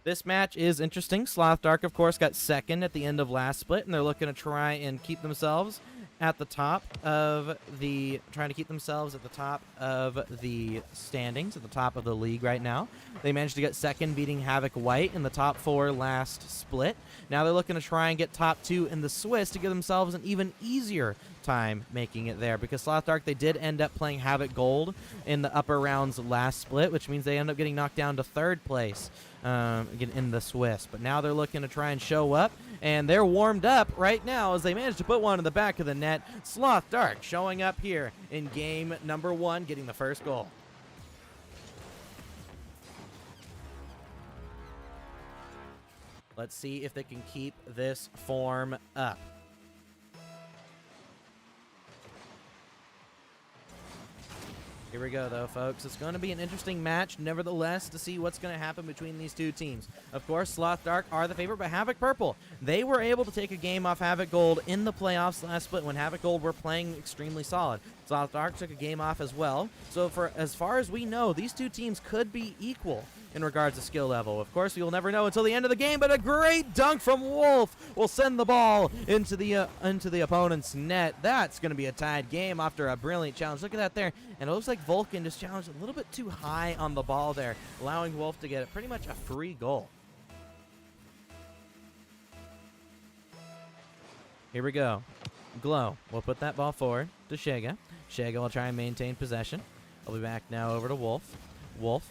This match is interesting. Sloth Dark, of course, got second at the end of last split, and they're looking to try and keep themselves at the top of the standings, at the top of the league right now. They managed to get second, beating Havoc White in the top 4 last split. Now they're looking to try and get top 2 in the Swiss to give themselves an even easier time making it there, because Sloth Dark, they did end up playing Havoc Gold in the upper rounds last split, which means they end up getting knocked down to 3rd place in the Swiss. But now they're looking to try and show up, and they're warmed up right now as they managed to put one in the back of the net. Sloth Dark showing up here in game number 1, getting the first goal. Let's see if they can keep this form up. Here we go, though, folks. It's going to be an interesting match, nevertheless, to see what's going to happen between these two teams. Of course, Sloth Dark are the favorite, but Havoc Purple, they were able to take a game off Havoc Gold in the playoffs last split when Havoc Gold were playing extremely solid. Sloth Dark took a game off as well. So for as far as we know, these two teams could be equal in regards to skill level. Of course, you'll never know until the end of the game, but a great dunk from Wolf will send the ball into the opponent's net. That's going to be a tied game after a brilliant challenge. Look at that there. And it looks like Vulcan just challenged a little bit too high on the ball there, allowing Wolf to get pretty much a free goal. Here we go. Glow will put that ball forward to Shega. Shega will try and maintain possession. I'll be back now over to Wolf. Wolf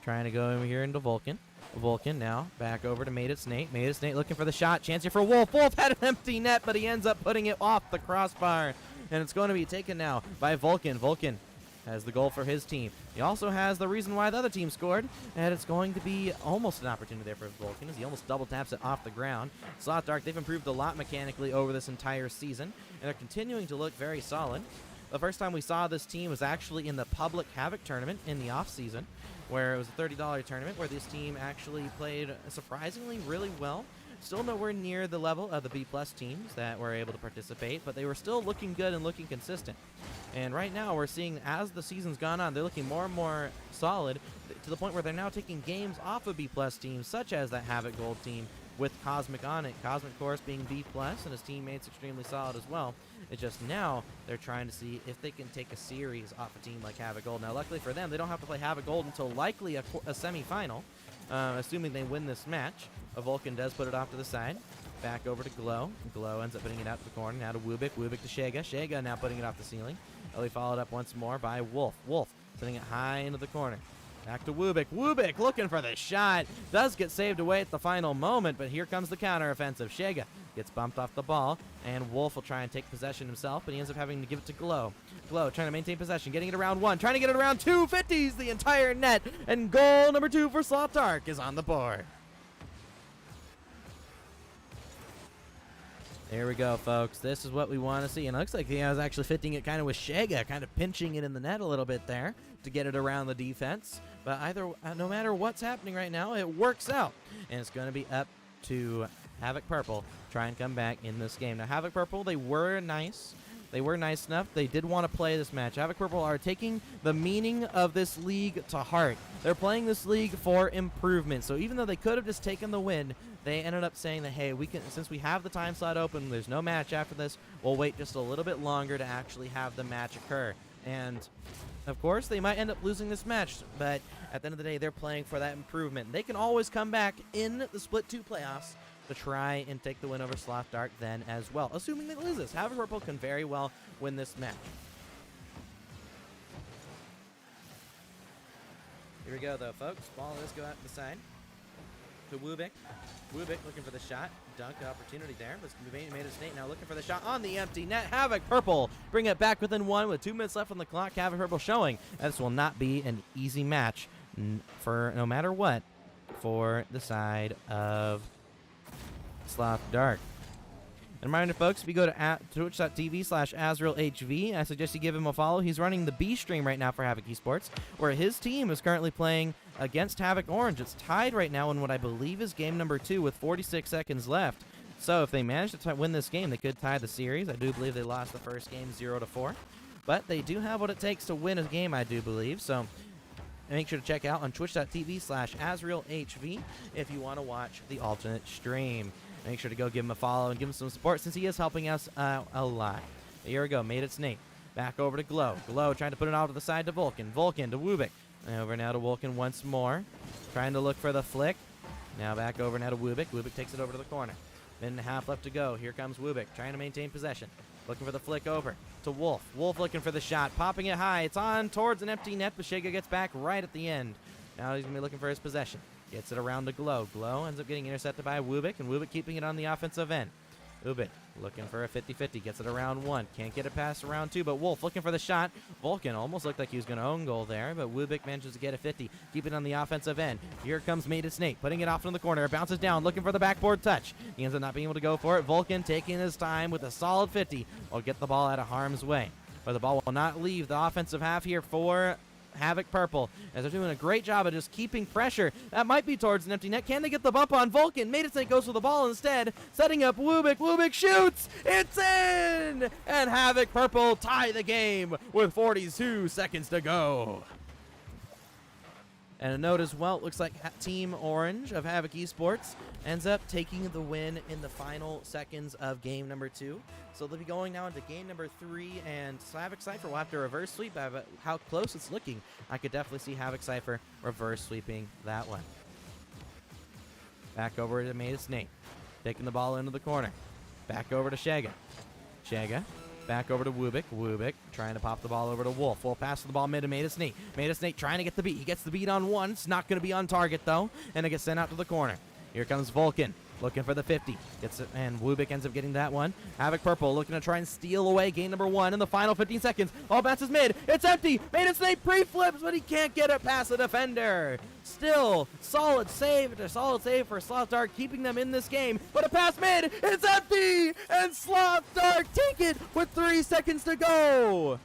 trying to go over here into Vulcan. Vulcan now back over to Made It Snake. Made It Snake looking for the shot. Chance here for Wolf. Wolf had an empty net, but he ends up putting it off the crossbar. And it's going to be taken now by Vulcan. Vulcan has the goal for his team. He also has the reason why the other team scored, and it's going to be almost an opportunity there for Vulcan as he almost double taps it off the ground. Slot Dark, they've improved a lot mechanically over this entire season, and they're continuing to look very solid. The first time we saw this team was actually in the public Havoc tournament in the off-season, where it was a $30 tournament where this team actually played surprisingly really well. Still nowhere near the level of the B-plus teams that were able to participate, but they were still looking good and looking consistent. And right now we're seeing, as the season's gone on, they're looking more and more solid to the point where they're now taking games off of B-plus teams, such as that Havoc Gold team with Cosmic on it. Cosmic, of course, being B-plus, and his teammates extremely solid as well. It's just now they're trying to see if they can take a series off a team like Havoc Gold. Now, luckily for them, they don't have to play Havoc Gold until likely a semifinal, assuming they win this match. A Vulcan does put it off to the side. Back over to Glow. Glow ends up putting it out to the corner. Now to Wubik. Wubik to Shega. Shega now putting it off the ceiling. Ellie followed up once more by Wolf. Wolf sending it high into the corner. Back to Wubik. Wubik looking for the shot. Does get saved away at the final moment, but here comes the counteroffensive. Shega gets bumped off the ball, and Wolf will try and take possession himself, but he ends up having to give it to Glow. Glow trying to maintain possession, getting it around one, trying to get it around two, 50s the entire net, and goal number 2 for Slot Dark is on the board. There we go, folks. This is what we want to see. And it looks like he was actually fitting it kind of with Shega, kind of pinching it in the net a little bit there to get it around the defense. But no matter what's happening right now, it works out. And it's going to be up to Havoc Purple try and come back in this game. Now, Havoc Purple, they were nice. They were nice enough. They did want to play this match. Havoc Purple are taking the meaning of this league to heart. They're playing this league for improvement. So even though they could have just taken the win, they ended up saying that, hey, we can, since we have the time slot open, there's no match after this, we'll wait just a little bit longer to actually have the match occur. And of course, they might end up losing this match, but at the end of the day, they're playing for that improvement. They can always come back in the Split 2 playoffs to try and take the win over Sloth Dark then as well, assuming they lose this. Havoc Purple can very well win this match. Here we go, though, folks. Ball does go out to the side to Wubik. Wubik looking for the shot. Dunk opportunity there. But Made It Snake now looking for the shot on the empty net. Havoc Purple bring it back within one with 2 minutes left on the clock. Havoc Purple showing that this will not be an easy match for no matter what for the side of Sloth Dark. And reminder, folks, if you go to twitch.tv/AzraelHV, I suggest you give him a follow. He's running the B stream right now for Havoc Esports, where his team is currently playing against Havoc Orange. It's tied right now in what I believe is game number 2 with 46 seconds left. So if they manage to win this game, they could tie the series. I do believe they lost the first game 0-4. But they do have what it takes to win a game, I do believe. So make sure to check out on twitch.tv/AzraelHV if you want to watch the alternate stream. Make sure to go give him a follow and give him some support since he is helping us out a lot. Here we go. Made It Snake. Back over to Glow. Glow trying to put it out to the side to Vulcan. Vulcan to Wubik. Over now to Vulcan once more. Trying to look for the flick. Now back over now to Wubik. Wubik takes it over to the corner. Minute and a half left to go. Here comes Wubik trying to maintain possession. Looking for the flick over to Wolf. Wolf looking for the shot. Popping it high. It's on towards an empty net, but Shega gets back right at the end. Now he's going to be looking for his possession. Gets it around to Glow. Glow ends up getting intercepted by Wubik, and Wubik keeping it on the offensive end. Wubik looking for a 50-50. Gets it around 1. Can't get it past around 2, but Wolf looking for the shot. Vulcan almost looked like he was going to own goal there, but Wubik manages to get a 50. Keep it on the offensive end. Here comes Made It Snake, putting it off in the corner. Bounces down, looking for the backboard touch. He ends up not being able to go for it. Vulcan taking his time with a solid 50. Will get the ball out of harm's way. But the ball will not leave the offensive half here for Havoc Purple, as they're doing a great job of just keeping pressure. That might be towards an empty net. Can they get the bump on Vulcan? Made It Snake goes for the ball instead, setting up Wubik. Wubik shoots! It's in! And Havoc Purple tie the game with 42 seconds to go. And a note as well, it looks like Team Orange of Havoc Esports ends up taking the win in the final seconds of game number 2. So they'll be going now into game number 3, and Havoc Cypher will have to reverse sweep. But how close it's looking, I could definitely see Havoc Cypher reverse sweeping that one. Back over to Matus Nate, taking the ball into the corner. Back over to Shaga. Shaga. Back over to Wubik. Wubik trying to pop the ball over to Wolf. Wolf passes the ball mid to Matus Nate. Matus Nate trying to get the beat. He gets the beat on one. It's not going to be on target, though. And it gets sent out to the corner. Here comes Vulcan looking for the 50. Gets it, and Wubik ends up getting that one. Havoc Purple looking to try and steal away game number 1 in the final 15 seconds. Ball bounces mid. It's empty. Matus Nate pre-flips, but he can't get it past the defender. Still, solid save for Sloth Dark, keeping them in this game. But a pass mid, it's empty, and Sloth Dark take it with 3 seconds to go.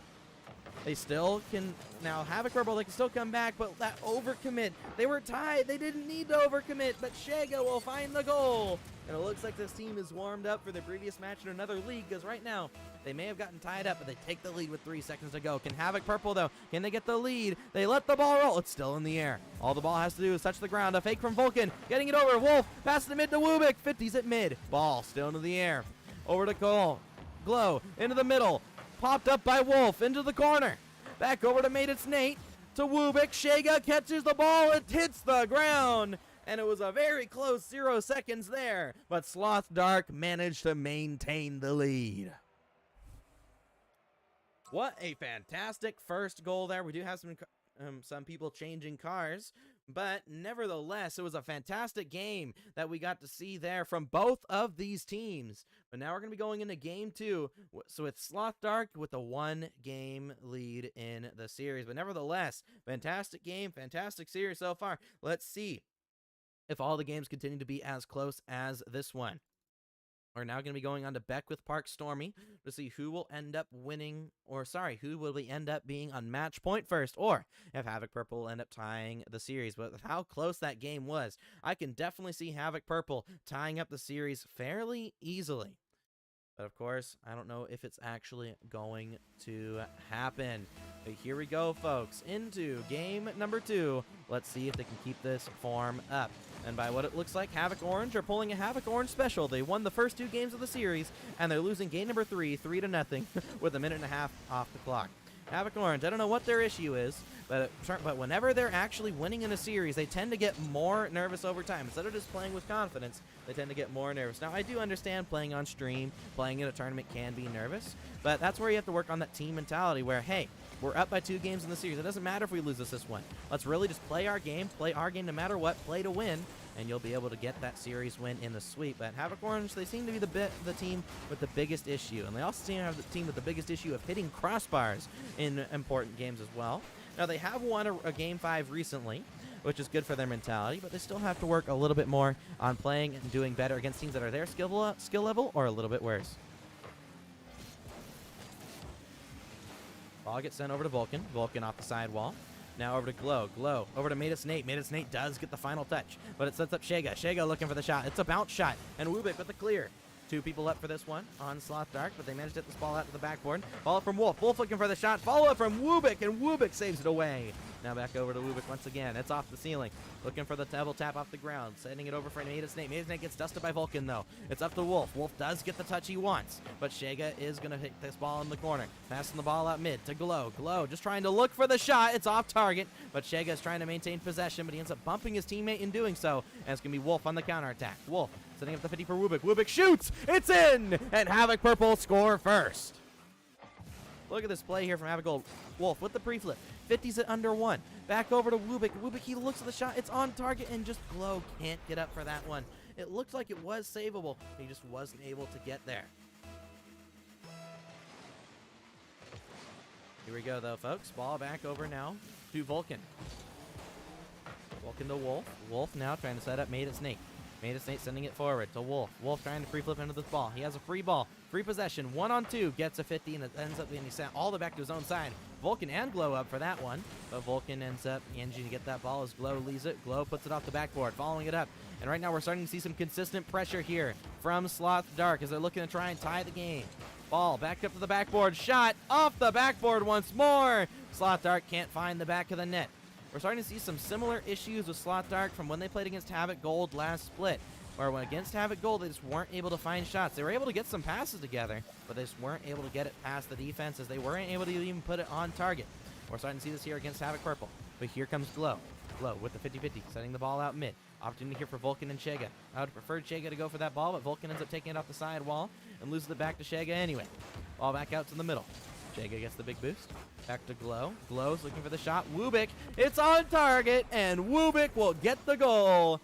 They still can, now Havoc Purple, they can still come back, but that overcommit, they were tied, they didn't need to overcommit, but Shaga will find the goal. And it looks like this team is warmed up for the previous match in another league, because right now, they may have gotten tied up, but they take the lead with 3 seconds to go. Can Havoc Purple, though, can they get the lead? They let the ball roll. It's still in the air. All the ball has to do is touch the ground. A fake from Vulcan, getting it over. Wolf, passes the mid to Wubik. 50's at mid. Ball still into the air. Over to Cole. Glow, into the middle. Popped up by Wolf, into the corner. Back over to Matus Nate, to Wubik. Shaga catches the ball. It hits the ground. And it was a very close 0 seconds there. But Sloth Dark managed to maintain the lead. What a fantastic first goal there. We do have some people changing cars, but nevertheless, it was a fantastic game that we got to see there from both of these teams. But now we're going to be going into game 2, so with Sloth Dark with a 1-game lead in the series. But nevertheless, fantastic game, fantastic series so far. Let's see if all the games continue to be as close as this one. We're now going to be going on to Beckwith Park Stormy to see who will end up winning, or sorry, who will end up being on match point first, or if Havoc Purple will end up tying the series. But with how close that game was, I can definitely see Havoc Purple tying up the series fairly easily. But of course, I don't know if it's actually going to happen. But here we go, folks, into game number 2. Let's see if they can keep this form up. And by what it looks like, Havoc Orange are pulling a Havoc Orange special. They won the first 2 games of the series, and they're losing game number 3, 3-0, with a minute and a half off the clock. Havoc Orange, I don't know what their issue is, but whenever they're actually winning in a series, they tend to get more nervous over time. Instead of just playing with confidence, they tend to get more nervous. Now, I do understand playing on stream, playing in a tournament can be nervous, but that's where you have to work on that team mentality where, hey, we're up by 2 games in the series. It doesn't matter if we lose this one. Let's really just play our game no matter what, play to win, and you'll be able to get that series win in the sweep. But Havoc Orange, they seem to be the team with the biggest issue, and they also seem to have the team with the biggest issue of hitting crossbars in important games as well. Now, they have won a Game 5 recently, which is good for their mentality, but they still have to work a little bit more on playing and doing better against teams that are their skill level or a little bit worse. Ball gets sent over to Vulcan. Vulcan off the sidewall. Now over to Glow. Glow over to Matus Nate. Matus Nate does get the final touch, but it sets up Shaga. Shaga looking for the shot. It's a bounce shot, and Wubik with the clear. 2 people up for this one on Sloth Dark, but they managed to get this ball out to the backboard. Ball up from Wolf. Wolf looking for the shot. Follow up from Wubik, and Wubik saves it away. Now back over to Wubik once again. It's off the ceiling. Looking for the double tap off the ground. Sending it over for Matus Nate. Matus Nate gets dusted by Vulcan, though. It's up to Wolf. Wolf does get the touch he wants, but Shaga is going to hit this ball in the corner. Passing the ball out mid to Glow. Glow just trying to look for the shot. It's off target, but Shaga is trying to maintain possession, but he ends up bumping his teammate in doing so, and it's going to be Wolf on the counterattack. Wolf setting up the 50 for Wubik. Wubik shoots! It's in! And Havoc Purple score first. Look at this play here from Havoc Gold. Wolf with the pre-flip. 50's at under 1. Back over to Wubik. Wubik, he looks at the shot. It's on target, and just Glow can't get up for that one. It looked like it was savable. He just wasn't able to get there. Here we go, though, folks. Ball back over now to Vulcan. Vulcan to Wolf. Wolf now trying to set up Matus Nate. Matus Nate sending it forward to Wolf. Wolf trying to free flip into this ball. He has a free ball. Free possession. 1-on-2. Gets a 50, and it ends up being sent all the way back to his own side. Vulcan and Glow up for that one, but Vulcan ends up managing to get that ball as Glow leaves it. Glow puts it off the backboard, following it up. And right now we're starting to see some consistent pressure here from Sloth Dark as they're looking to try and tie the game. Ball back up to the backboard. Shot off the backboard once more. Sloth Dark can't find the back of the net. we're starting to see some similar issues with Slot Dark from when they played against Havoc Gold last split, where when against Havoc Gold, they just weren't able to find shots. They were able to get some passes together, but they just weren't able to get it past the defense, as they weren't able to even put it on target. We're starting to see this here against Havoc Purple, but here comes Glow. Glow with the 50-50, setting the ball out mid. Opportunity here for Vulcan and Shega. I would have preferred Shega to go for that ball, but Vulcan ends up taking it off the side wall and loses it back to Shega anyway. Ball back out to the middle. Shega gets the big boost. Back to Glow. Glow's looking for the shot. Wubik, it's on target, and Wubik will get the goal.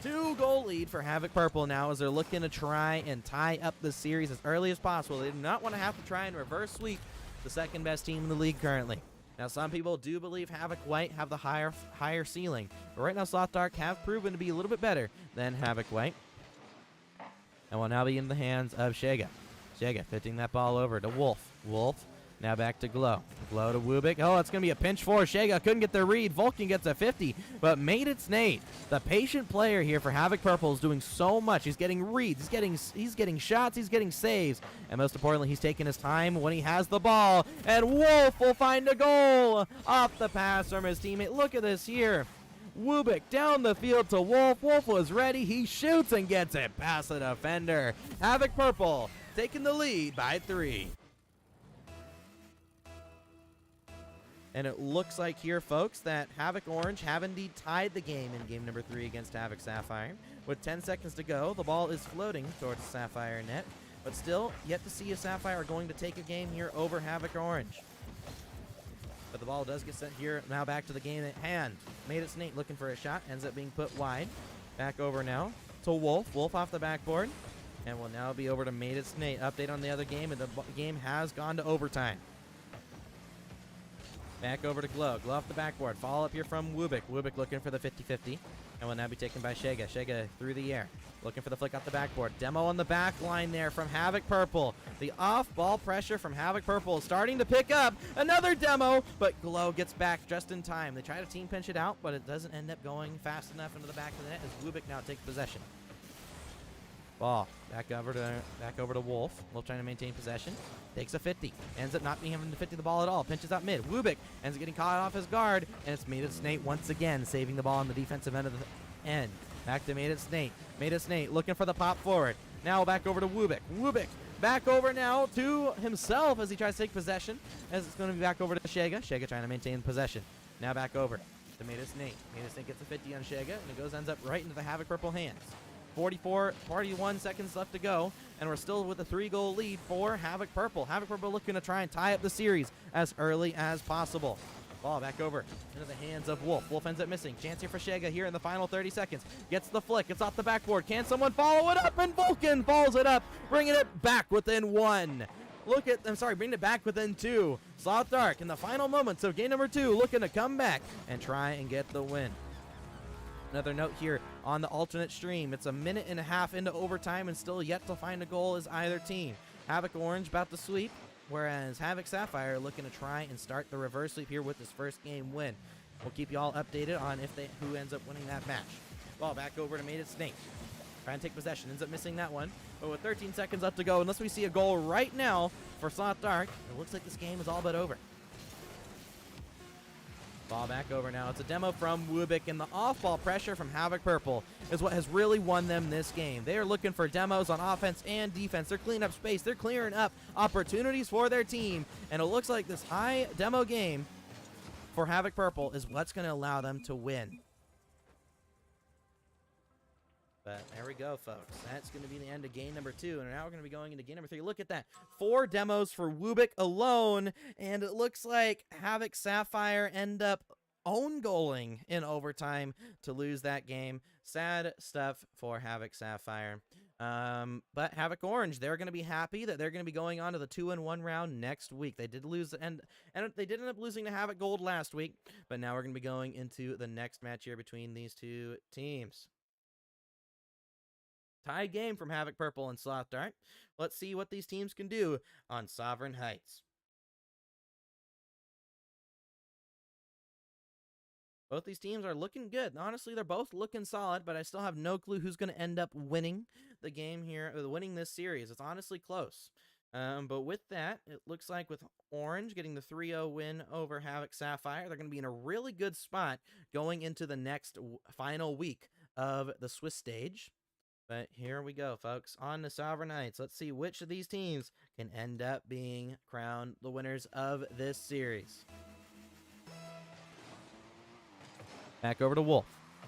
2-goal lead for Havoc Purple now, as they're looking to try and tie up the series as early as possible. They do not want to have to try and reverse sweep the second best team in the league currently. Now, some people do believe Havoc White have the higher ceiling, but right now Sloth Dark have proven to be a little bit better than Havoc White, and will now be in the hands of Shega. Shega fitting that ball over to Wolf. Wolf now back to Glow. Glow to Wubik. Oh, it's going to be a pinch for Shega. Couldn't get the read. Vulcan gets a 50, but made it Nate. The patient player here for Havoc Purple is doing so much. He's getting reads. He's getting shots. He's getting saves. And most importantly, he's taking his time when he has the ball. And Wolf will find a goal off the pass from his teammate. Look at this here. Wubik down the field to Wolf. Wolf was ready. He shoots and gets it past the defender. Havoc Purple taking the lead by 3. And it looks like here, folks, that Havoc Orange have indeed tied the game in game number 3 against Havoc Sapphire. With 10 seconds to go, the ball is floating towards the Sapphire net. But still, yet to see if Sapphire are going to take a game here over Havoc Orange. But the ball does get sent here, now back to the game at hand. Made it Snake looking for a shot, ends up being put wide. Back over now to Wolf. Wolf off the backboard. And will now be over to Made It Snake. Update on the other game, and the game has gone to overtime. Back over to Glow. Glow off the backboard. Follow up here from Wubik. Wubik looking for the 50-50. And will now be taken by Shega. Shega through the air. Looking for the flick off the backboard. Demo on the back line there from Havoc Purple. The off-ball pressure from Havoc Purple is starting to pick up. Another demo, but Glow gets back just in time. They try to team pinch it out, but it doesn't end up going fast enough into the back of the net as Wubik now takes possession. Ball back over to Wolf. Wolf trying to maintain possession. Takes a 50. Ends up not being able to 50 the ball at all. Pinches out mid. Wubik ends up getting caught off his guard, and it's Made It Snake once again, saving the ball on the defensive end of the end. Back to Made It Snake. Made It Snake looking for the pop forward. Now back over to Wubik. Wubik back over now to himself as he tries to take possession, as it's going to be back over to Shega. Shega trying to maintain possession. Now back over to Made It Snake. Made It Snake gets a 50 on Shega, and it ends up right into the Havoc Purple hands. 41 seconds left to go, and we're still with a 3-goal lead for Havoc Purple. Havoc Purple looking to try and tie up the series as early as possible. Ball back over into the hands of Wolf. Wolf ends up missing. Chance here for Shega here in the final 30 seconds. Gets the flick. It's off the backboard. Can someone follow it up? And Vulcan follows it up, bringing it back within 1. Bringing it back within 2. Sloth Dark in the final moments of game number 2, looking to come back and try and get the win. Another note here on the alternate stream. It's a minute and a half into overtime and still yet to find a goal is either team. Havoc Orange about to sweep, whereas Havoc Sapphire looking to try and start the reverse sweep here with this first game win. We'll keep you all updated on who ends up winning that match. Ball back over to Made It Snake. Trying to take possession. Ends up missing that one. But with 13 seconds left to go, unless we see a goal right now for Sloth Dark, it looks like this game is all but over. Ball back over now. It's a demo from Wubik, and the off-ball pressure from Havoc Purple is what has really won them this game. They are looking for demos on offense and defense. They're cleaning up space. They're clearing up opportunities for their team, and it looks like this high demo game for Havoc Purple is what's going to allow them to win. But there we go, folks. That's going to be the end of game number 2. And now we're going to be going into game number 3. Look at that. 4 demos for Wubik alone. And it looks like Havoc Sapphire end up own goaling in overtime to lose that game. Sad stuff for Havoc Sapphire. But Havoc Orange, they're going to be happy that they're going to be going on to the 2-1 round next week. They did lose, and they did end up losing to Havoc Gold last week. But now we're going to be going into the next match here between these two teams. Tie game from Havoc Purple and Sloth Dark. Let's see what these teams can do on Sovereign Heights. Both these teams are looking good. Honestly, they're both looking solid, but I still have no clue who's going to end up winning the game here, or winning this series. It's honestly close. But with that, it looks like with Orange getting the 3-0 win over Havoc Sapphire, they're going to be in a really good spot going into the next final week of the Swiss stage. But here we go, folks. On to Sovereign Knights. Let's see which of these teams can end up being crowned the winners of this series. Back over to Wolf.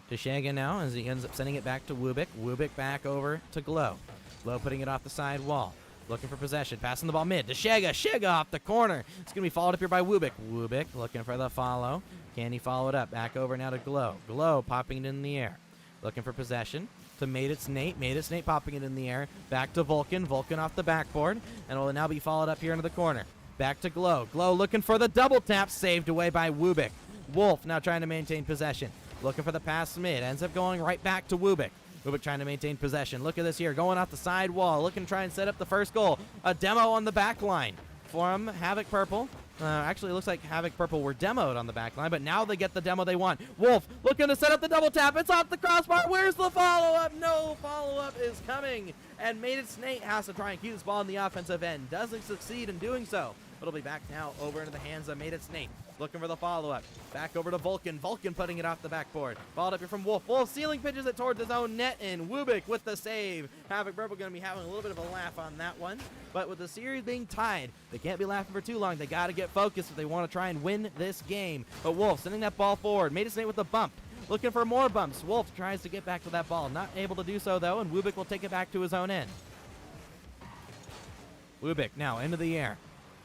To Shagan now as he ends up sending it back to Wubik. Wubik back over to Glow. Glow putting it off the side wall. Looking for possession. Passing the ball mid to Shaga. Shaga off the corner. It's going to be followed up here by Wubik. Wubik looking for the follow. Can he follow it up? Back over now to Glow. Glow popping it in the air. Looking for possession. To Made It's Nate. Made It's Nate popping it in the air. Back to Vulcan. Vulcan off the backboard. And will now be followed up here into the corner. Back to Glow. Glow looking for the double tap. Saved away by Wubik. Wolf now trying to maintain possession. Looking for the pass mid. Ends up going right back to Wubik. Wubik trying to maintain possession. Look at this here. Going off the side wall. Looking to try and set up the first goal. A demo on the back line from Havoc Purple. Actually, it looks like Havoc Purple were demoed on the back line, but now they get the demo they want. Wolf looking to set up the double tap. It's off the crossbar. Where's the follow-up? No follow-up is coming. And Made It Snake has to try and keep this ball in the offensive end. Doesn't succeed in doing so. It'll be back now over into the hands of Made It Snake. Looking for the follow-up. Back over to Vulcan. Vulcan putting it off the backboard. Balled up here from Wolf. Wolf ceiling pitches it towards his own net, and Wubik with the save. Havoc Purple going to be having a little bit of a laugh on that one. But with the series being tied, they can't be laughing for too long. They got to get focused if they want to try and win this game. But Wolf sending that ball forward. Made It Snake with the bump. Looking for more bumps. Wolf tries to get back to that ball. Not able to do so, though, and Wubik will take it back to his own end. Wubik now into the air.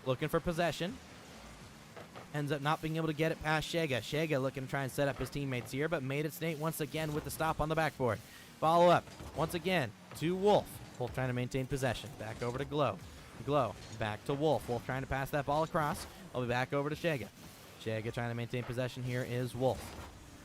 Looking for possession. Ends up not being able to get it past Shaga. Shaga looking to try and set up his teammates here, but Made It Snake once again with the stop on the backboard. Follow up once again to Wolf. Wolf trying to maintain possession. Back over to Glow. Glow back to Wolf. Wolf trying to pass that ball across. I'll be back over to Shaga. Shaga trying to maintain possession here is Wolf.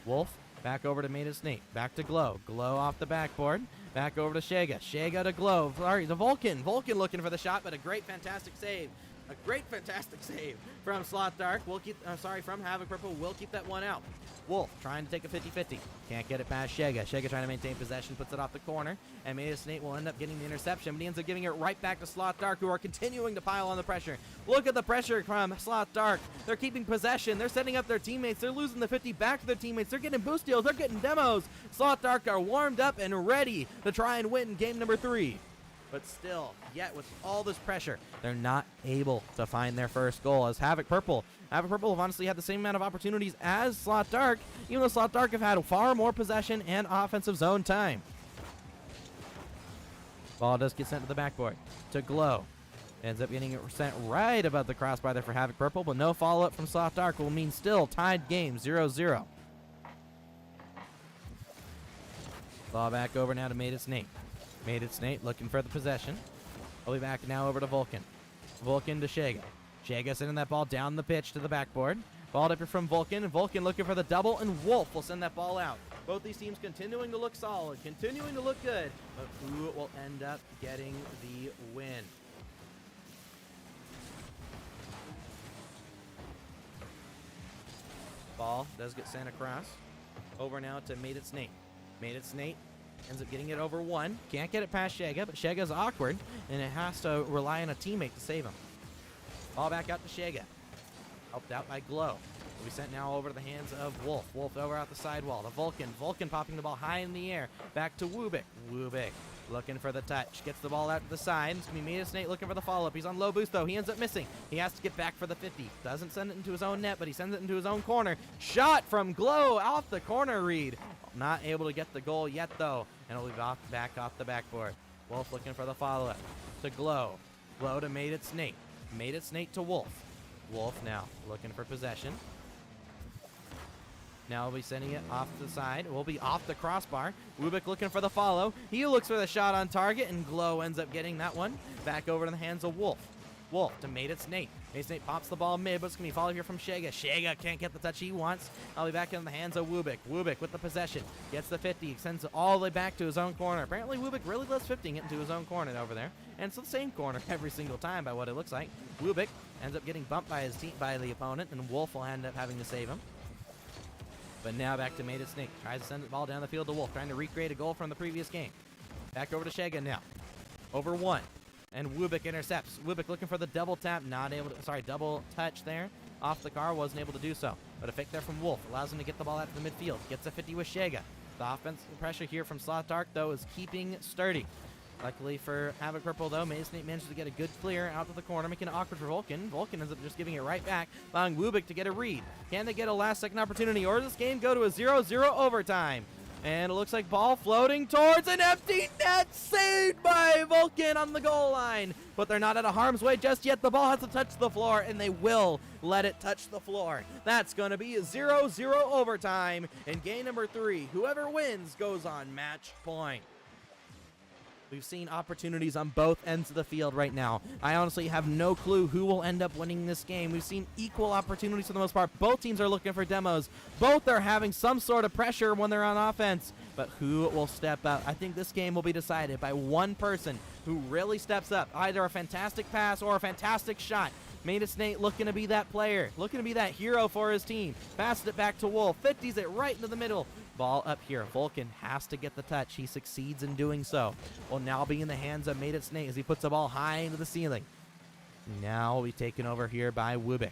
Wolf back over to Made It Snake. Back to Glow. Glow off the backboard. Back over to Shaga. Shaga to Glow. Sorry, to Vulcan. Vulcan looking for the shot, but a great, fantastic save. A great, fantastic save from Slot Dark. We'll keep, from Havoc Purple. We'll keep that one out. Wolf trying to take a 50-50. Can't get it past Shaga. Shaga trying to maintain possession. Puts it off the corner. And Made It Snake will end up getting the interception. But he ends up giving it right back to Slot Dark, who are continuing to pile on the pressure. Look at the pressure from Slot Dark. They're keeping possession. They're setting up their teammates. They're losing the 50 back to their teammates. They're getting boost deals. They're getting demos. Slot Dark are warmed up and ready to try and win game number 3. But still, yet with all this pressure, they're not able to find their first goal as Havoc Purple have honestly had the same amount of opportunities as Slot Dark, even though Slot Dark have had far more possession and offensive zone time. Ball does get sent to the backboard to Glow. Ends up getting it sent right above the crossbar there for Havoc Purple, but no follow-up from Slot Dark will mean still tied game 0-0. Ball back over now to Made It Snake. Made It Snake looking for the possession. I'll be back now over to Vulcan. Vulcan to Shaga. Shaga sending that ball down the pitch to the backboard. Ball up here from Vulcan. Vulcan looking for the double, and Wolf will send that ball out. Both these teams continuing to look solid, continuing to look good, but who will end up getting the win? Ball does get sent across. Over now to Made It Snake. Made It Snake ends up getting it over one. Can't get it past Shaga, but Shaga's awkward, and it has to rely on a teammate to save him. Ball back out to Shaga. Helped out by Glow. We sent now over to the hands of Wolf. Wolf over out the sidewall to Vulcan. Vulcan popping the ball high in the air. Back to Wubik. Wubik looking for the touch. Gets the ball out to the side. It's going to be Made It Snake looking for the follow-up. He's on low boost, though. He ends up missing. He has to get back for the 50. Doesn't send it into his own net, but he sends it into his own corner. Shot from Glow off the corner read. Not able to get the goal yet, though. And it'll be back off the backboard. Wolf looking for the follow-up to Glow. Glow to Made It Snake. Made It Snake to Wolf. Wolf now looking for possession. Now we'll be sending it off to the side. We'll be off the crossbar. Wubik looking for the follow. He looks for the shot on target, and Glow ends up getting that one. Back over to the hands of Wolf. Wolf to Made It Snake. Made It Snake pops the ball mid, but it's going to be followed here from Shaga. Shaga can't get the touch he wants. I'll be back in the hands of Wubik. Wubik with the possession. Gets the 50. Sends it all the way back to his own corner. Apparently Wubik really loves 50ing it into his own corner over there. And it's the same corner every single time by what it looks like. Wubik ends up getting bumped by the opponent, and Wolf will end up having to save him. But now back to Made It Snake. Tries to send the ball down the field to Wolf, trying to recreate a goal from the previous game. Back over to Shaga now. Over one. And Wubik intercepts. Wubik looking for the double tap, not able to, sorry, double touch there. Off the car, wasn't able to do so. But a fake there from Wolf allows him to get the ball out to the midfield. Gets a 50 with Shega. The offensive pressure here from Sloth Dark, though, is keeping sturdy. Luckily for Havoc Purple, though, Snake manages to get a good clear out to the corner, making it awkward for Vulcan. Vulcan ends up just giving it right back, allowing Wubik to get a read. Can they get a last-second opportunity, or does this game go to a 0-0 overtime? And it looks like ball floating towards an empty net, saved by Vulcan on the goal line. But they're not out of harm's way just yet. The ball has to touch the floor, and they will let it touch the floor. That's going to be a 0-0 overtime in game number 3. Whoever wins goes on match point. We've seen opportunities on both ends of the field right now. I honestly have no clue who will end up winning this game. We've seen equal opportunities for the most part. Both teams are looking for demos. Both are having some sort of pressure when they're on offense. But who will step up? I think this game will be decided by one person who really steps up. Either a fantastic pass or a fantastic shot. Snake looking to be that player, looking to be that hero for his team. Passes it back to Wolf, 50s it right into the middle. Ball up here. Vulcan has to get the touch. He succeeds in doing so. Will now be in the hands of Snake as he puts the ball high into the ceiling. Now will be taken over here by Wubik.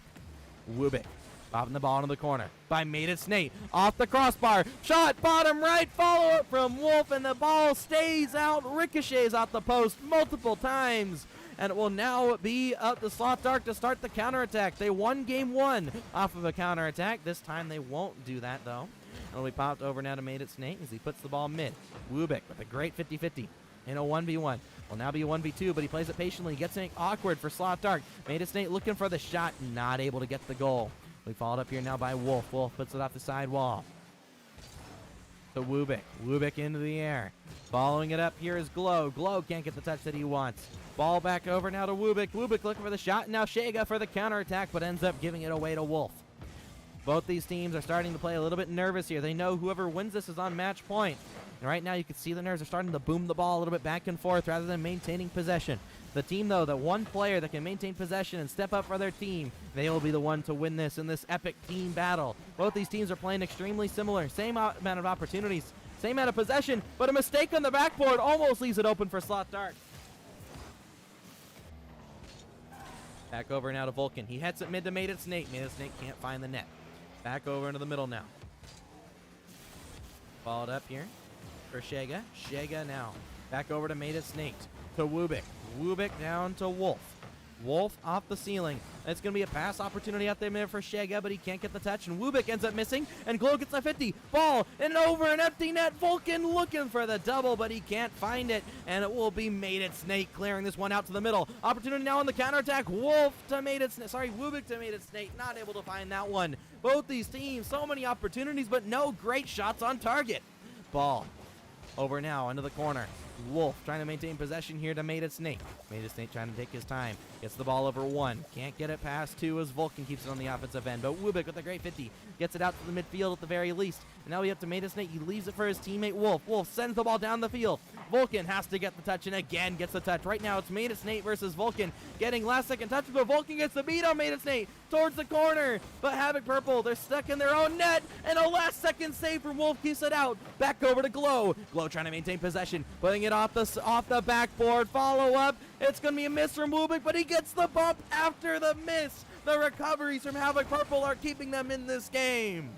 Wubik popping the ball into the corner by Snake. Off the crossbar. Shot bottom right. Follow up from Wolf, and the ball stays out. Ricochets out the post multiple times. And it will now be up to Sloth Dark to start the counterattack. They won game 1 off of a counterattack. This time they won't do that, though. And we popped over now to Snake as he puts the ball mid. Wubik with a great 50-50 in a 1v1. Will now be a 1v2, but he plays it patiently. Gets it awkward for Sloth Dark. Snake looking for the shot, not able to get the goal. We followed up here now by Wolf. Wolf puts it off the side wall. To Wubik. Wubik into the air. Following it up here is Glow. Glow can't get the touch that he wants. Ball back over now to Wubik. Wubik looking for the shot. And now Shega for the counterattack, but ends up giving it away to Wolf. Both these teams are starting to play a little bit nervous here. They know whoever wins this is on match point. And right now you can see the nerves are starting to boom the ball a little bit back and forth rather than maintaining possession. The team, though, the one player that can maintain possession and step up for their team, they will be the one to win this in this epic team battle. Both these teams are playing extremely similar. Same amount of opportunities, same amount of possession, but a mistake on the backboard almost leaves it open for Sloth Dark. Back over now to Vulcan. He heads it mid to Snake. Snake can't find the net. Back over into the middle now. Followed up here for Shega. Shega now. Back over to Snake. To Wubik. Wubik down to Wolf. Wolf off the ceiling. It's going to be a pass opportunity out there for Shega, but he can't get the touch, and Wubik ends up missing, and Glow gets a 50. Ball, and over an empty net. Vulcan looking for the double, but he can't find it, and it will be Snake clearing this one out to the middle. Opportunity now on the counterattack. Wolf to Wubik to Snake. Not able to find that one. Both these teams, so many opportunities, but no great shots on target. Ball over now into the corner. Wolf trying to maintain possession here to Snake. Snake trying to take his time. Gets the ball over 1. Can't get it past 2 as Vulcan keeps it on the offensive end. But Wubik with a great 50. Gets it out to the midfield at the very least. And now we have to Snake. He leaves it for his teammate Wolf. Wolf sends the ball down the field. Vulcan has to get the touch, and again gets the touch. Right now it's Snake versus Vulcan. Getting last second touches, but Vulcan gets the beat on Snake towards the corner. But Havoc Purple, they're stuck in their own net. And a last second save from Wolf keeps it out. Back over to Glow. Glow trying to maintain possession. Putting it off the backboard. Follow up. It's going to be a miss from Wubik, but he gets the bump after the miss. The recoveries from Havoc Purple are keeping them in this game.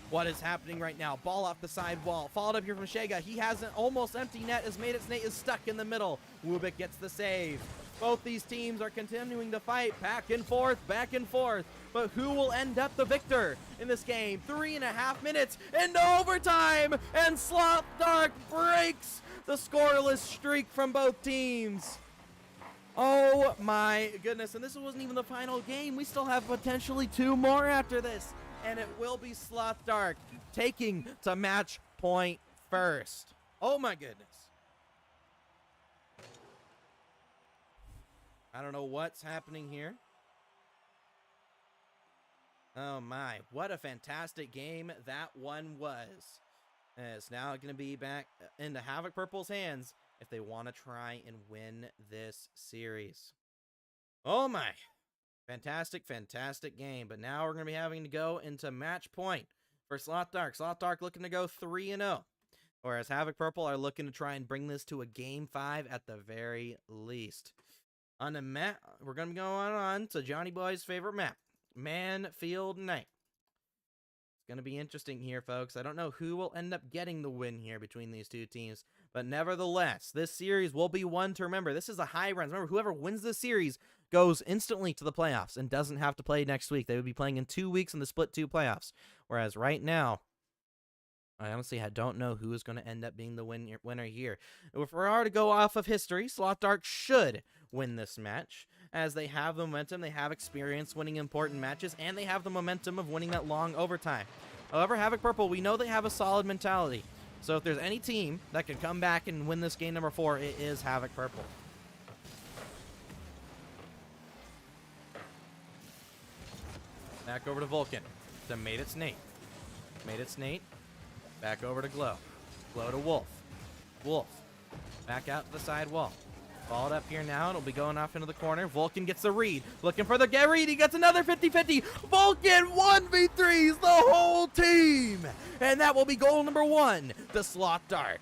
What is happening right now? Ball off the side wall. Followed up here from Shega. He has an almost empty net as Snake is stuck in the middle. Wubik gets the save. Both these teams are continuing to fight back and forth. But who will end up the victor in this game? 3.5 minutes into overtime, and Sloth Dark breaks the scoreless streak from both teams. Oh my goodness, and this wasn't even the final game. We still have potentially 2 more after this, and it will be Sloth Dark taking to match point first. Oh my goodness. I don't know what's happening here. Oh my, what a fantastic game that one was. And it's now going to be back into Havoc Purple's hands if they want to try and win this series. Oh my, fantastic game. But now we're going to be having to go into match point for Sloth Dark. Sloth Dark looking to go 3-0. Whereas Havoc Purple are looking to try and bring this to a Game 5 at the very least. On the map, we're going to go on to Johnny Boy's favorite map, Manfield Night. It's going to be interesting here, folks. I don't know who will end up getting the win here between these two teams, but nevertheless, this series will be one to remember. This is a high round. Remember, whoever wins this series goes instantly to the playoffs and doesn't have to play next week. They would be playing in 2 weeks in the Split 2 playoffs, whereas right now, I honestly don't know who is going to end up being the winner here. If we are to go off of history, Sloth Dark should win this match, as they have the momentum, they have experience winning important matches, and they have the momentum of winning that long overtime. However, Havoc Purple, we know they have a solid mentality. So if there's any team that can come back and win this game number 4, it is Havoc Purple. Back over to Vulcan. To Made It Snake. Made It Snake. Back over to Glow. Glow to Wolf. Wolf. Back out to the side wall. Balled up here now. It'll be going off into the corner. Vulcan gets the read. Looking for the get read. He gets another 50-50. Vulcan 1v3s the whole team. And that will be goal number 1 to Sloth Dark.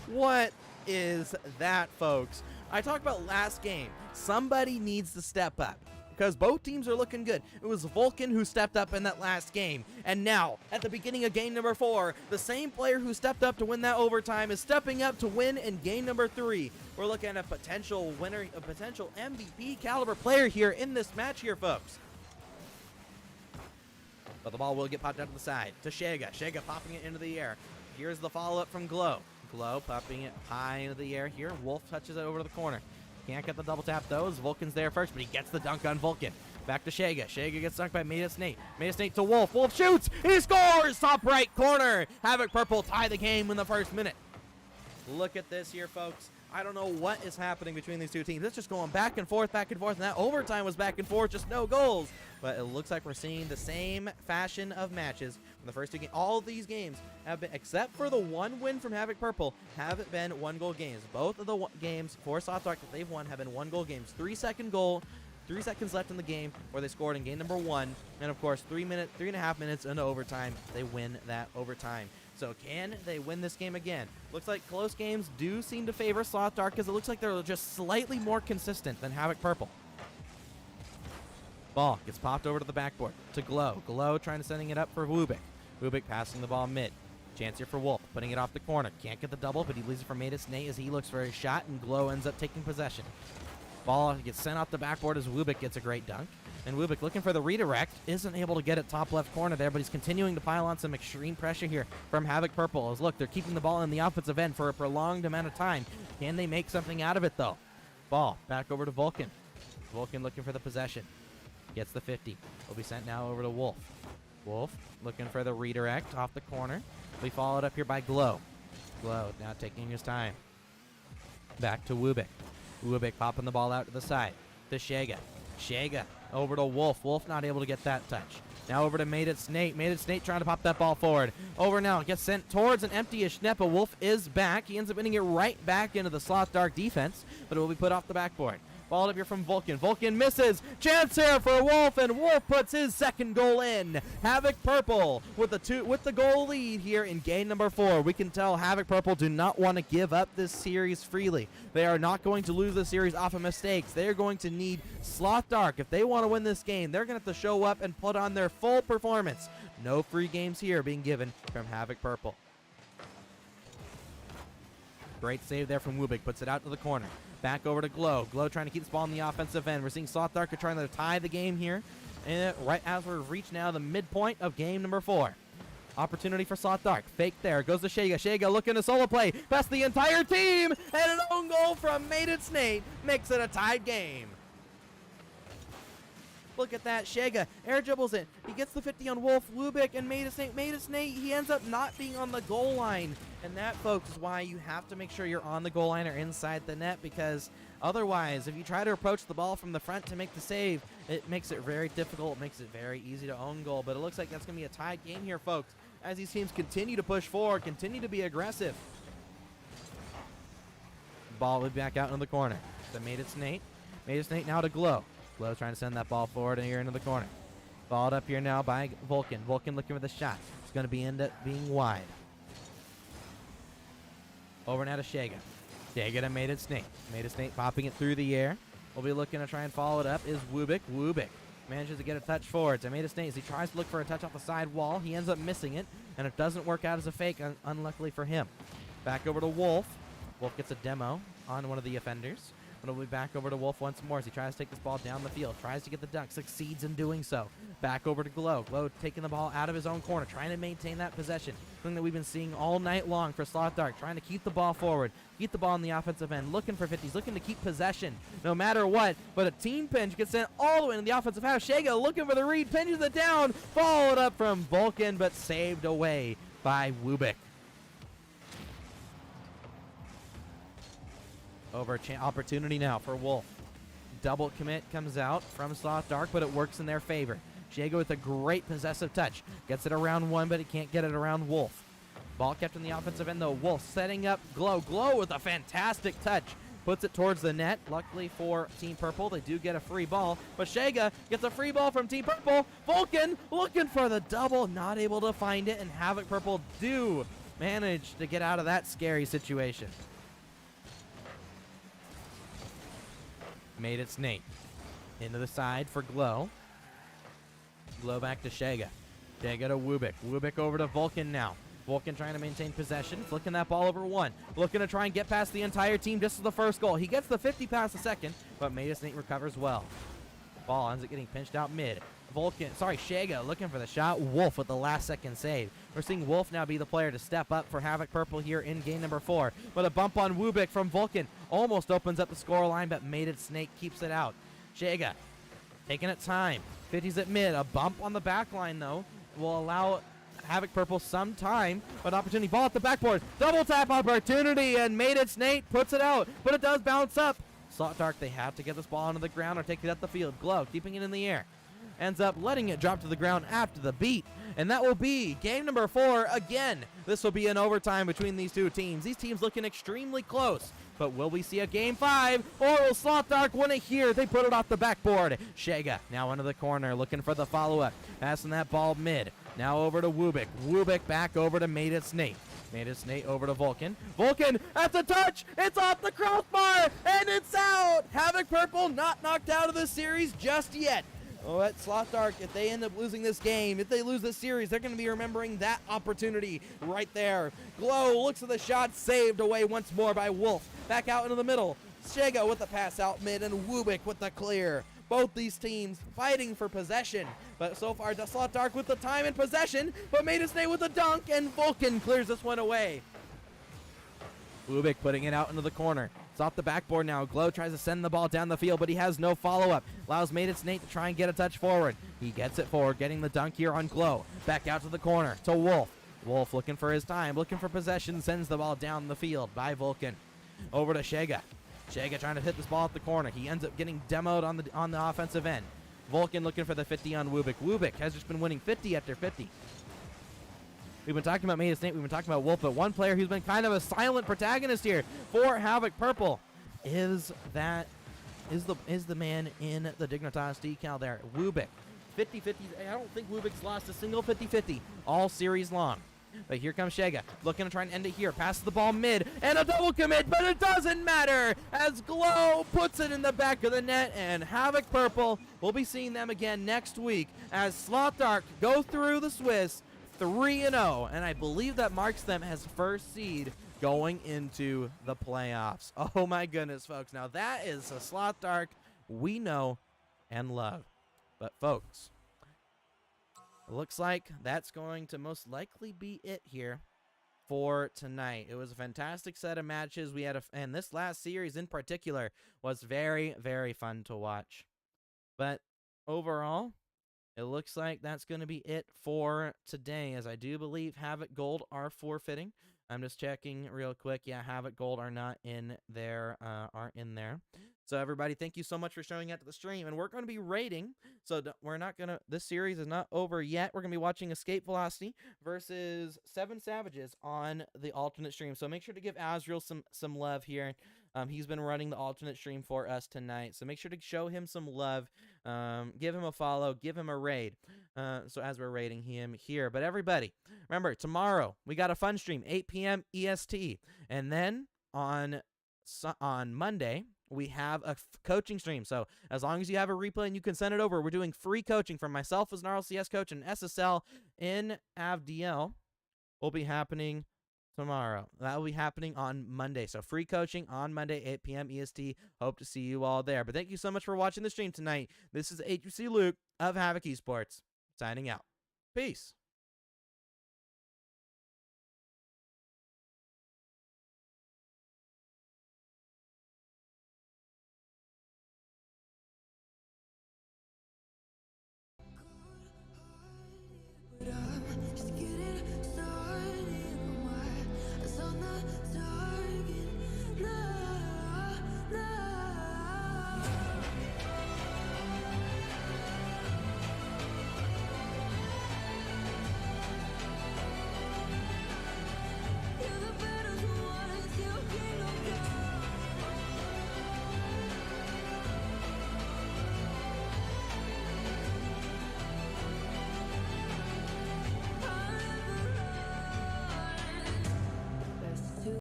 What is that, folks? I talked about last game. Somebody needs to step up, because both teams are looking good. It was Vulcan who stepped up in that last game. And now, at the beginning of game number 4, the same player who stepped up to win that overtime is stepping up to win in game number 3. We're looking at a potential winner, a potential MVP caliber player here in this match here, folks. But the ball will get popped out to the side to Shega. Shega popping it into the air. Here's the follow-up from Glow. Glow popping it high into the air here. Wolf touches it over to the corner. Can't get the double tap though, as Vulcan's there first, but he gets the dunk on Vulcan. Back to Shega. Shega gets dunked by Made It Snake. Made It Snake to Wolf. Wolf shoots! He scores! Top right corner! Havoc Purple tie the game in the first minute. Look at this here, folks. I don't know what is happening between these two teams. It's just going back and forth, and that overtime was back and forth, just no goals. But it looks like we're seeing the same fashion of matches from the first 2 games. All of these games have been, except for the one win from Havoc Purple, have been 1-goal games. Both of the games for Sloth Dark that they've won have been 1-goal games. 3-second goal, 3 seconds left in the game, where they scored in game number 1. And of course, 3.5 minutes into overtime, they win that overtime. So can they win this game again? Looks like close games do seem to favor Sloth Dark, because it looks like they're just slightly more consistent than Havoc Purple. Ball gets popped over to the backboard to Glow. Glow trying to sending it up for Wubik. Wubik passing the ball mid. Chance here for Wolf, putting it off the corner. Can't get the double, but he leaves it for Made It Snake as he looks for a shot, and Glow ends up taking possession. Ball gets sent off the backboard as Wubik gets a great dunk. And Wubik looking for the redirect, isn't able to get it top left corner there, but he's continuing to pile on some extreme pressure here from Havoc Purple. As look, they're keeping the ball in the offensive end for a prolonged amount of time. Can they make something out of it, though? Ball back over to Vulcan. Vulcan looking for the possession. Gets the 50. Will be sent now over to Wolf. Wolf looking for the redirect off the corner. We followed up here by Glow. Glow now taking his time. Back to Wubik. Wubik popping the ball out to the side. To Shega. Shega over to Wolf. Wolf not able to get that touch. Now over to Made It Snake. Made It Snake trying to pop that ball forward. Over now. Gets sent towards an empty-ish net, but Wolf is back. He ends up hitting it right back into the Sloth Dark defense, but it will be put off the backboard. Ball up here from Vulcan. Vulcan misses. Chance here for Wolf, and Wolf puts his second goal in. Havoc Purple with the goal lead here in game number 4. We can tell Havoc Purple do not want to give up this series freely. They are not going to lose the series off of mistakes. They are going to need Sloth Dark. If they want to win this game, they're going to have to show up and put on their full performance. No free games here being given from Havoc Purple. Great save there from Wubik. Puts it out to the corner. Back over to Glow. Glow trying to keep this ball on the offensive end. We're seeing Sloth Dark trying to tie the game here. And right as we've reached now the midpoint of game number 4. Opportunity for Sloth Dark. Fake there. Goes to Shega. Shega looking to solo play. Past the entire team. And an own goal from Made It Snake makes it a tied game. Look at that. Shega air dribbles it. He gets the 50 on Wolf. Wubik and Made It Snake. Made It Snake. He ends up not being on the goal line. And that, folks, is why you have to make sure you're on the goal line or inside the net, because otherwise, if you try to approach the ball from the front to make the save, it makes it very difficult. It makes it very easy to own goal. But it looks like that's going to be a tied game here, folks, as these teams continue to push forward, continue to be aggressive. Ball will be back out in the corner. So Made It Snake. Made It Snake now to Glow. Glow trying to send that ball forward and here into the corner. Balled up here now by Vulcan. Vulcan looking for the shot. It's going to end up being wide. Over now to Shega. Shega to Mated Snake. Mated Snake popping it through the air. We'll be looking to try and follow it up is Wubik. Wubik manages to get a touch forward to Mated Snake as he tries to look for a touch off the side wall. He ends up missing it, and it doesn't work out as a fake, unluckily for him. Back over to Wolf. Wolf gets a demo on one of the offenders. But it'll be back over to Wolf once more as he tries to take this ball down the field. Tries to get the dunk. Succeeds in doing so. Back over to Glow. Glow taking the ball out of his own corner. Trying to maintain that possession. Something that we've been seeing all night long for Sloth Dark. Trying to keep the ball forward. Keep the ball on the offensive end. Looking for 50s. Looking to keep possession no matter what. But a team pinch gets sent all the way into the offensive half. Shega looking for the read. Pinches it down. Followed up from Vulcan, but saved away by Wubik. Opportunity now for Wolf. Double commit comes out from Sloth Dark, but it works in their favor. Shega with a great possessive touch. Gets it around one, but he can't get it around Wolf. Ball kept in the offensive end, though. Wolf setting up Glow. Glow with a fantastic touch. Puts it towards the net. Luckily for Team Purple, they do get a free ball. But Shega gets a free ball from Team Purple. Vulcan looking for the double. Not able to find it, and Havoc Purple do manage to get out of that scary situation. Made it Snake. Into the side for Glow. Glow back to Shega. Shega to Wubik. Wubik over to Vulcan now. Vulcan trying to maintain possession. Flicking that ball over one. Looking to try and get past the entire team just as the first goal. He gets the 50 past the second, but Made it Snake recovers well. Ball ends up getting pinched out mid. Shega looking for the shot. Wolf with the last second save. We're seeing Wolf now be the player to step up for Havoc Purple here in game number 4. But a bump on Wubik from Vulcan almost opens up the score line, but Mated Snake keeps it out. Shega taking it time. 50s at mid. A bump on the back line, though, will allow Havoc Purple some time, but opportunity. Ball at the backboard. Double tap opportunity, and Mated Snake puts it out, but it does bounce up. Sloth Dark, they have to get this ball onto the ground or take it up the field. Glow keeping it in the air. Ends up letting it drop to the ground after the beat. And that will be game number 4 again. This will be an overtime between these two teams. These teams looking extremely close. But will we see a game 5? Or will Sloth Dark win it here? They put it off the backboard. Shega now into the corner looking for the follow-up. Passing that ball mid. Now over to Wubik. Wubik back over to Mated Snake. Mated Snake over to Vulcan. Vulcan at the touch. It's off the crossbar. And it's out. Havoc Purple not knocked out of this series just yet. Oh, at Sloth Dark, if they end up losing this game, if they lose this series, they're going to be remembering that opportunity right there. Glow looks at the shot, saved away once more by Wolf. Back out into the middle. Shega with the pass out mid, and Wubik with the clear. Both these teams fighting for possession. But so far, Sloth Dark with the time and possession, but Maiden Snake with the dunk, and Vulcan clears this one away. Wubik putting it out into the corner. It's off the backboard now. Glow tries to send the ball down the field, but he has no follow-up. Allows Mated Snake to try and get a touch forward. He gets it forward, getting the dunk here on Glow. Back out to the corner to Wolf. Wolf looking for his time, looking for possession, sends the ball down the field by Vulcan. Over to Shega. Shega trying to hit this ball at the corner. He ends up getting demoed on the offensive end. Vulcan looking for the 50 on Wubik. Wubik has just been winning 50 after 50. We've been talking about Maiden Snake, we've been talking about Wolf, but one player who's been kind of a silent protagonist here for Havoc Purple is the man in the Dignitas decal there, Wubik. 50-50, I don't think Wubik's lost a single 50-50 all series long. But here comes Shega, looking to try and end it here. Passes the ball mid, and a double commit, but it doesn't matter as Glow puts it in the back of the net, and Havoc Purple, we'll be seeing them again next week as Sloth Dark go through the Swiss 3-0, and I believe that marks them as first seed going into the playoffs. Oh my goodness, folks. Now that is a Sloth Dark we know and love. But folks, it looks like that's going to most likely be it here for tonight. It was a fantastic set of matches we had, and this last series in particular was very, very fun to watch. But overall, it looks like that's going to be it for today, as I do believe Havoc Gold are forfeiting. I'm just checking real quick. Yeah, Havoc Gold are not in there, aren't in there. So everybody, thank you so much for showing up to the stream, and we're going to be rating. So we're not going to, this series is not over yet. We're going to be watching Escape Velocity versus 7 Savages on the alternate stream. So make sure to give Azrael some love here. He's been running the alternate stream for us tonight, so make sure to show him some love. Give him a follow, give him a raid. So as we're rating him here. But everybody, remember, tomorrow we got a fun stream, 8 p.m. EST. And then on Monday, we have a coaching stream. So as long as you have a replay and you can send it over, we're doing free coaching from myself as an RLCS coach and SSL in Avdiel will be happening tomorrow. That will be happening on Monday. So free coaching on Monday, 8 p.m. EST. Hope to see you all there. But thank you so much for watching the stream tonight. This is HBC Luke of Havoc Esports signing out. Peace.